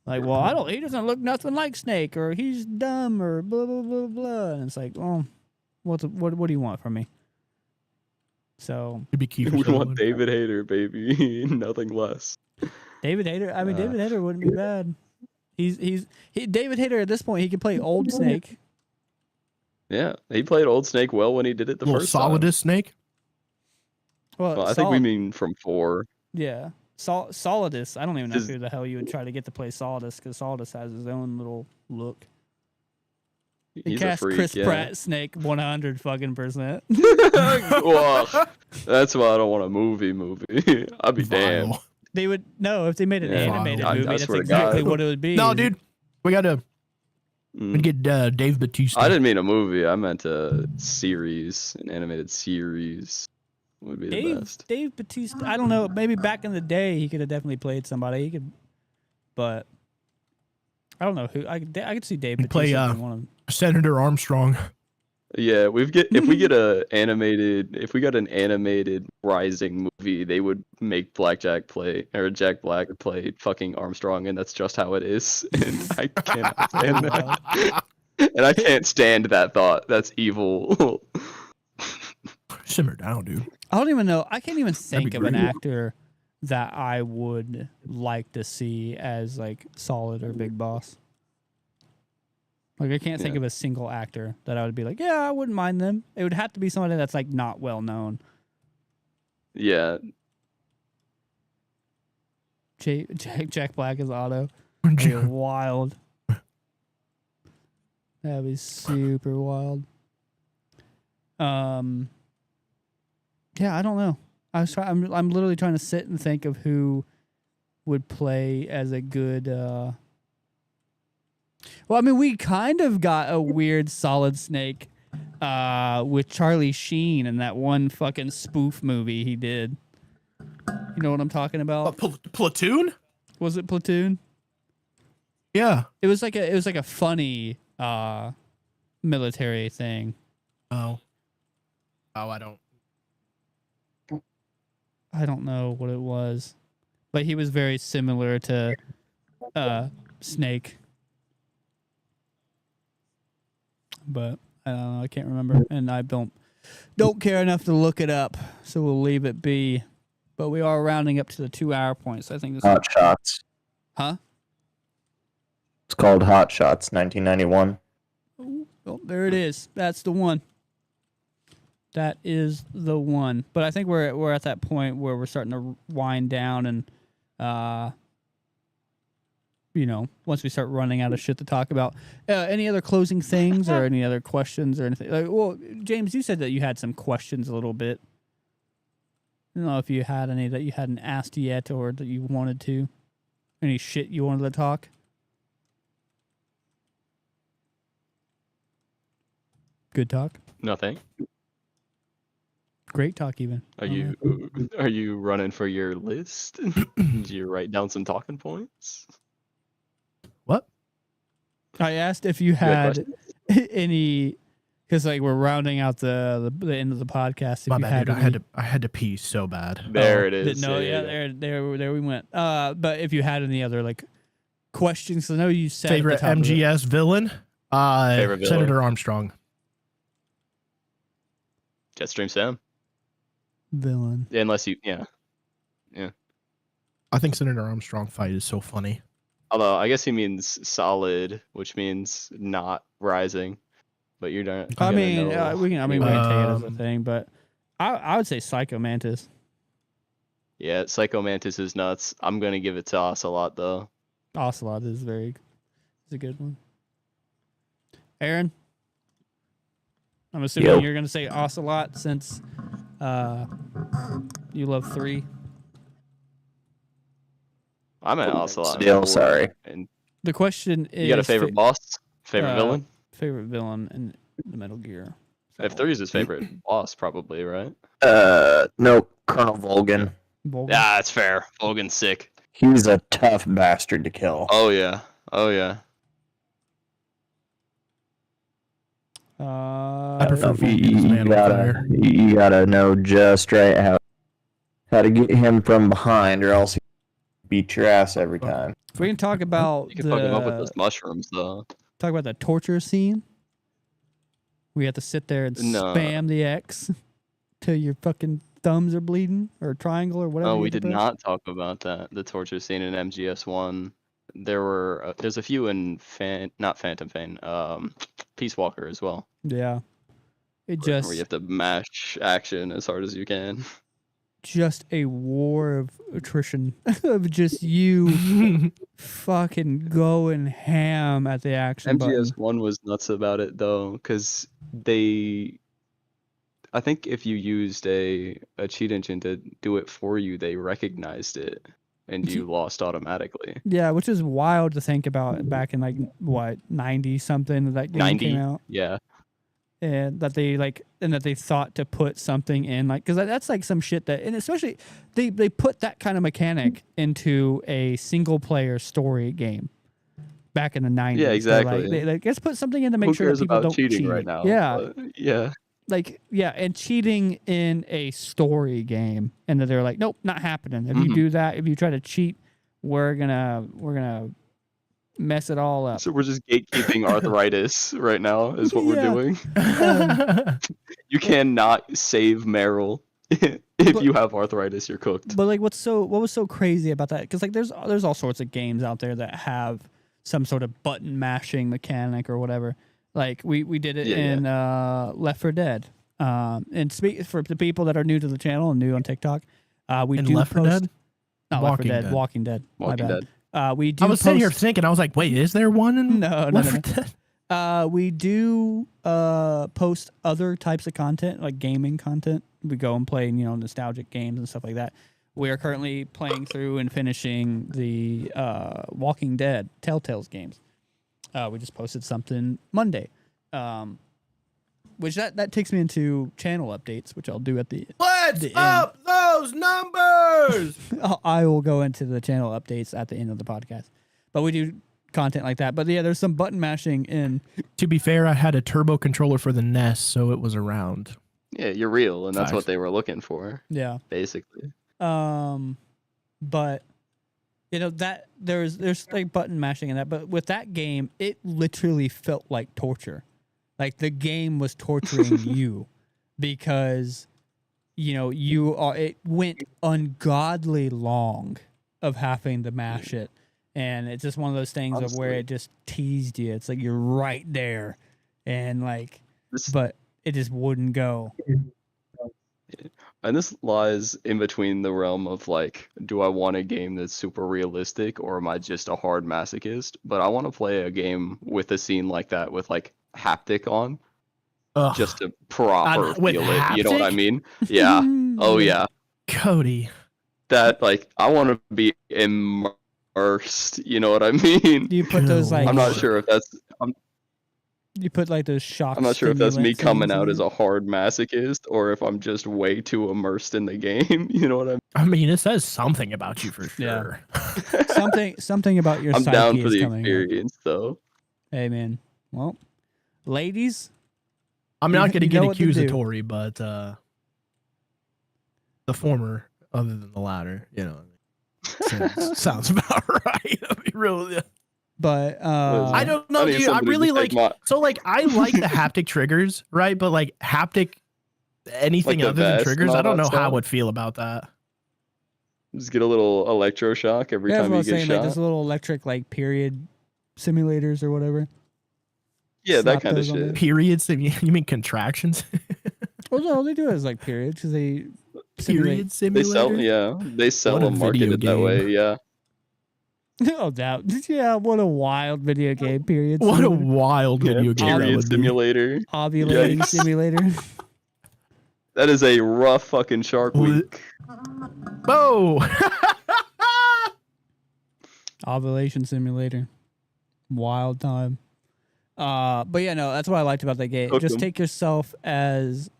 A: well, he doesn't look nothing like Snake, or he's dumb, or blah, blah, blah, blah. And it's like, well, what do you want from me? So
B: It'd be Kiefer
C: We
B: Sutherland.
C: want David Hayter, baby, nothing less.
A: David Hayter, David Hayter wouldn't be bad. David Hayter at this point, he can play old Snake.
C: Yeah, he played Old Snake well when he did it the
B: Little
C: first time.
B: Solidus Snake.
C: Well, I think we mean from 4.
A: Yeah, Solidus. I don't even know who the hell you would try to get to play Solidus, because Solidus has his own little look. He
C: He's a
A: cast
C: freak,
A: Chris
C: yeah.
A: Pratt Snake 100 fucking %.
C: Well, that's why I don't want a movie. I'd be damned.
B: Vile.
A: They would no if they made an
C: Yeah.
A: animated
C: I
A: movie. That's
C: swear to
A: exactly
C: God.
A: what it would be.
B: No, dude, we gotta get Dave Bautista.
C: I didn't mean a movie. I meant a series, an animated series would be the best.
A: Dave Bautista. I don't know. Maybe back in the day he could have definitely played somebody. He could, but I don't know who. I could see Dave
B: He'd play,
A: Bautista in one of them.
B: Senator Armstrong.
C: Yeah, if we get an animated Rising movie, they would make Jack Black play fucking Armstrong, and that's just how it is. And I cannot stand that. And I can't stand that thought. That's evil.
B: Simmer down, dude.
A: I don't even know. I can't even think
B: be
A: of an
B: brutal.
A: actor that I would like to see as like Solid or Big Boss. Like I can't think
C: Yeah.
A: of a single actor that I would be like, yeah, I wouldn't mind them. It would have to be somebody that's like not well known.
C: Yeah,
A: Jack Black is Otto. That'd be wild. That'd be super wild. Yeah, I don't know. I'm literally trying to sit and think of who would play as a good. Well, I mean, we kind of got a weird Solid Snake with Charlie Sheen in that one fucking spoof movie he did. You know what I'm talking about?
B: Platoon?
A: Was it Platoon?
B: Yeah.
A: It was like a funny military thing.
B: Oh, I don't.
A: I don't know what it was, but he was very similar to Snake. But I don't know. I can't remember, and I don't care enough to look it up, so we'll leave it be. But we are rounding up to the 2-hour point, so I think this.
D: Hot Shots.
A: Huh?
D: It's called Hot Shots, 1991.
A: Oh, there it is. That's the one. That is the one. But I think we're at that point where we're starting to wind down, and once we start running out of shit to talk about. Any other closing things or any other questions or anything? Well, James, you said that you had some questions a little bit. I don't know if you had any that you hadn't asked yet or that you wanted to. Any shit you wanted to talk? Good talk.
C: nothing.
A: Great talk, even.
C: Are you running for your list? Did you write down some talking points?
B: What?
A: I asked if you had any, because like we're rounding out the end of the podcast. If
B: My
A: you
B: bad,
A: had
B: dude.
A: any,
B: I had to pee so bad.
C: There it is.
A: No, yeah, there we went. But if you had any other like questions, I know you said at the
B: Favorite
A: top of it-
B: MGS villain?
C: Favorite villain.
B: Senator Armstrong.
C: Jetstream Sam.
A: villain.
C: Unless you, yeah.
B: I think Senator Armstrong fight is so funny.
C: Although I guess he means solid, which means not rising. But you're not.
A: I
C: gonna
A: mean,
C: know.
A: we can take it as a
B: Um,
A: thing, but I would say Psycho Mantis.
C: Yeah, Psycho Mantis is nuts. I'm gonna give it to Ocelot though.
A: Ocelot is a good one. Aaron, I'm assuming
D: Yo.
A: you're gonna say Ocelot since you love 3.
C: I'm an Ocelot.
D: Still sorry.
C: And
A: The question is,
C: you got a favorite boss? Favorite villain?
A: Favorite villain in the Metal Gear.
C: If 3 is his favorite boss, probably, right?
D: No, Colonel Volgan.
A: Volgan.
C: Yeah, that's fair. Logan's sick.
D: He's a tough bastard to kill.
C: Oh yeah. Oh yeah.
B: I prefer
D: No,
B: Volgan's Man on Fire.
D: you gotta know just right how to get him from behind, or else he beat your ass every time.
A: If we can talk about
C: You can fuck him up with
A: the
C: those mushrooms though.
A: talk about the torture scene, we have to sit there and
C: No.
A: spam the X till your fucking thumbs are bleeding, or triangle, or whatever.
C: Oh,
A: you
C: we
A: have to
C: did
A: press.
C: not talk about that. The torture scene in MGS1. There's a few in not Phantom Pain, Peace Walker as well.
A: Yeah, it
C: Where
A: just
C: you have to mash action as hard as you can.
A: just a war of attrition of just you fucking going ham at the action button.
C: MGS1 was nuts about it though, because I think if you used a cheat engine to do it for you, they recognized it and you lost automatically.
A: Yeah, which is wild to think about back in like what 90 something that game
C: 90,
A: came out.
C: yeah.
A: And that they thought to put something in, like, because that's like some shit that, and especially they put that kind of mechanic into a single player story game back in the 90s.
C: Yeah, exactly.
A: They like, let's put something in to make
C: Who
A: sure that
C: cares
A: people
C: about
A: don't
C: cheating
A: cheat
C: right now?
A: Yeah,
C: Yeah.
A: like, yeah, and cheating in a story game, and that they're like, nope, not happening. If you do that, if you try to cheat, we're gonna mess it all up.
C: So we're just gatekeeping arthritis right now is what we're doing. You cannot save Meryl. If you have arthritis, you're cooked.
A: But like, what was so crazy about that? Because like, there's all sorts of games out there that have some sort of button mashing mechanic or whatever. Like we did it in Left 4 Dead. And for the people that are new to the channel and new on TikTok, we
B: in
A: do
B: Left 4 Dead?
A: Not Left 4 Dead, Walking Dead.
C: Walking Dead.
A: We do.
B: I was sitting here thinking, I was like, wait, is there one in
A: No.
B: Left 4 Dead?
A: We do post other types of content, like gaming content. We go and play, nostalgic games and stuff like that. We are currently playing through and finishing the Walking Dead Telltales games. We just posted something Monday, which that takes me into channel updates, which I'll do at the
B: Let's up those numbers.
A: I will go into the channel updates at the end of the podcast, but we do content like that. But yeah, there's some button mashing in.
B: To be fair, I had a turbo controller for the NES, so it was around.
C: Yeah, you're real, and that's what they were looking for.
A: Yeah,
C: basically.
A: But that there's like button mashing in that, but with that game, it literally felt like torture. Like the game was torturing you because it went ungodly long of having to mash it. And it's just one of those things of where it just teased you. It's like you're right there and like but it just wouldn't go.
C: And this lies in between the realm of like, do I want a game that's super realistic or am I just a hard masochist? But I want to play a game with a scene like that with like haptic on. Just to proper feel it. You know what I mean? Yeah. Oh yeah.
B: Cody.
C: That like I want to be immersed. You know what I mean?
A: You put those like
C: I'm not sure if that's
A: you put like those shocks.
C: I'm not sure if that's me coming out as a hard masochist or if I'm just way too immersed in the game. You know what I mean?
B: I mean, it says something about you for sure.
A: Yeah. something about your
C: I'm
A: psyche
C: down for
A: is
C: the
A: coming
C: experience, though.
A: Hey, man. Well, ladies,
B: I'm not going to get accusatory, but the former, other than the latter, sounds about right. I'll be real.
A: But
B: I don't know, dude. I really like I like the haptic triggers, right? But like haptic anything
C: like
B: other than triggers, I don't know how I would feel about that.
C: Just get a little electroshock every time you get shot.
A: Like those little electric like period simulators or whatever.
C: Yeah, that kind of shit.
B: Periods? You mean contractions?
A: Well, no, they do it as like periods because they
B: period simulator.
C: They sell and market it that way. Yeah.
A: No doubt. Yeah, what a wild video game. Period.
B: What a wild video game.
C: Period simulator.
A: Ovulating simulator.
C: That is a rough fucking Shark Week.
B: Oh.
A: Ovulation simulator. Wild time. But yeah, no, that's what I liked about that game. Just take yourself as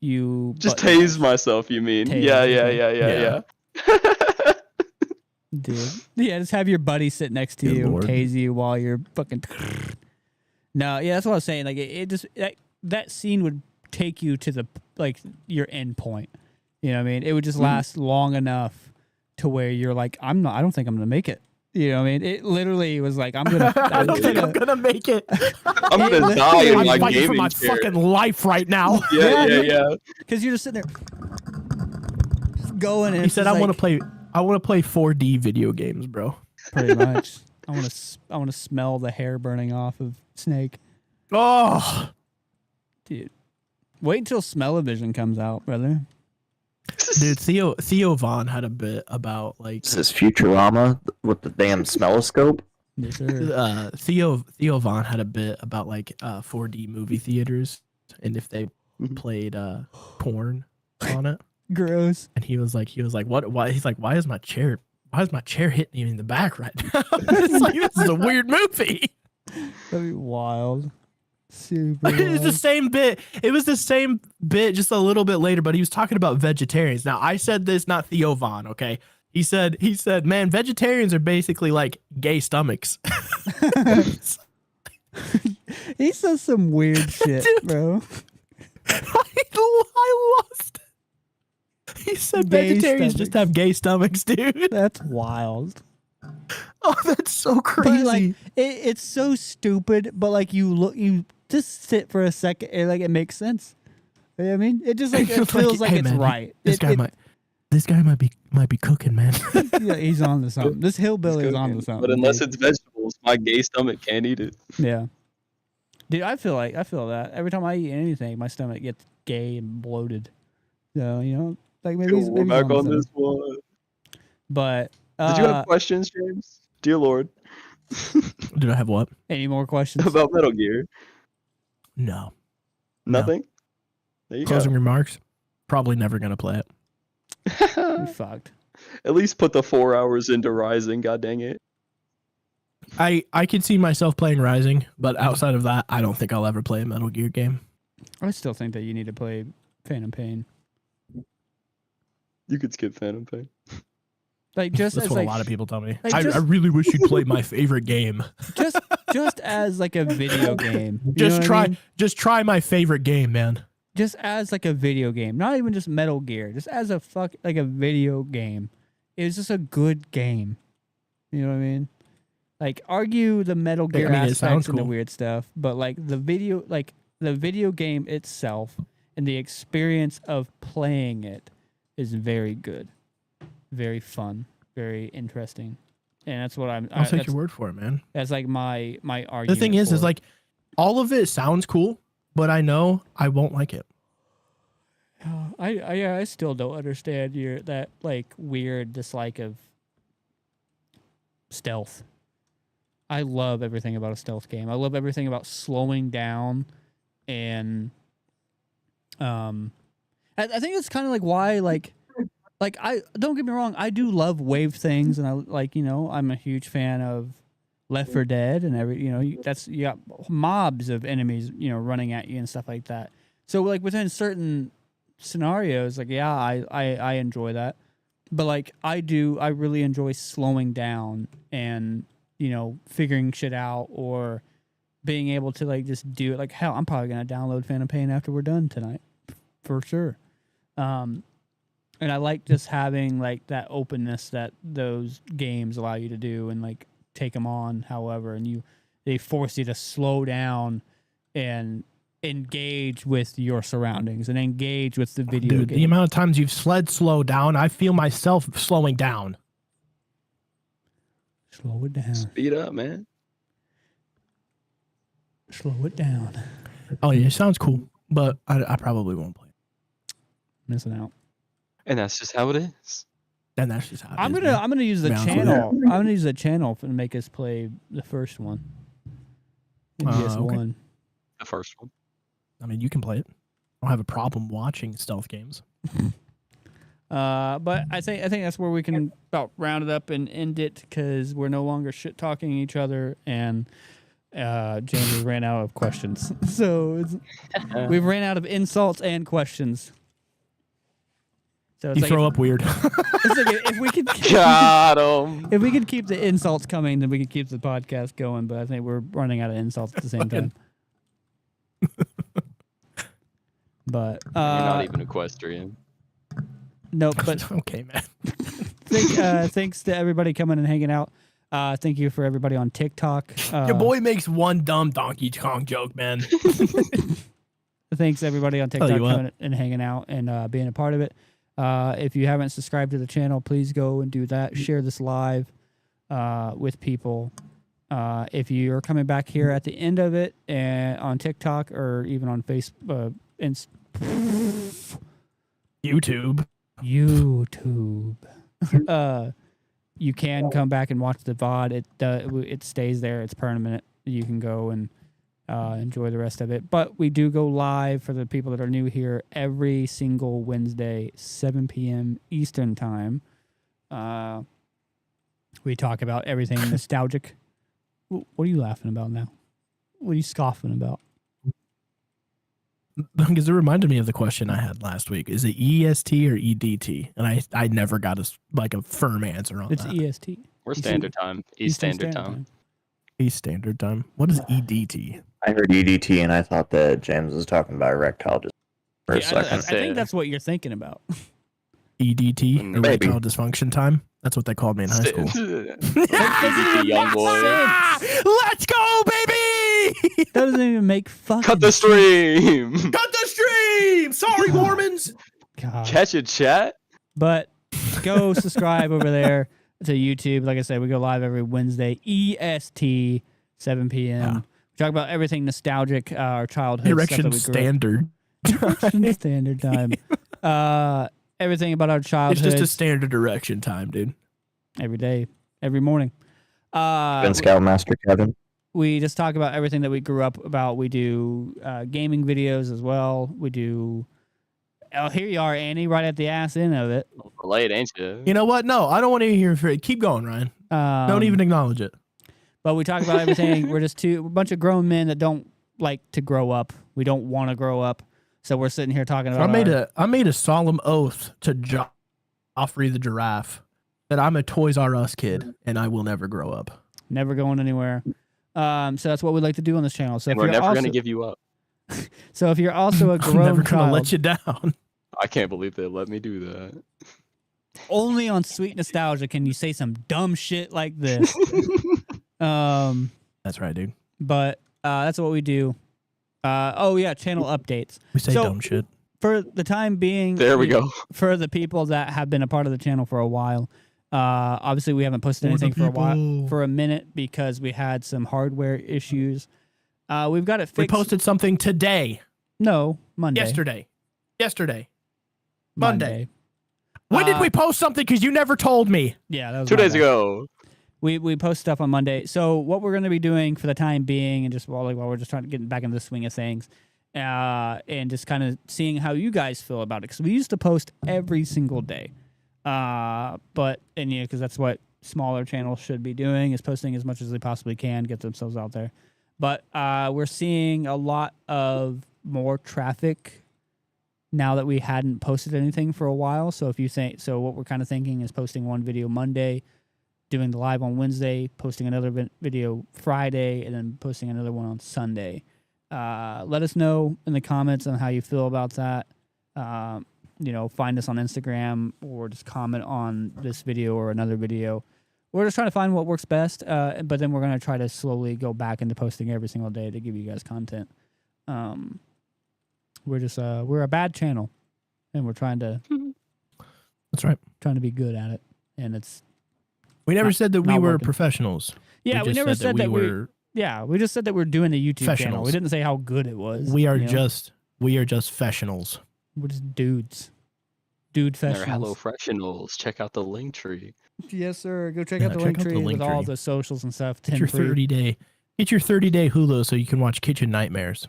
A: you.
C: Just tase myself, you mean? Yeah.
A: Dude. Yeah, just have your buddy sit next to you, tase you while you're fucking. No, yeah, that's what I was saying. Like it just that scene would take you to the your end point. You know what I mean? It would just last long enough to where you're like, I don't think I'm gonna make it. You know what I mean? It literally was like, I
B: don't think I'm gonna make it.
C: I'm gonna die in my
B: fighting
C: gaming
B: for my
C: chair.
B: fucking life right now.
C: Yeah.
A: Because you're just sitting there, just going. And
B: he said, I want to play 4D video games, bro.
A: Pretty much. I want to smell the hair burning off of Snake.
B: Oh,
A: dude, wait until Smell-O-Vision comes out, brother.
B: Dude, Theo Vaughn had a bit about like
D: Is this Futurama with the damn smelloscope?
A: Yes, sir.
B: Theo Vaughn had a bit about like 4D movie theaters and if they played porn on it.
A: Gross.
B: And he was like, what? Why? He's like, why is my chair hitting me in the back right now? It's like this is a weird movie.
A: That'd be wild. Super
B: It was the
A: wild.
B: same bit. It was the same bit, just a little bit later. But he was talking about vegetarians. Now I said this, not Theo Vaughn. Okay, he said, man, vegetarians are basically like gay stomachs.
A: He says some weird shit,
B: Dude.
A: bro.
B: I lost it. He said
A: Gay
B: vegetarians just
A: stomachs.
B: have gay stomachs, dude.
A: That's wild.
B: Oh, that's so crazy.
A: But like, it's so stupid. But like, you just sit for a second, and like, it makes sense. You know what I mean, it just like it feels like
B: hey,
A: it's
B: man,
A: right.
B: This guy might be cooking, man.
A: Yeah, he's on to something. This hillbilly is on to something.
C: But unless
A: dude.
C: it's vegetables, my gay stomach can't eat it.
A: Yeah. Dude, I feel that every time I eat anything, my stomach gets gay and bloated. So, you know, like maybe he's
C: We're back
A: onto
C: on
A: something.
C: this one.
A: But
C: Did you have questions, James? Dear Lord.
B: Did I have what?
A: any more questions?
C: About Metal Gear?
B: No.
C: Nothing? There you
B: Closing remarks. Probably never gonna play it.
A: We
C: go.
A: fucked.
C: At least put the 4 hours into Rising, god dang it.
B: I could see myself playing Rising, but outside of that, I don't think I'll ever play a Metal Gear game.
A: I still think that you need to play Phantom Pain.
C: You could skip Phantom Pain.
A: Like just
B: That's
A: as
B: what
A: like
B: a lot of people tell me.
A: like
B: I
A: just-
B: really wish you'd play my favorite game.
A: just as like a video game. You know
B: Just
A: what I
B: try
A: mean?
B: just try my favorite game, man.
A: Just as like a video game, not even just Metal Gear, just as a like a video game. It was just a good game. You know what I mean? Like argue the Metal Gear
B: I mean, it
A: aspects
B: sounds
A: and the
B: cool.
A: weird stuff, but like the video game itself and the experience of playing it is very good, very fun, very interesting, and that's what
B: I'll take your word for it, man.
A: that's like my argument.
B: The thing is
A: for it.
B: like all of it sounds cool, but I know I won't like it.
A: I still don't understand that like weird dislike of stealth. I love everything about a stealth game. I love everything about slowing down, and I think it's kind of like why like I don't get me wrong, I do love wave things, and I like I'm a huge fan of Left 4 Dead and you got mobs of enemies running at you and stuff like that. So like within certain scenarios, like yeah, I enjoy that, but like I really enjoy slowing down and figuring shit out or being able to like just do it. Like hell, I'm probably gonna download Phantom Pain after we're done tonight, for sure. And I like just having like that openness that those games allow you to do and like take them on however, and they force you to slow down and engage with your surroundings and engage with the video
B: Dude,
A: game.
B: the amount of times you've slow down, I feel myself slowing down.
A: Slow it down.
C: Speed up, man.
A: Slow it down.
B: Oh yeah, it sounds cool, but I probably won't play it.
A: Missing out.
C: And that's just how it is.
B: And that's just how it
A: I'm
B: is,
A: gonna
B: man.
A: I'm gonna use the
B: Yeah, I'm cool.
A: channel. I'm gonna use the channel to make us play the first one. Just
B: okay.
A: one.
C: The first one.
B: I mean, you can play it. I don't have a problem watching stealth games.
A: But I think that's where we can about round it up and end it because we're no longer shit talking each other, and James has ran out of questions. So we've ran out of insults and questions. So
B: You throw up weird.
A: It's like if we could
C: Got him.
A: if we could keep the insults coming, then we could keep the podcast going. But I think we're running out of insults at the same time. But
C: You're not even equestrian.
A: nope. But
B: Okay, man.
A: thanks to everybody coming and hanging out. Thank you for everybody on TikTok.
B: Your boy makes one dumb Donkey Kong joke, man.
A: Thanks everybody on
B: Tell
A: TikTok
B: you what.
A: coming and hanging out and being a part of it. If you haven't subscribed to the channel, please go and do that. Share this live with people. If you're coming back here at the end of it and on TikTok or even on Facebook,
B: YouTube.
A: YouTube. You can come back and watch the VOD. It stays there. It's permanent. You can go and enjoy the rest of it. But we do go live for the people that are new here every single Wednesday, 7 p.m. Eastern time. We talk about everything nostalgic. What are you laughing about now? What are you scoffing about?
B: Because it reminded me of the question I had last week. Is it EST or EDT? And I never got a firm answer on
A: It's
B: that.
A: EST.
C: We're standard time. East Standard Time.
B: East Standard Time. What is EDT?
D: I heard EDT and I thought that James was talking about erectile just for a
A: I
D: second.
A: think that's what you're thinking about.
B: EDT?
C: Maybe.
B: Erectile dysfunction time? That's what they called me in high school.
C: EDT, young boy.
B: Let's go, baby!
A: That doesn't even make fucking
C: Cut the stream.
B: Cut the stream! Sorry, Mormons!
A: God.
C: Catch a chat.
A: But go subscribe over there to YouTube. Like I said, we go live every Wednesday, EST, 7 p.m.
B: Yeah.
A: We talk about everything nostalgic, our childhood
B: Erection
A: stuff that we grew
B: standard.
A: up. Erection standard time. Everything about our childhood.
B: It's just a standard erection time, dude.
A: Every day, every morning.
D: Ben Scoutmaster Kevin.
A: We just talk about everything that we grew up about. We do gaming videos as well. We do. Oh, here you are, Annie, right at the ass end of it.
C: Late, ain't you?
B: You know what? No, I don't want to hear it. Keep going, Ryan. Don't even acknowledge it.
A: But we talk about everything. We're just a bunch of grown men that don't like to grow up. We don't want to grow up. So we're sitting here talking about.
B: I made a solemn oath to Joffrey the giraffe that I'm a Toys R Us kid and I will never grow up.
A: Never going anywhere. So that's what we like to do on this channel. So
C: And we're never going to give you up.
A: So if you're also a
B: I'm
A: grown
B: never
A: child,
B: gonna let you down.
C: I can't believe they let me do that.
A: only on Sweet Nostalgia can you say some dumb shit like this.
B: That's right, dude.
A: But that's what we do. Channel updates.
B: We say
A: So-
B: dumb shit.
A: For the time being,
C: There we go.
A: For the people that have been a part of the channel for a while, obviously we haven't posted anything for a while, for a minute, because we had some hardware issues. We've got it
B: We
A: fixed.
B: posted something today.
A: No, Monday.
B: Yesterday.
A: Monday.
B: Monday. When did we post something? Because you never told me.
A: Yeah, that was
C: 2
A: my
C: days
A: bad.
C: ago.
A: We post stuff on Monday. So what we're going to be doing for the time being, and just while we're just trying to get back into the swing of things, and just kind of seeing how you guys feel about it, because we used to post every single day, because that's what smaller channels should be doing, is posting as much as they possibly can, get themselves out there. But we're seeing a lot of more traffic now that we hadn't posted anything for a while. So what we're kind of thinking is posting one video Monday, doing the live on Wednesday, posting another video Friday, and then posting another one on Sunday. Let us know in the comments on how you feel about that. Find us on Instagram or just comment on this video or another video. We're just trying to find what works best, but then we're going to try to slowly go back into posting every single day to give you guys content. We're a bad channel, and we're trying to
B: That's right.
A: be good at it, and it's.
B: We never said that we
A: not
B: were
A: working.
B: professionals.
A: Yeah, we
B: just
A: never said that we
B: were.
A: Yeah, we just said that we're doing the YouTube channel.
B: Professionals.
A: We didn't say how good it was.
B: We are
A: you know?
B: just professionals.
A: We're just dudes. Dude
C: They're
A: professionals.
C: HelloFressionals. Check out the link tree.
A: Yes, sir. Go check
B: Yeah,
A: out the
B: check
A: link
B: out the
A: tree with
B: link
A: all
B: tree.
A: the socials and stuff.
B: Get your 30-day. Get your 30-day Hulu so you can watch Kitchen Nightmares.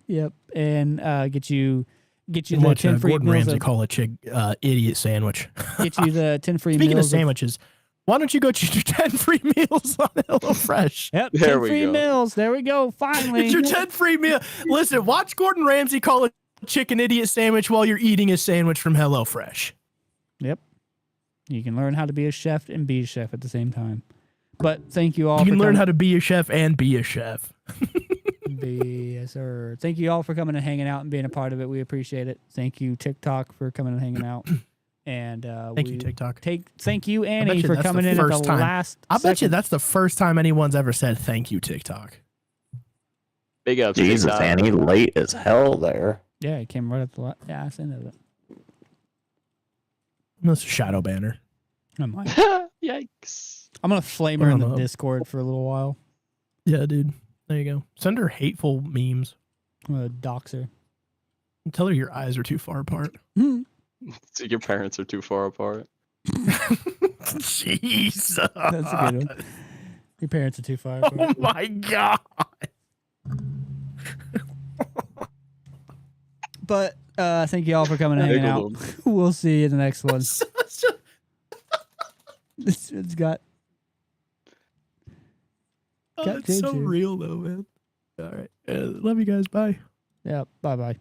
A: Yep, and get you
B: You
A: the
B: can watch
A: 10 free
B: Gordon
A: meals.
B: Ramsay call a chick idiot sandwich.
A: Get you the 10 free
B: Speaking of
A: meals.
B: sandwiches, why don't you go get your 10 free meals on HelloFresh?
A: Yep,
C: There
A: 10
C: we
A: free
C: go.
A: meals. There we go. Finally.
B: Get your 10 free meal. Listen, watch Gordon Ramsay call a chicken idiot sandwich while you're eating a sandwich from HelloFresh.
A: Yep. You can learn how to be a chef and be a chef at the same time. But thank you all.
B: You can
A: for
B: learn
A: coming.
B: how to be a chef and be a chef.
A: Yes, sir. Thank you all for coming and hanging out and being a part of it. We appreciate it. Thank you, TikTok, for coming and hanging out. And
B: Thank you, TikTok.
A: Thank you,
B: bet
A: Annie,
B: you
A: for
B: that's
A: coming
B: the
A: in at the
B: first time.
A: last.
B: I bet you
A: second.
B: that's the first time anyone's ever said thank you, TikTok.
C: Big up.
D: Jesus,
C: TikTok.
D: Annie, late as hell there.
A: Yeah, it came right at the ass end of it.
B: That's a shadow banner.
A: I might.
C: Yikes.
A: I'm gonna flame her in the
B: Oh, no.
A: Discord for a little while.
B: Yeah, dude. There you go. Send her hateful memes.
A: I'm gonna dox her.
B: And tell her your eyes are too far apart.
C: So your parents are too far apart.
B: Jesus.
A: That's a good one. Your parents are too far apart.
B: Oh my god.
A: But thank you all for coming and hanging out.
C: Haggled
A: We'll see you in the next one. It's got.
B: Oh, it's so real though, man. All right. Love you guys. Bye.
A: Yeah. Bye bye.